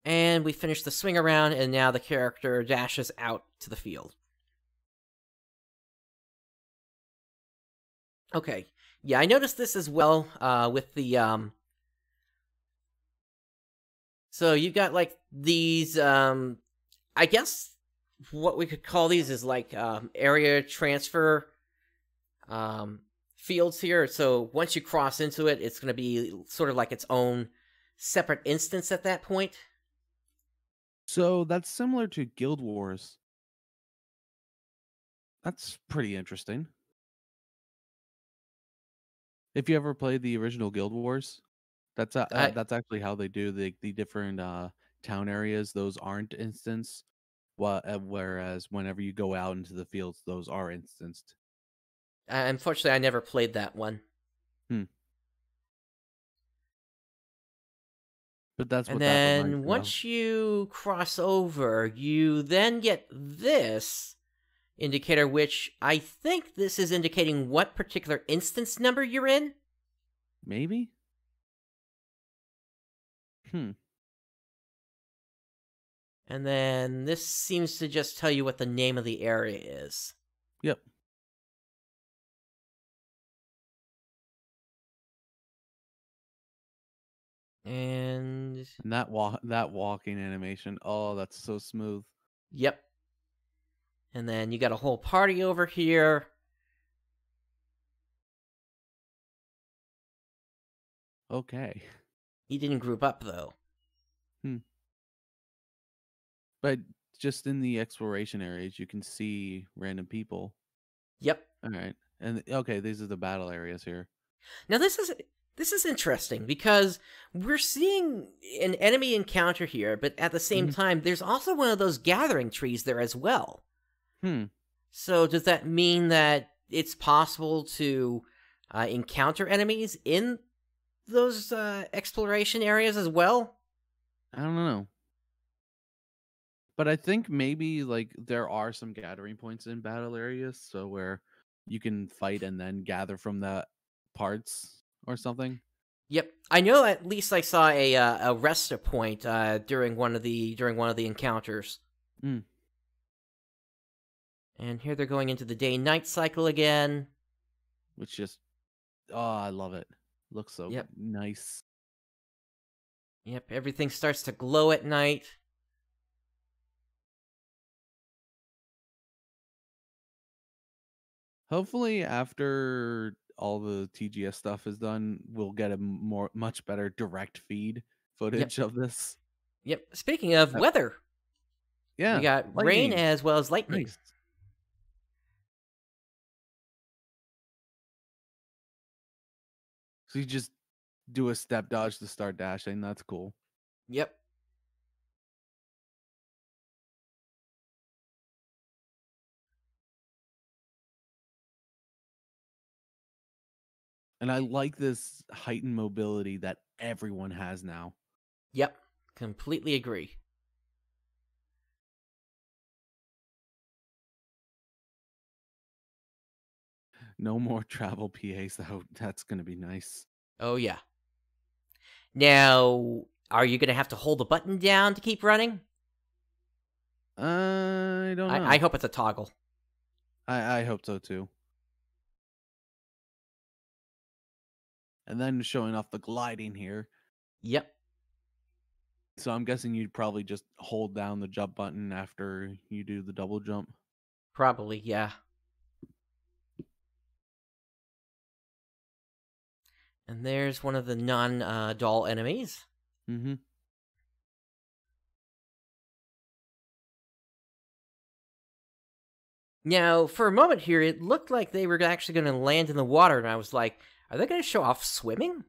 And we finish the swing around, and now the character dashes out to the field. Okay. Yeah, I noticed this as well, with the, So you got, like, these, I guess what we could call these is, like, area transfer, fields here. So once you cross into it, it's going to be sort of like its own separate instance at that point. So that's similar to Guild Wars. That's pretty interesting. If you ever played the original Guild Wars, that's actually how they do the different town areas. Those aren't instanced, whereas whenever you go out into the fields, those are instanced. Unfortunately, I never played that one. But that's what and that then reminds me once you cross over, you then get this indicator, which I think this is indicating what particular instance number you're in. Maybe? And then this seems to just tell you what the name of the area is. Yep. And that walking animation, oh, that's so smooth. Yep. And then you got a whole party over here. Okay. He didn't group up, though. But just in the exploration areas, you can see random people. Yep. All right. And okay, these are the battle areas here. Now this is interesting because we're seeing an enemy encounter here, but at the same time, there's also one of those gathering trees there as well. So does that mean that it's possible to encounter enemies in those exploration areas as well? I don't know. But I think maybe like there are some gathering points in battle areas, so where you can fight and then gather from the parts or something. Yep, I know. At least I saw a rest point during one of the encounters. And here they're going into the day-night cycle again, which just I love it. Looks so nice. Yep, everything starts to glow at night. Hopefully, after all the TGS stuff is done, we'll get a much better direct feed footage of this. Yep. Speaking of weather, we got rain as well as lightning. Nice. So you just do a step dodge to start dashing. That's cool. Yep. And I like this heightened mobility that everyone has now. Yep, completely agree. No more travel PAs, though. That's going to be nice. Oh, yeah. Now, are you going to have to hold the button down to keep running? I don't know. I hope it's a toggle. I hope so, too. And then showing off the gliding here. Yep. So I'm guessing you'd probably just hold down the jump button after you do the double jump. Probably, yeah. And there's one of the non-doll enemies. Mm-hmm. Now, for a moment here, it looked like they were actually going to land in the water, and I was like, are they going to show off swimming?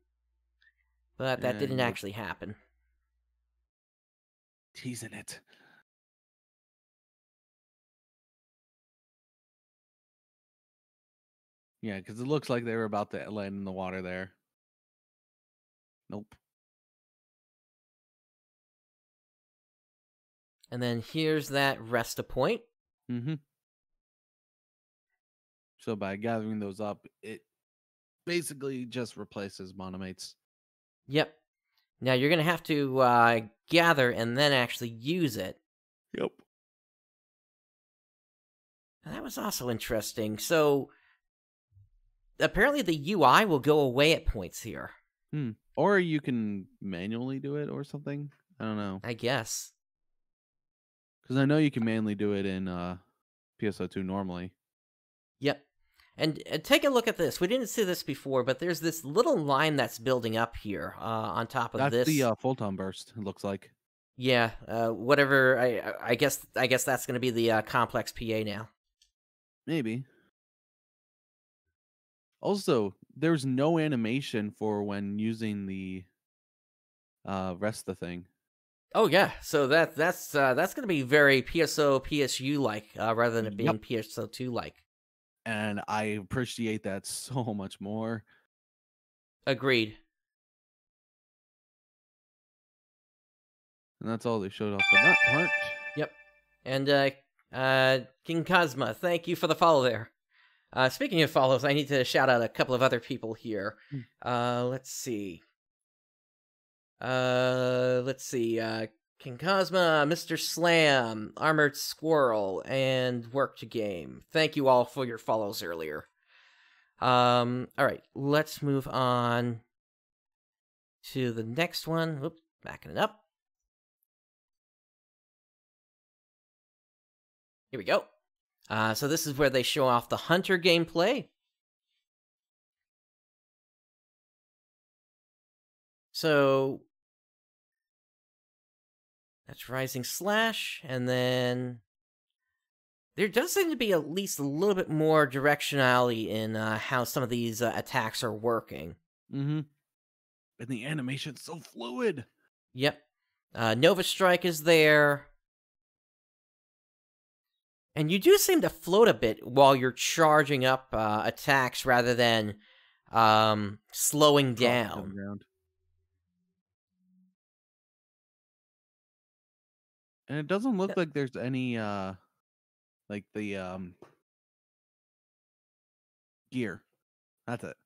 But that didn't actually happen. Teasing it. Yeah, because it looks like they were about to land in the water there. Nope. And then here's that rest a point. Mm-hmm. So by gathering those up, it basically just replaces monomates. Yep. Now you're going to have to gather and then actually use it. Yep. And that was also interesting. So apparently the UI will go away at points here. Or you can manually do it or something. I don't know. I guess. Because I know you can manually do it in PSO2 normally. Yep. And take a look at this. We didn't see this before, but there's this little line that's building up here on top of That's this. the photon burst, it looks like. Yeah, whatever. I guess that's going to be the complex PA now. Maybe. Also, there's no animation for when using the rest of the thing. Oh yeah, so that's going to be very PSU like rather than it being PSO2 like. And I appreciate that so much more. Agreed. And that's all they showed off for that part. Yep. And King Cosma, thank you for the follow there. Speaking of follows, I need to shout out a couple of other people here. Let's see. King Cosma, Mr. Slam, Armored Squirrel, and Work to Game. Thank you all for your follows earlier. Alright, let's move on to the next one. Whoop, backing it up. Here we go. So this is where they show off the Hunter gameplay. So that's Rising Slash, and then there does seem to be at least a little bit more directionality in how some of these attacks are working. Mm-hmm. And the animation's so fluid. Yep. Nova Strike is there. And you do seem to float a bit while you're charging up attacks rather than slowing down. And it doesn't look like there's any like the gear. That's it.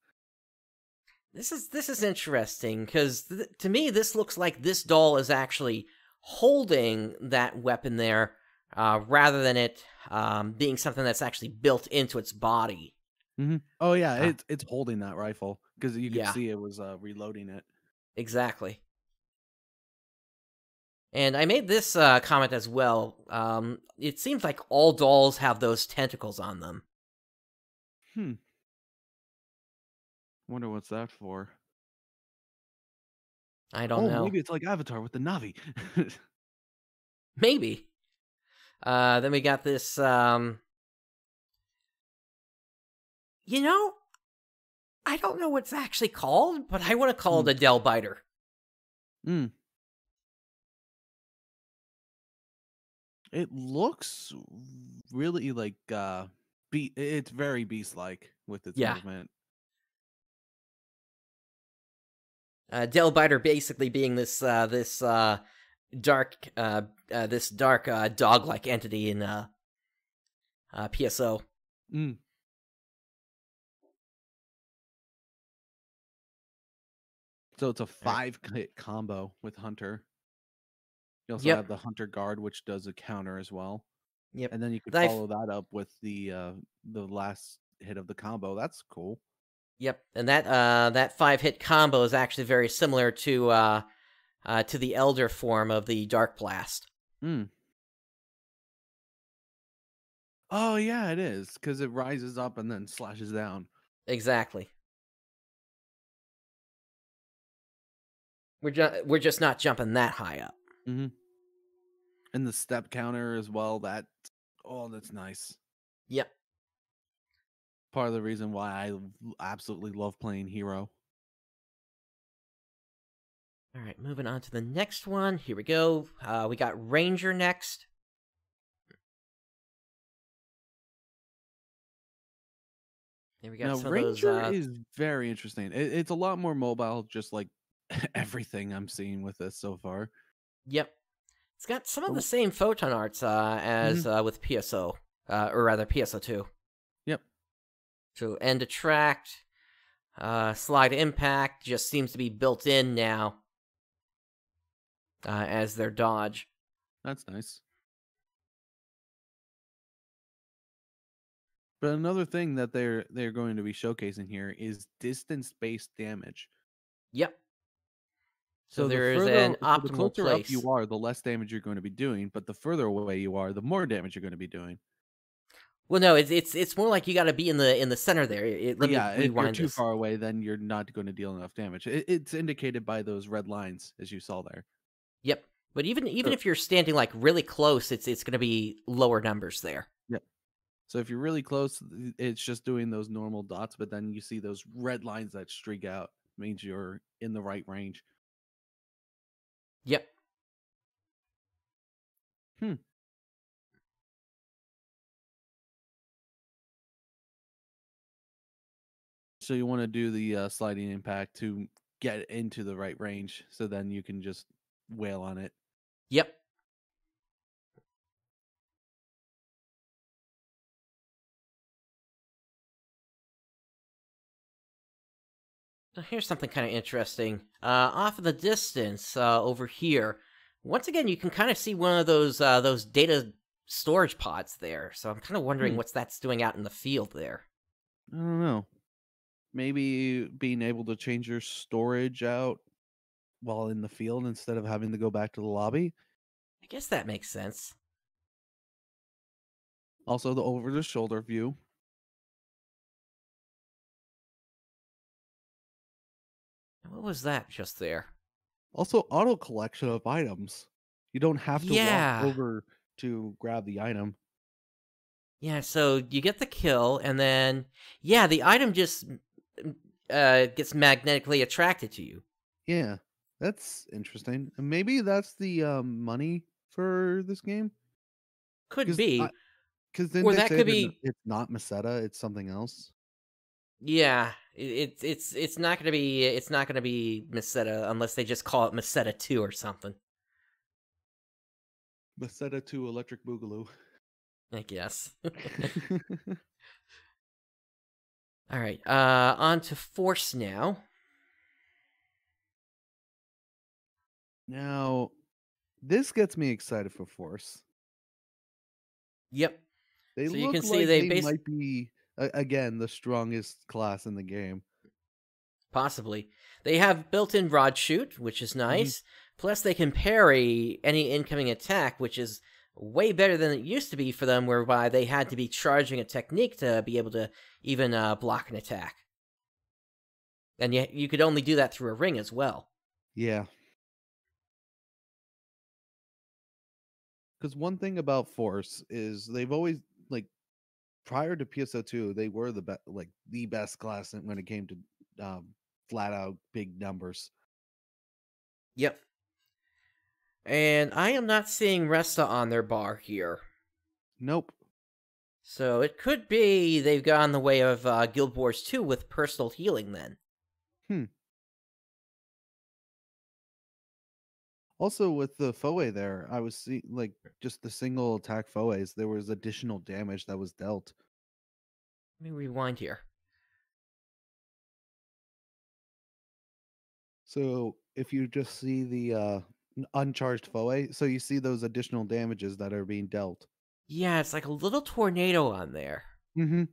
This is interesting because to me this looks like this doll is actually holding that weapon there rather than it being something that's actually built into its body. Mm-hmm. Oh yeah, it's holding that rifle because you can see it was reloading it. Exactly. And I made this comment as well. It seems like all dolls have those tentacles on them. Wonder what's that for. I don't know. Maybe it's like Avatar with the Navi. Maybe. Then we got this, I don't know what it's actually called, but I want to call it a Del Biter. It looks really like it's very beast-like with its movement. Delbiter basically being this dark dog-like entity in PSO. Mm. So it's a 5-hit combo with Hunter. You also have the Hunter Guard, which does a counter as well. Yep. And then you could follow that up with the last hit of the combo. That's cool. Yep. And that 5-hit combo is actually very similar to the Elder form of the Dark Blast. Hmm. Oh yeah, it is, because it rises up and then slashes down. Exactly. We're just not jumping that high up. Mm-hmm. And the step counter as well. That's nice. Yep. Part of the reason why I absolutely love playing Hero. All right, moving on to the next one. Here we go. We got Ranger next. There we go. Now, some Ranger of those, is very interesting. It's a lot more mobile, just like everything I'm seeing with this so far. Yep. It's got some of the same photon arts as with PSO, or rather PSO2. Yep. So end attract, slide impact just seems to be built in now as their dodge. That's nice. But another thing that they're going to be showcasing here is distance-based damage. Yep. So there is an the optimal closer place. up you are, the less damage you're going to be doing. But the further away you are, the more damage you're going to be doing. Well, no, it's more like you got to be in the center there. Let me If you're rewind too this. far away, then you're not going to deal enough damage. It's indicated by those red lines, as you saw there. Yep. But even if you're standing like really close, it's going to be lower numbers there. Yep. So if you're really close, it's just doing those normal dots, but then you see those red lines that streak out. Means you're in the right range. Yep. So you want to do the sliding impact to get into the right range, so then you can just wail on it. Yep. So here's something kind of interesting. Off in the distance, over here, once again, you can kind of see one of those data storage pods there. So I'm kind of wondering what's that's doing out in the field there. I don't know. Maybe being able to change your storage out while in the field instead of having to go back to the lobby. I guess that makes sense. Also, the over-the-shoulder view. What was that just there? Also, auto collection of items. You don't have to Yeah. walk over to grab the item. Yeah, so you get the kill, and then, yeah, the item just gets magnetically attracted to you. Yeah, that's interesting. And maybe that's the money for this game. Could be. Because then Or they that say could that be- it's not Meseta, it's something else. Yeah, it's not gonna be Meseta unless they just call it Meseta 2 or something. Meseta 2 Electric Boogaloo. I guess. All right, on to Force now. Now, this gets me excited for Force. Yep. They So look you can see like they they might be, again, the strongest class in the game. Possibly. They have built-in rod shoot, which is nice. Plus, they can parry any incoming attack, which is way better than it used to be for them, whereby they had to be charging a technique to be able to even block an attack. And yet, you could only do that through a ring as well. Yeah. Because one thing about Force is they've always, like, prior to PSO2, they were the best class when it came to flat out big numbers. Yep. And I am not seeing Resta on their bar here. Nope. So it could be they've gone the way of Guild Wars 2 with personal healing then. Also, with the Foe there, I was seeing like just the single attack Foes, there was additional damage that was dealt. Let me rewind here. So if you just see the uncharged Foe, so you see those additional damages that are being dealt. Yeah, it's like a little tornado on there. Mm-hmm.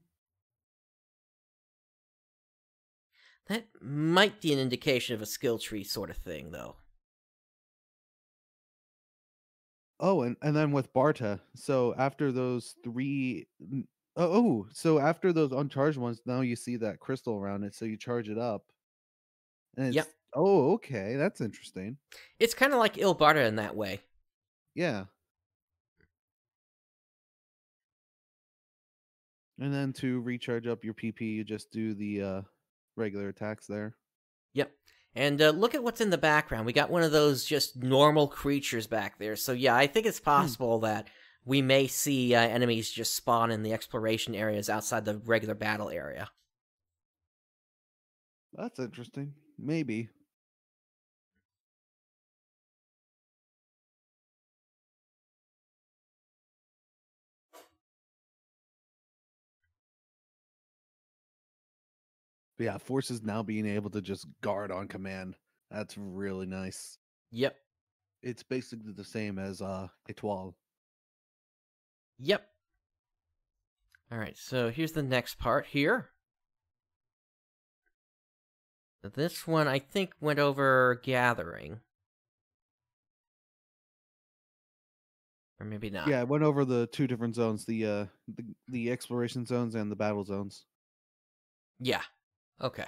That might be an indication of a skill tree sort of thing, though. Oh, and then with Barta, so after those so after those uncharged ones, now you see that crystal around it, so you charge it up. And Yep. Oh, okay, that's interesting. It's kind of like Il Barta in that way. Yeah. And then to recharge up your PP, you just do the regular attacks there. Yep. And look at what's in the background. We got one of those just normal creatures back there. So yeah, I think it's possible that we may see enemies just spawn in the exploration areas outside the regular battle area. That's interesting. Maybe. But yeah, forces now being able to just guard on command. That's really nice. Yep. It's basically the same as Etoile. Yep. All right, so here's the next part here. This one, I think, went over gathering. Or maybe not. Yeah, it went over the two different zones, the exploration zones and the battle zones. Yeah. Okay.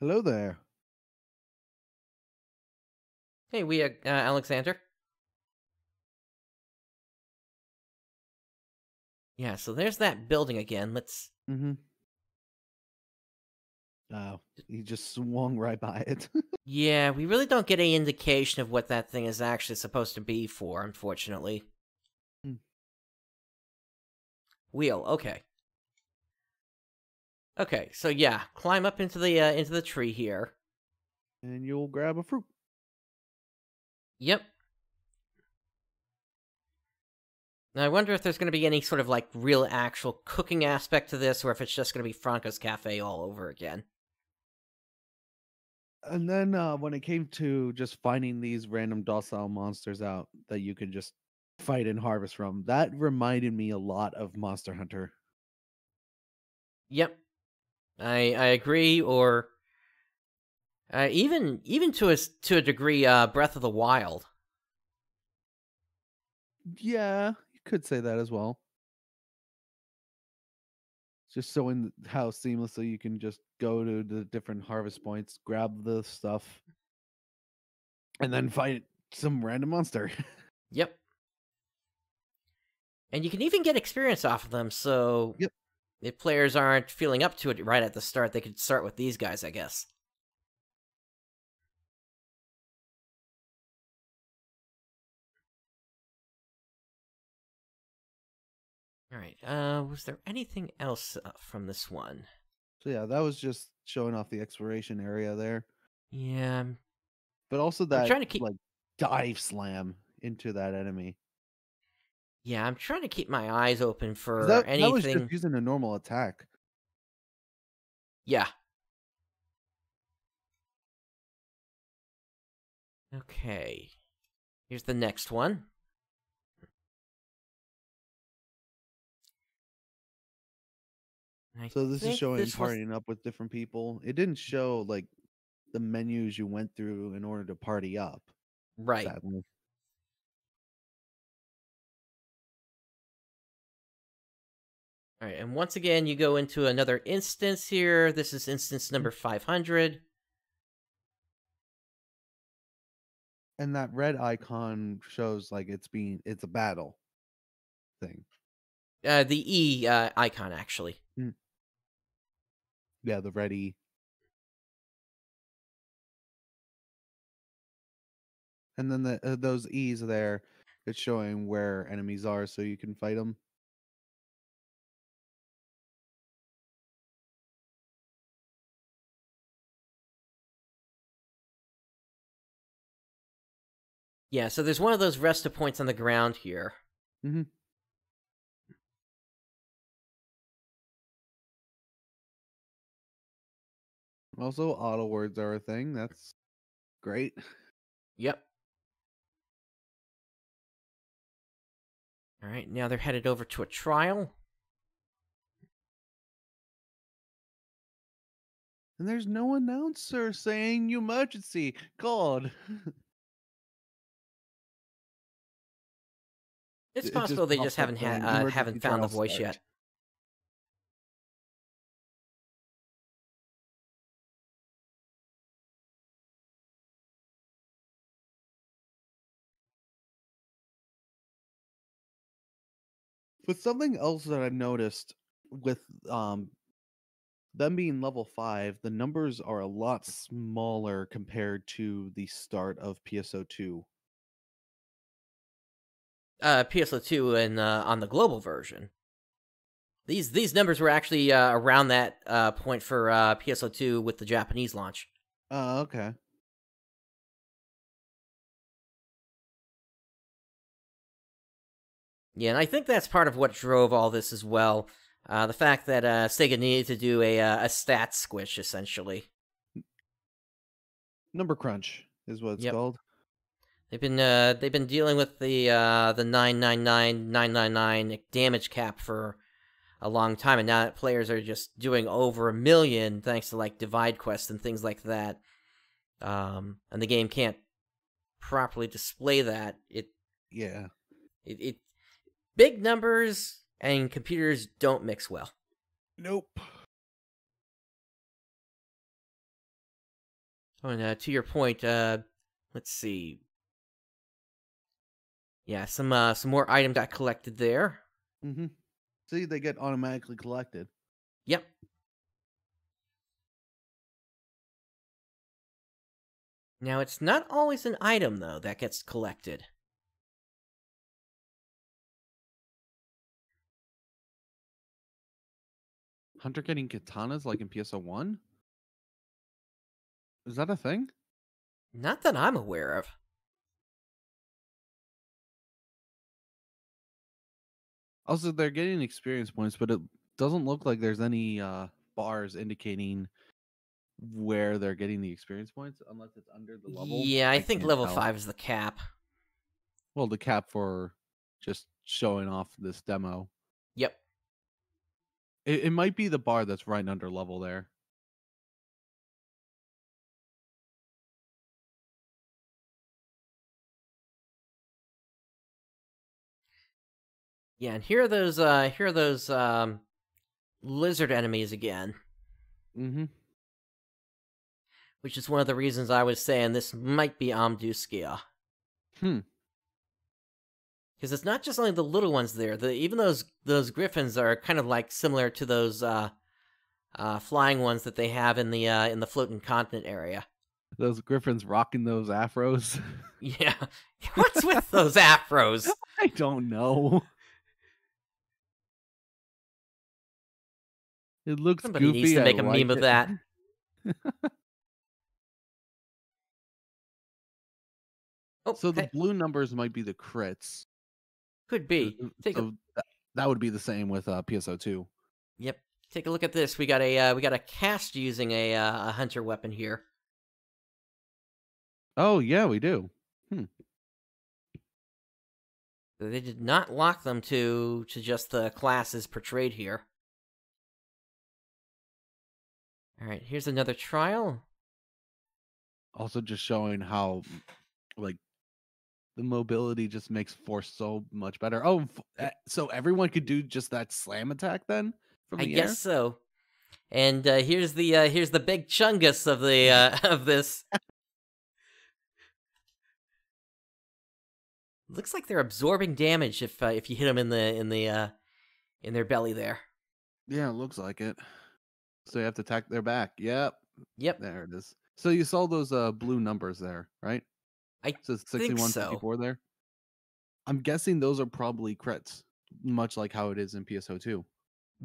Hello there. Hey, Alexander. Yeah, so there's that building again. Let's... Mm-hmm. Oh, he just swung right by it. Yeah, we really don't get any indication of what that thing is actually supposed to be for, unfortunately. Wheel, okay. Okay, so yeah, climb up into the tree here. And you'll grab a fruit. Yep. Now, I wonder if there's going to be any sort of, like, real actual cooking aspect to this, or if it's just going to be Franco's Cafe all over again. And then when it came to just finding these random docile monsters out that you could just fight and harvest from, that reminded me a lot of Monster Hunter. Yep. I agree, or even to a degree, Breath of the Wild. Yeah, you could say that as well. Just showing how seamlessly you can just go to the different harvest points, grab the stuff, and then fight some random monster. Yep. And you can even get experience off of them, so yep. If players aren't feeling up to it right at the start, they could start with these guys, I guess. Alright, was there anything else from this one? So yeah, that was just showing off the exploration area there. Yeah. But also that, I'm trying to keep... like, dive slam into that enemy. Yeah, I'm trying to keep my eyes open for anything... That was just using a normal attack. Yeah. Okay. Here's the next one. So this is showing partying up with different people. It didn't show, like, the menus you went through in order to party up. Right. Sadly. All right, and once again, you go into another instance here. This is instance number 500. And that red icon shows like it's a battle thing. The E icon, actually. Yeah, the red E. And then those E's there, it's showing where enemies are so you can fight them. Yeah, so there's one of those rest points on the ground here. Mm-hmm. Also, auto words are a thing. That's great. Yep. All right, now they're headed over to a trial. And there's no announcer saying emergency. God. It's possible they just haven't found the voice yet. But something else that I've noticed with them being level 5, the numbers are a lot smaller compared to the start of PSO2. PSO2 and on the global version. These numbers were actually around that point for PSO2 with the Japanese launch. Oh, okay. Yeah, and I think that's part of what drove all this as well. The fact that Sega needed to do a stat squish, essentially. Number crunch is what it's called. They've been dealing with the 999 damage cap for a long time, and now that players are just doing over 1 million thanks to like divide quests and things like that, and the game can't properly display that. It big numbers and computers don't mix well. Nope. Oh, and to your point, let's see. Yeah, some more item got collected there. Mm-hmm. See, they get automatically collected. Yep. Now, it's not always an item, though, that gets collected. Hunter getting katanas like in PSO1? Is that a thing? Not that I'm aware of. Also, they're getting experience points, but it doesn't look like there's any bars indicating where they're getting the experience points, unless it's under the level. Yeah, I think level 5 is the cap. Well, the cap for just showing off this demo. Yep. It might be the bar that's right under level there. Yeah, and here are those lizard enemies again. Mm-hmm. Which is one of the reasons I was saying this might be Amduskia. Because it's not just only the little ones there. Even those griffins are kind of like similar to those flying ones that they have in the floating continent area. Those griffins rocking those afros. Yeah. What's with those afros? I don't know. It looks Somebody goofy. needs to make a meme of that. So the blue numbers might be the crits. Could be. That would be the same with PSO2. Yep. Take a look at this. We got a cast using a hunter weapon here. Oh yeah, we do. They did not lock them to just the classes portrayed here. All right, here's another trial. Also, just showing how, like, the mobility just makes Force so much better. Oh, so everyone could do just that slam attack then? From the I guess so. And here's the big chungus of the of this. Looks like they're absorbing damage if you hit them in their belly there. Yeah, it looks like it. So you have to attack their back. Yep. There it is. So you saw those blue numbers there, right? I so 61, think so. 54 there. I'm guessing those are probably crits, much like how it is in PSO2.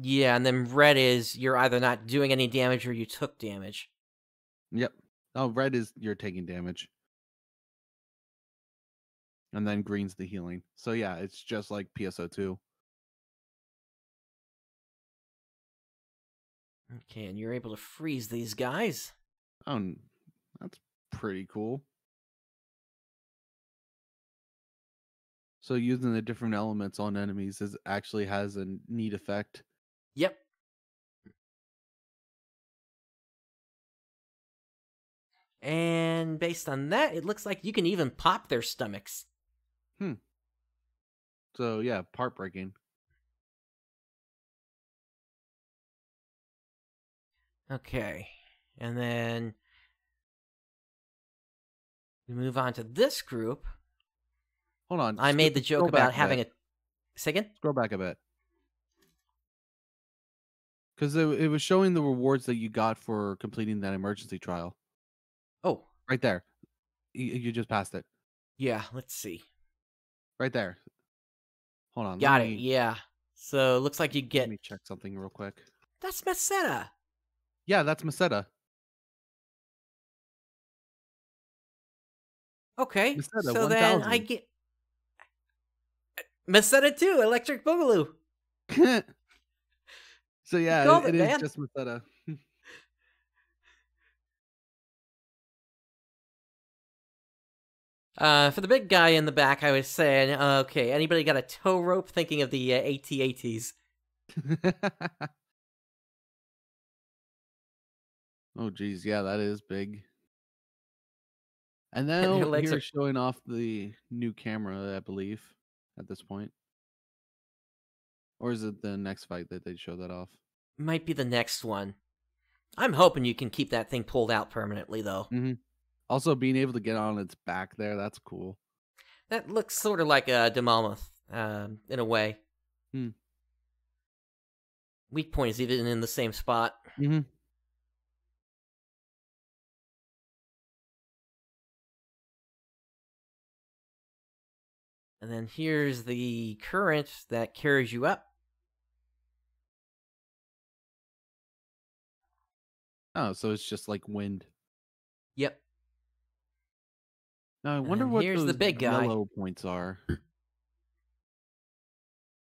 Yeah, and then red is you're either not doing any damage or you took damage. Yep. Oh, red is you're taking damage. and then green's the healing. So yeah, it's just like PSO2. Okay, and you're able to freeze these guys. Oh, that's pretty cool. So using the different elements on enemies actually has a neat effect. Yep. And based on that, it looks like you can even pop their stomachs. So yeah, part breaking. Okay, and then we move on to this group. Hold on. I made the joke about having a... Say again? Scroll back a bit. Because it was showing the rewards that you got for completing that emergency trial. Oh. Right there. You just passed it. Yeah, let's see. Right there. Hold on. Got it, yeah. So it looks like you get... Let me check something real quick. That's Meseta. Yeah, that's Meseta. Okay, Meseta, so 1000. then I get... Meseta 2, Electric Boogaloo. So yeah, it is just Meseta. For the big guy in the back, I was saying, okay, anybody got a tow rope? Thinking of the AT-ATs. Oh, geez, yeah, that is big. And now here showing off the new camera, I believe, at this point. Or is it the next fight that they show that off? Might be the next one. I'm hoping you can keep that thing pulled out permanently, though. Mm-hmm. Also, being able to get on its back there, that's cool. That looks sort of like a Demammoth, in a way. Weak point is even in the same spot. Mm-hmm. And then here's the current that carries you up. Oh, so it's just like wind. Yep. Now I wonder what here's those the big guy. yellow points are.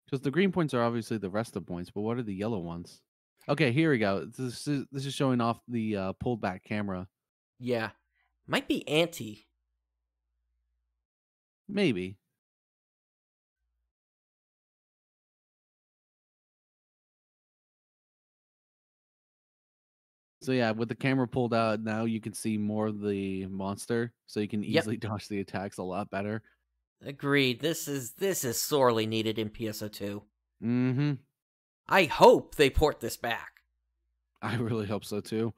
Because the green points are obviously the rest of the points, but what are the yellow ones? Okay, here we go. This is showing off the pulled back camera. Yeah. Might be anti. Maybe. So yeah, with the camera pulled out, now you can see more of the monster, so you can easily dodge the attacks a lot better. Agreed. This is sorely needed in PSO2. Mm-hmm. I hope they port this back. I really hope so too.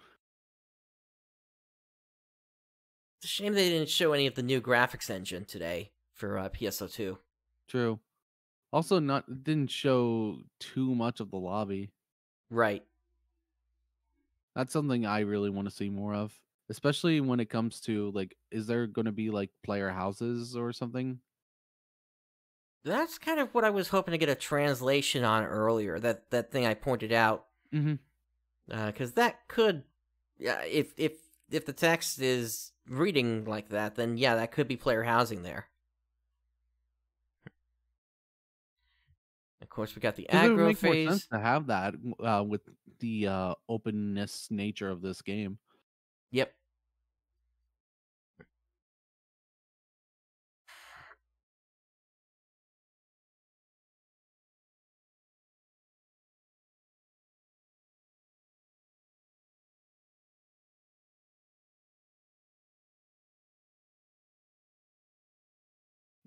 It's a shame they didn't show any of the new graphics engine today for PSO2. True. Also, didn't show too much of the lobby. Right. That's something I really want to see more of, especially when it comes to like, is there going to be like player houses or something? That's kind of what I was hoping to get a translation on earlier. That thing I pointed out. Mm-hmm. Because that could, if the text is reading like that, then yeah, that could be player housing there. Of course, we got the aggro It would make phase. more sense to have that with the openness nature of this game. Yep.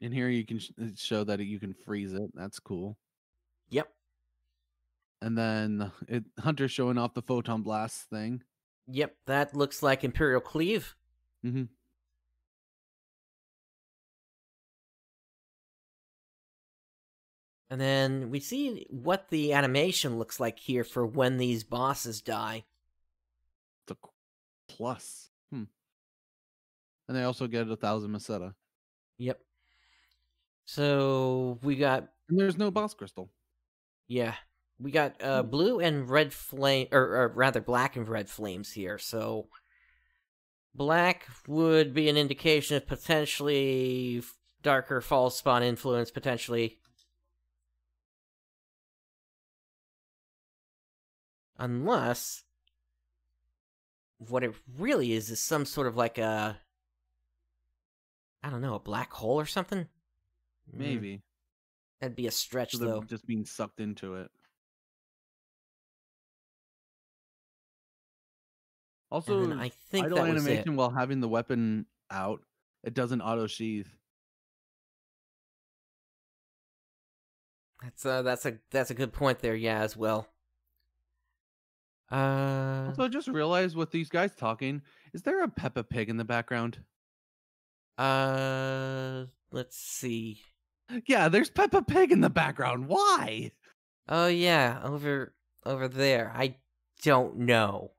And here you can show that you can freeze it. That's cool. Yep. And then Hunter's showing off the photon blast thing. Yep, that looks like Imperial Cleave. Mm-hmm. And then we see what the animation looks like here for when these bosses die. It's a plus. And they also get 1,000 Meseta. Yep. So we got... And there's no boss crystal. Yeah. We got blue and red flame, or rather black and red flames here. So black would be an indication of potentially darker fall spawn influence potentially. Unless what it really is some sort of like a, I don't know, a black hole or something? Maybe. That'd be a stretch, So though. they're just being sucked into it. Also, And then I think idle that was it. animation while having the weapon out, it doesn't auto sheath. That's a good point there, yeah, as well. Also, I just realized with these guys talking, is there a Peppa Pig in the background? Let's see. Yeah, there's Peppa Pig in the background. Why? Oh yeah, over there. I don't know.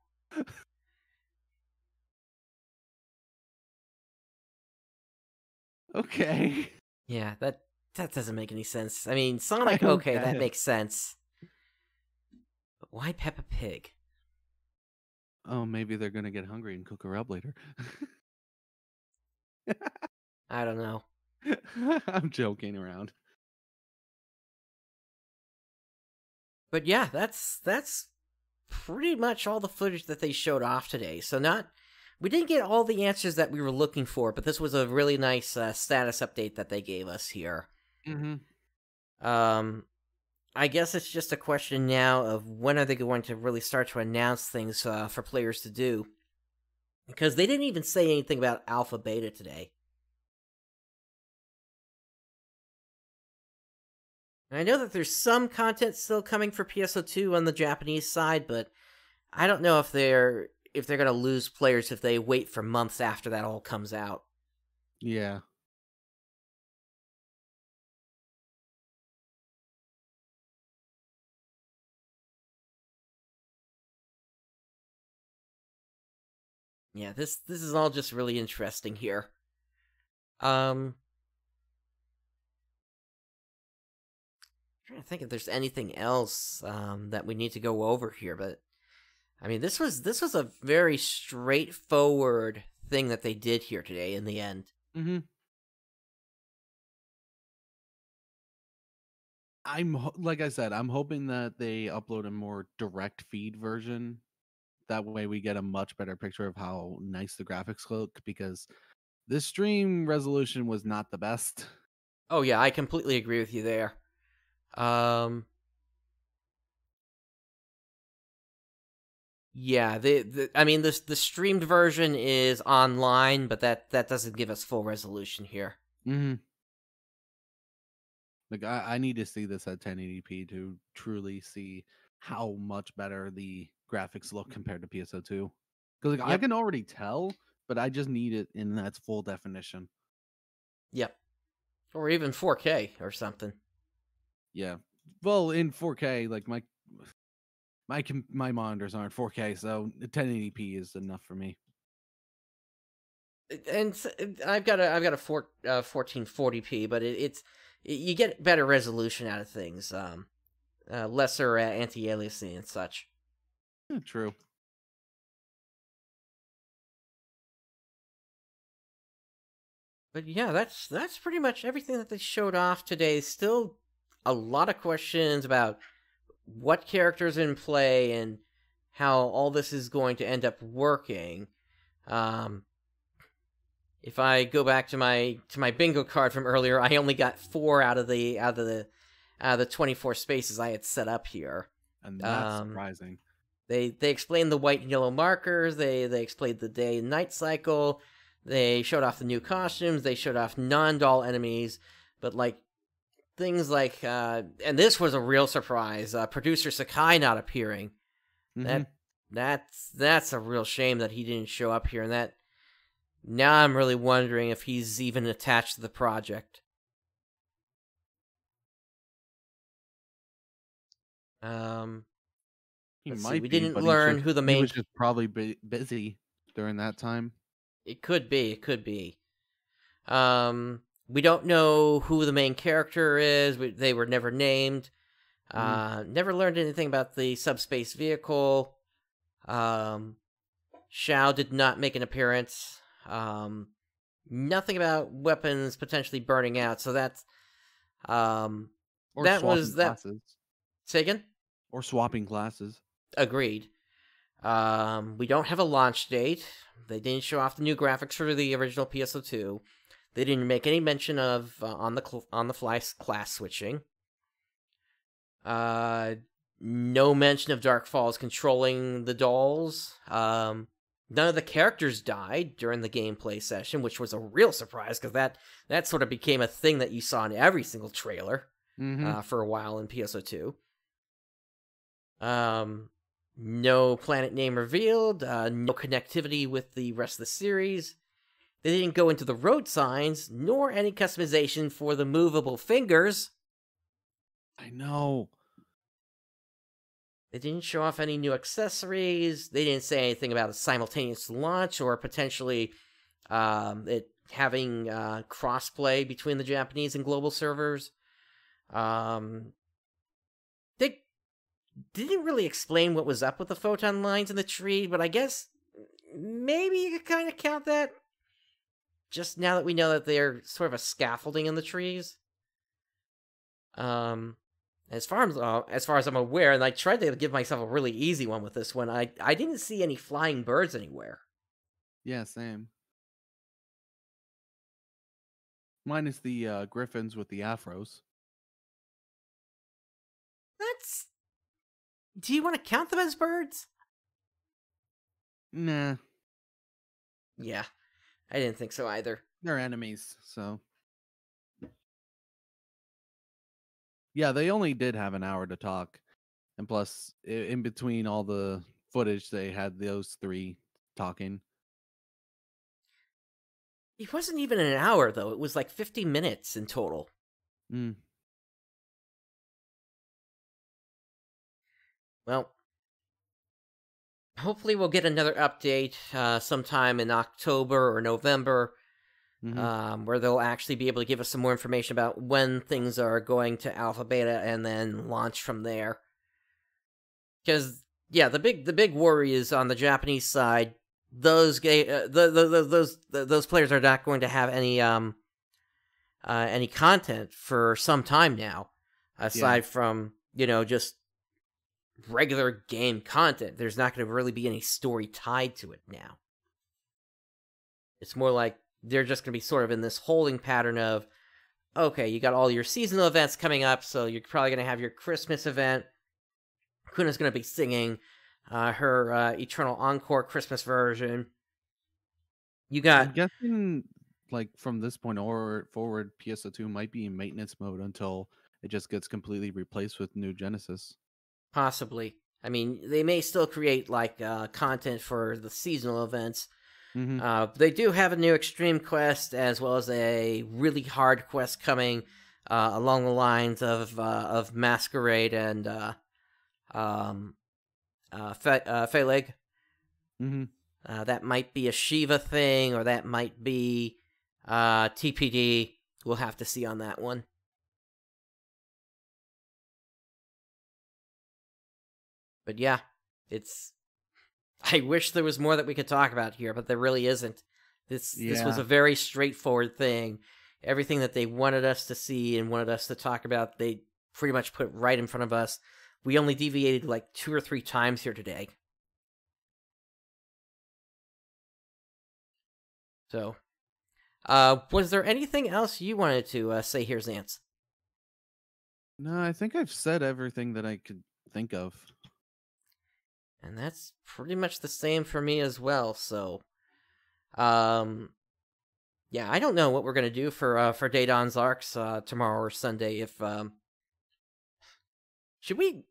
Okay. Yeah, that doesn't make any sense. I mean, Sonic, don't okay, get that it. makes sense. But why Peppa Pig? Oh, maybe they're gonna get hungry and cook her up later. I don't know. I'm joking around. But yeah, that's pretty much all the footage that they showed off today. So we didn't get all the answers that we were looking for, but this was a really nice status update that they gave us here. Mm-hmm. I guess it's just a question now of when are they going to really start to announce things for players to do. Because they didn't even say anything about alpha beta today. I know that there's some content still coming for PSO2 on the Japanese side, but I don't know if they're going to lose players if they wait for months after that all comes out. Yeah. Yeah, this is all just really interesting here. Trying to think if there's anything else that we need to go over here, but I mean, this was a very straightforward thing that they did here today in the end. Mm-hmm. Like I said, I'm hoping that they upload a more direct feed version. That way we get a much better picture of how nice the graphics look, because this stream resolution was not the best. Oh yeah, I completely agree with you there. Yeah, I mean, the streamed version is online, but that doesn't give us full resolution here. Mm-hmm. Like I need to see this at 1080p to truly see how much better the graphics look compared to PSO2. Because I can already tell, but I just need it in its full definition. Yep. Or even 4K or something. Yeah. Well, in 4K, like my monitors aren't 4K, so 1080p is enough for me. And I've got a 1440p, but you get better resolution out of things, lesser anti-aliasing and such. Yeah, true. But yeah, that's pretty much everything that they showed off today. Still a lot of questions about what characters in play and how all this is going to end up working. If I go back to my bingo card from earlier, I only got 4 out of the 24 spaces I had set up here. And that's surprising. They explained the white and yellow markers. They explained the day and night cycle. They showed off the new costumes. They showed off non-doll enemies. But like things like and this was a real surprise. Producer Sakai not appearing. Mm-hmm. That's a real shame that he didn't show up here. And that now I'm really wondering if he's even attached to the project. We didn't learn who the main. He was just probably busy during that time. It could be. It could be. We don't know who the main character is. They were never named. Never learned anything about the subspace vehicle. Xiao did not make an appearance. nothing about weapons potentially burning out. So that's Or that swapping was that. classes. Say again? Or swapping classes. Agreed. We don't have a launch date. They didn't show off the new graphics for the original PSO2. They didn't make any mention of on the fly class switching. No mention of Dark Falls controlling the dolls. None of the characters died during the gameplay session, which was a real surprise because that sort of became a thing that you saw in every single trailer for a while in PSO2. No planet name revealed. No connectivity with the rest of the series. They didn't go into the road signs, nor any customization for the movable fingers. I know. They didn't show off any new accessories. They didn't say anything about a simultaneous launch or potentially it having crossplay between the Japanese and global servers. They didn't really explain what was up with the photon lines in the tree, but I guess maybe you could kind of count that. Just now that we know that they're sort of a scaffolding in the trees. As far as I'm aware, and I tried to give myself a really easy one with this one, I didn't see any flying birds anywhere. Yeah, same. Minus the griffins with the afros. Do you want to count them as birds? Nah. Yeah, I didn't think so either. They're enemies, so. Yeah, they only did have an hour to talk. And plus, in between all the footage, they had those three talking. It wasn't even an hour, though. It was like 50 minutes in total. Well, hopefully we'll get another update sometime in October or November, where they'll actually be able to give us some more information about when things are going to alpha beta and then launch from there. Because yeah, the big worry is on the Japanese side. Those players are not going to have any content for some time now, aside from just regular game content. There's not going to really be any story tied to it now. It's more like they're just going to be sort of in this holding pattern of, okay, you got all your seasonal events coming up, so you're probably going to have your Christmas event. Kuna's going to be singing her Eternal Encore Christmas version. You got... I'm guessing, like, from this point forward, PSO2 might be in maintenance mode until it just gets completely replaced with New Genesis. Possibly. I mean, they may still create, like, content for the seasonal events. They do have a new Extreme Quest, as well as a really hard quest coming along the lines of Masquerade and Phaleg. That might be a Shiva thing, or that might be TPD. We'll have to see on that one. But yeah, I wish there was more that we could talk about here, but there really isn't. This was a very straightforward thing. Everything that they wanted us to see and wanted us to talk about, they pretty much put right in front of us. We only deviated like 2 or 3 times here today. So, was there anything else you wanted to say here, Zance? No, I think I've said everything that I could think of. And that's pretty much the same for me as well, so... yeah, I don't know what we're gonna do for Dawns ARKS tomorrow or Sunday, if... Should we...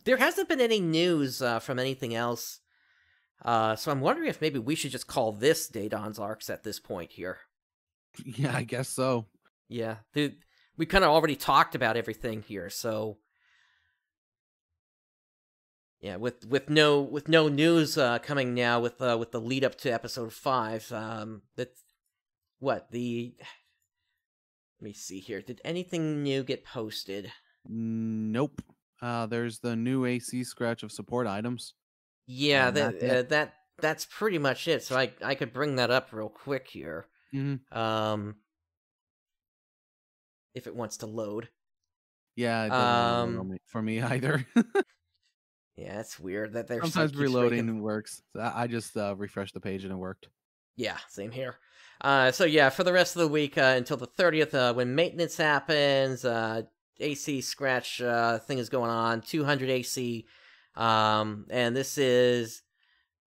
There hasn't been any news from anything else, so I'm wondering if maybe we should just call this Dawns ARKS at this point here. Yeah, I guess so. Yeah, we kind of already talked about everything here, so... Yeah, with no news coming now with the lead up to episode 5, that's what let me see here. Did anything new get posted? Nope. There's the new AC scratch of support items. Yeah, that that's pretty much it. So I could bring that up real quick here. If it wants to load. Yeah, it doesn't load for me either. Yeah, it's weird that there's sometimes reloading works. I just refreshed the page and it worked. Yeah, same here. So yeah, for the rest of the week until the 30th, when maintenance happens, AC scratch thing is going on, 200 AC, and this is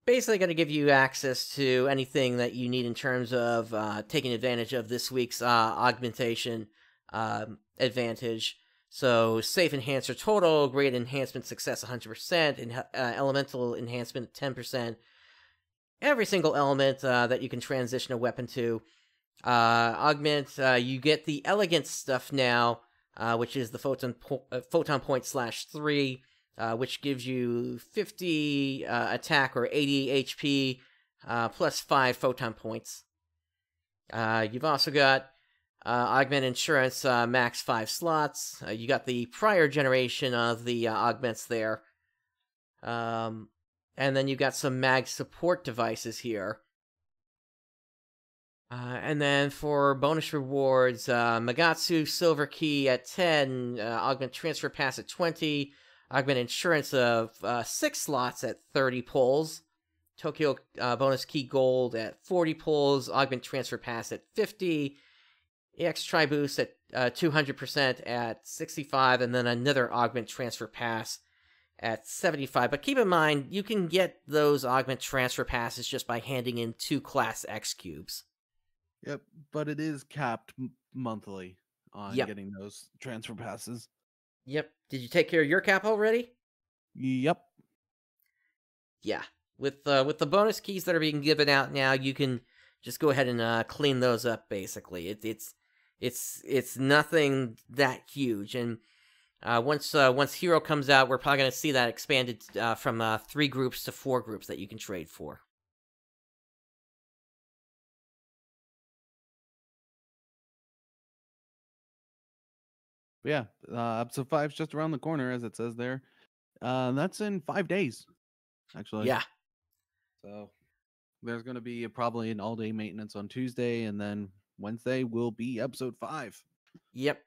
basically going to give you access to anything that you need in terms of taking advantage of this week's augmentation advantage. So safe enhancer total, grade enhancement success 100%, and elemental enhancement 10%. Every single element that you can transition a weapon to. Augment, you get the elegant stuff now, which is the photon point /3, which gives you 50 attack or 80 HP plus 5 photon points. You've also got Augment Insurance, max 5 slots. You got the prior generation of the augments there. And then you've got some mag support devices here. And then for bonus rewards, Magatsu Silver Key at 10, Augment Transfer Pass at 20, Augment Insurance of 6 slots at 30 pulls, Tokyo Bonus Key Gold at 40 pulls, Augment Transfer Pass at 50, EX Tri-Boost at 200% at 65, and then another Augment Transfer Pass at 75. But keep in mind, you can get those Augment Transfer Passes just by handing in 2 Class X cubes. Yep, but it is capped monthly on getting those transfer passes. Yep. Did you take care of your cap already? Yep. Yeah. With the bonus keys that are being given out now, you can just go ahead and clean those up. Basically, it's nothing that huge. And once Hero comes out, we're probably going to see that expanded from 3 groups to 4 groups that you can trade for. But yeah, episode 5 is just around the corner, as it says there. That's in 5 days, actually. Yeah. So there's going to be probably an all-day maintenance on Tuesday, and then Wednesday will be episode 5. Yep.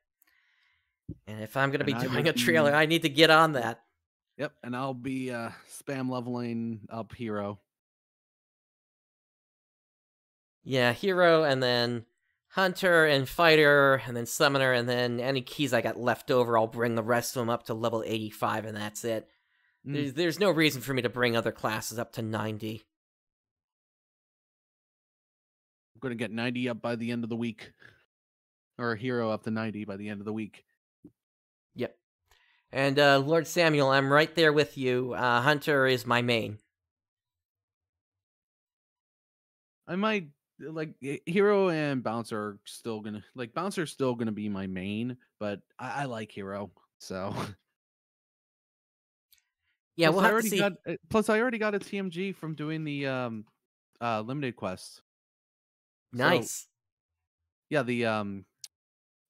And if I'm going to be doing a trailer, I need to get on that. Yep, and I'll be spam leveling up Hero. Yeah, Hero, and then Hunter, and Fighter, and then Summoner, and then any keys I got left over, I'll bring the rest of them up to level 85, and that's it. There's no reason for me to bring other classes up to 90. I'm going to get 90 up by the end of the week. Or Hero up to 90 by the end of the week. Yep. And Lord Samuel, I'm right there with you. Hunter is my main. I might, Hero and Bouncer are still gonna, Bouncer's still gonna be my main, but I like Hero, so. Yeah, we'll have to see. Plus, I already got a TMG from doing the limited quest. Nice. So, yeah, the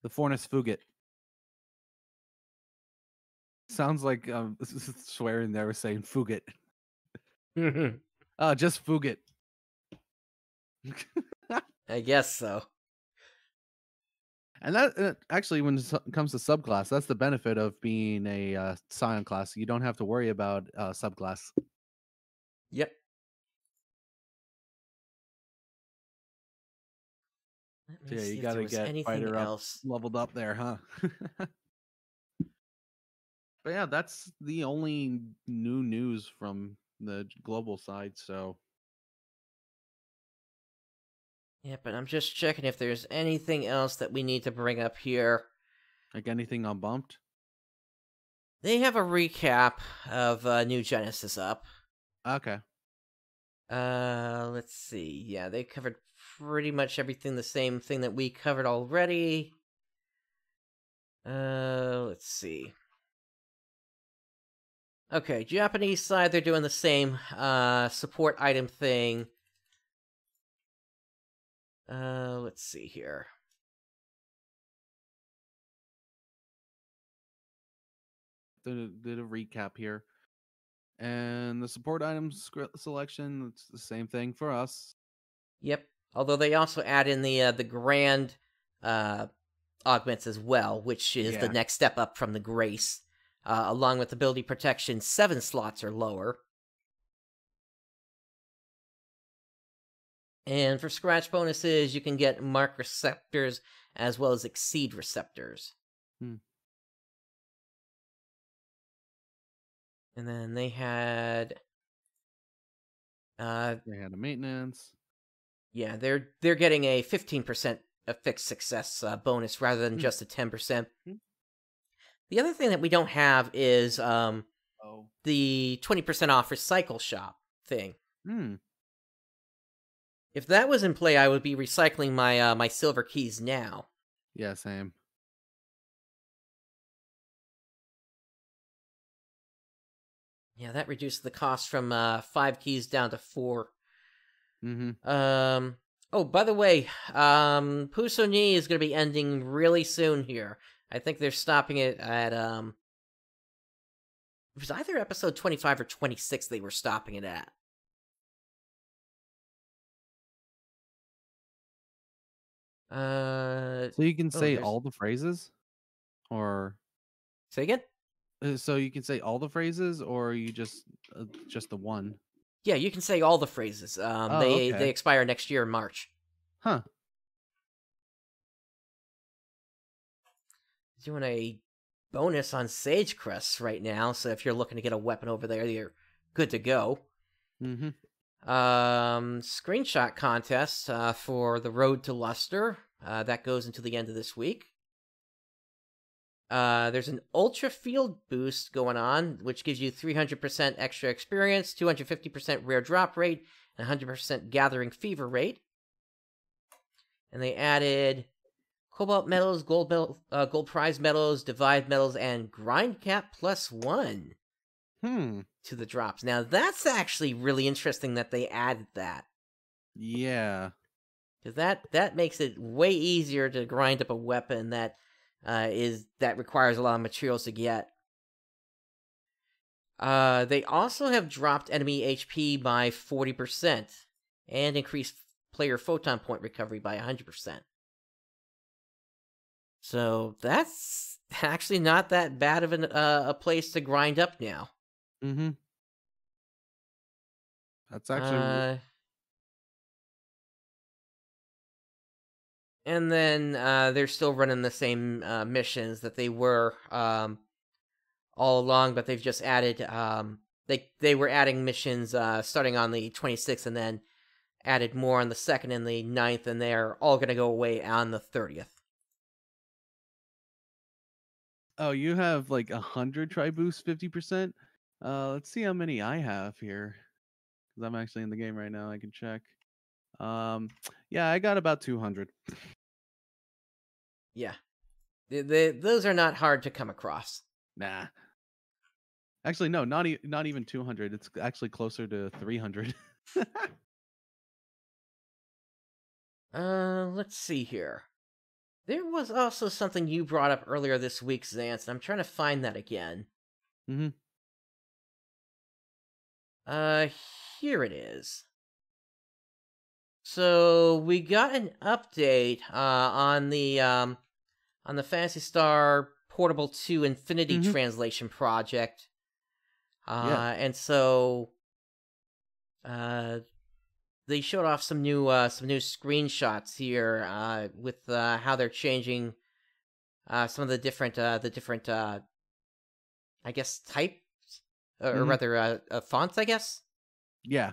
Fornus Fugit. Sounds like swearing there was saying Fugit. Just Fugit. I guess so. And that actually, when it comes to subclass, that's the benefit of being a Scion class. You don't have to worry about subclass. Yep. So yeah, you gotta get Fighter else leveled up there, huh? But yeah, that's the only new news from the global side, so. Yeah, but I'm just checking if there's anything else that we need to bring up here. Like anything on Bumped? They have a recap of New Genesis up. Okay. Let's see. Yeah, they covered pretty much everything, the same thing that we covered already. Let's see. Okay, Japanese side, they're doing the same support item thing. Let's see here. Did a recap here. And the support items selection, it's the same thing for us. Yep. Although they also add in the grand augments as well, which is the next step up from the Grace. Along with ability protection, 7 slots or lower. And for scratch bonuses, you can get mark receptors as well as exceed receptors. And then they had a maintenance. Yeah, they're getting a 15% fixed success bonus rather than just a 10%. The other thing that we don't have is the 20% off recycle shop thing. If that was in play, I would be recycling my my silver keys now. Yeah, same. Yeah, that reduced the cost from 5 keys down to 4. Oh, by the way, PSO2 New is going to be ending really soon here. I think they're stopping it at it was either episode 25 or 26 they were stopping it at. So you can say all the phrases, or say again. So you can say all the phrases, or you just the one. Yeah, you can say all the phrases. They expire next year in March. Huh. Doing a bonus on Sage Crests right now, so if you're looking to get a weapon over there, you're good to go. Screenshot contest for the Road to Luster. That goes until the end of this week. There's an Ultra Field boost going on, which gives you 300% extra experience, 250% rare drop rate, and 100% gathering fever rate. And they added Cobalt medals, gold prize medals, divide medals, and grind cap +1 to the drops. Now, that's actually really interesting that they added that. Yeah. Because that makes it way easier to grind up a weapon that requires a lot of materials to get. They also have dropped enemy HP by 40% and increased player photon point recovery by 100%. So that's actually not that bad of a place to grind up now. That's actually. And then they're still running the same missions that they were all along, but they've just added. They were adding missions starting on the 26th, and then added more on the 2nd and the 9th, and they're all going to go away on the 30th. Oh, you have like 100 try boost 50%. Let's see how many I have here, because I'm actually in the game right now. I can check. Yeah, I got about 200. Yeah, those are not hard to come across. Nah. Actually, no, not even 200. It's actually closer to 300. Let's see here. There was also something you brought up earlier this week, Zance, and I'm trying to find that again. Here it is. So we got an update on the Phantasy Star Portable 2 Infinity Translation project. And so they showed off some new screenshots here with how they're changing some of the different I guess types or rather fonts, I guess. Yeah.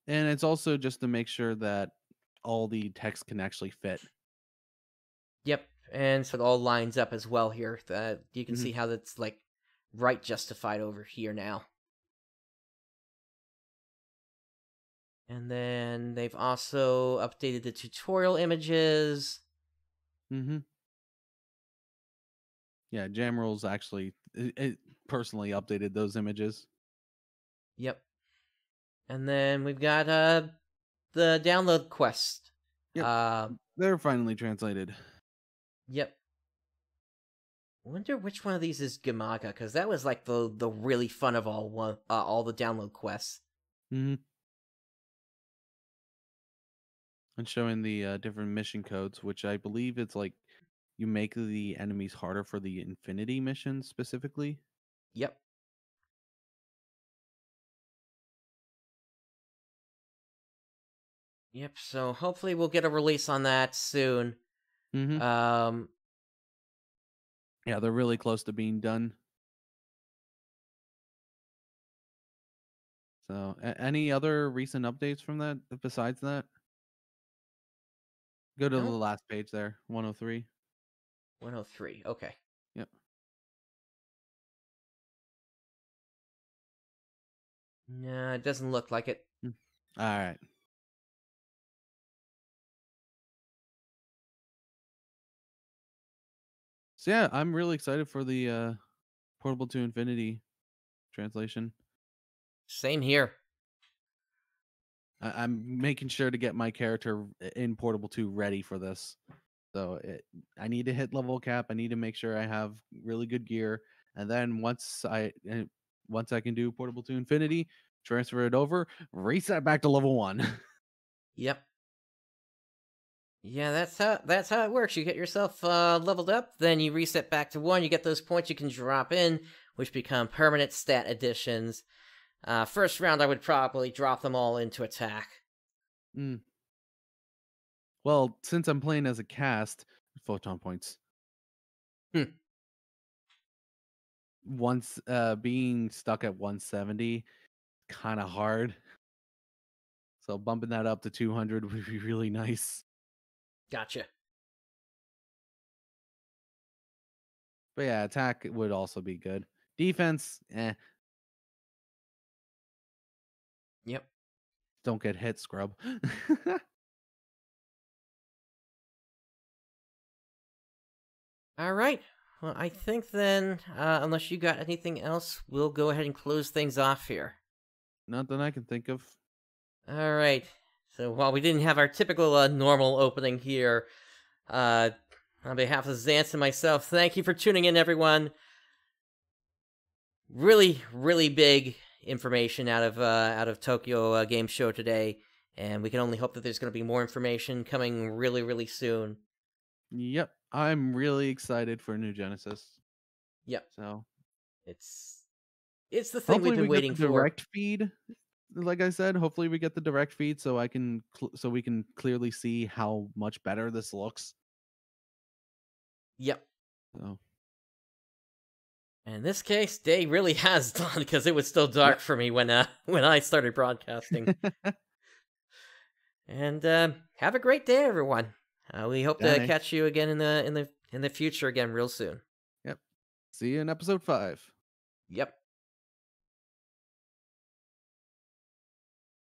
And it's also just to make sure that all the text can actually fit. Yep, and so it all lines up as well here. You can see how that's like right justified over here now. And then they've also updated the tutorial images. Yeah, Jamroll's actually it personally updated those images. Yep. And then we've got the download quest. Yep. They're finally translated. Yep. Wonder which one of these is Gamaga, because that was like the really fun of all the download quests. Mm-hmm. And showing the different mission codes, which I believe it's like you make the enemies harder for the Infinity missions specifically. Yep. Yep, so hopefully we'll get a release on that soon. Mm-hmm. Yeah, they're really close to being done. So, any other recent updates from that besides that? Go to the last page there, 103. 103, okay. Yep. No, it doesn't look like it. All right. So yeah, I'm really excited for the Portable to Infinity translation. Same here. I'm making sure to get my character in Portable 2 ready for this. So I need to hit level cap. I need to make sure I have really good gear, and then once I can do Portable to Infinity, transfer it over, reset back to level 1. Yep. Yeah, that's how it works. You get yourself leveled up, then you reset back to 1. You get those points you can drop in, which become permanent stat additions. First round, I would probably drop them all into attack. Well, since I'm playing as a cast, photon points. Once being stuck at 170, kind of hard. So bumping that up to 200 would be really nice. Gotcha. But yeah, attack would also be good. Defense, Yep. Don't get hit, scrub. All right. Well, I think then, unless you got anything else, we'll go ahead and close things off here. Not that I can think of. All right. So while we didn't have our typical normal opening here, on behalf of Zance and myself, thank you for tuning in, everyone. Really, really big information out of Tokyo Game Show today, and we can only hope that there's going to be more information coming really, really soon. Yep, I'm really excited for New Genesis. Yep. So it's the thing we've been waiting for. Direct feed. Like I said, hopefully we get the direct feed so we can clearly see how much better this looks. Yep. So. In this case, day really has dawned because it was still dark for me when I started broadcasting. And have a great day, everyone. We hope to catch you again in the future again real soon. Yep. See you in episode 5. Yep.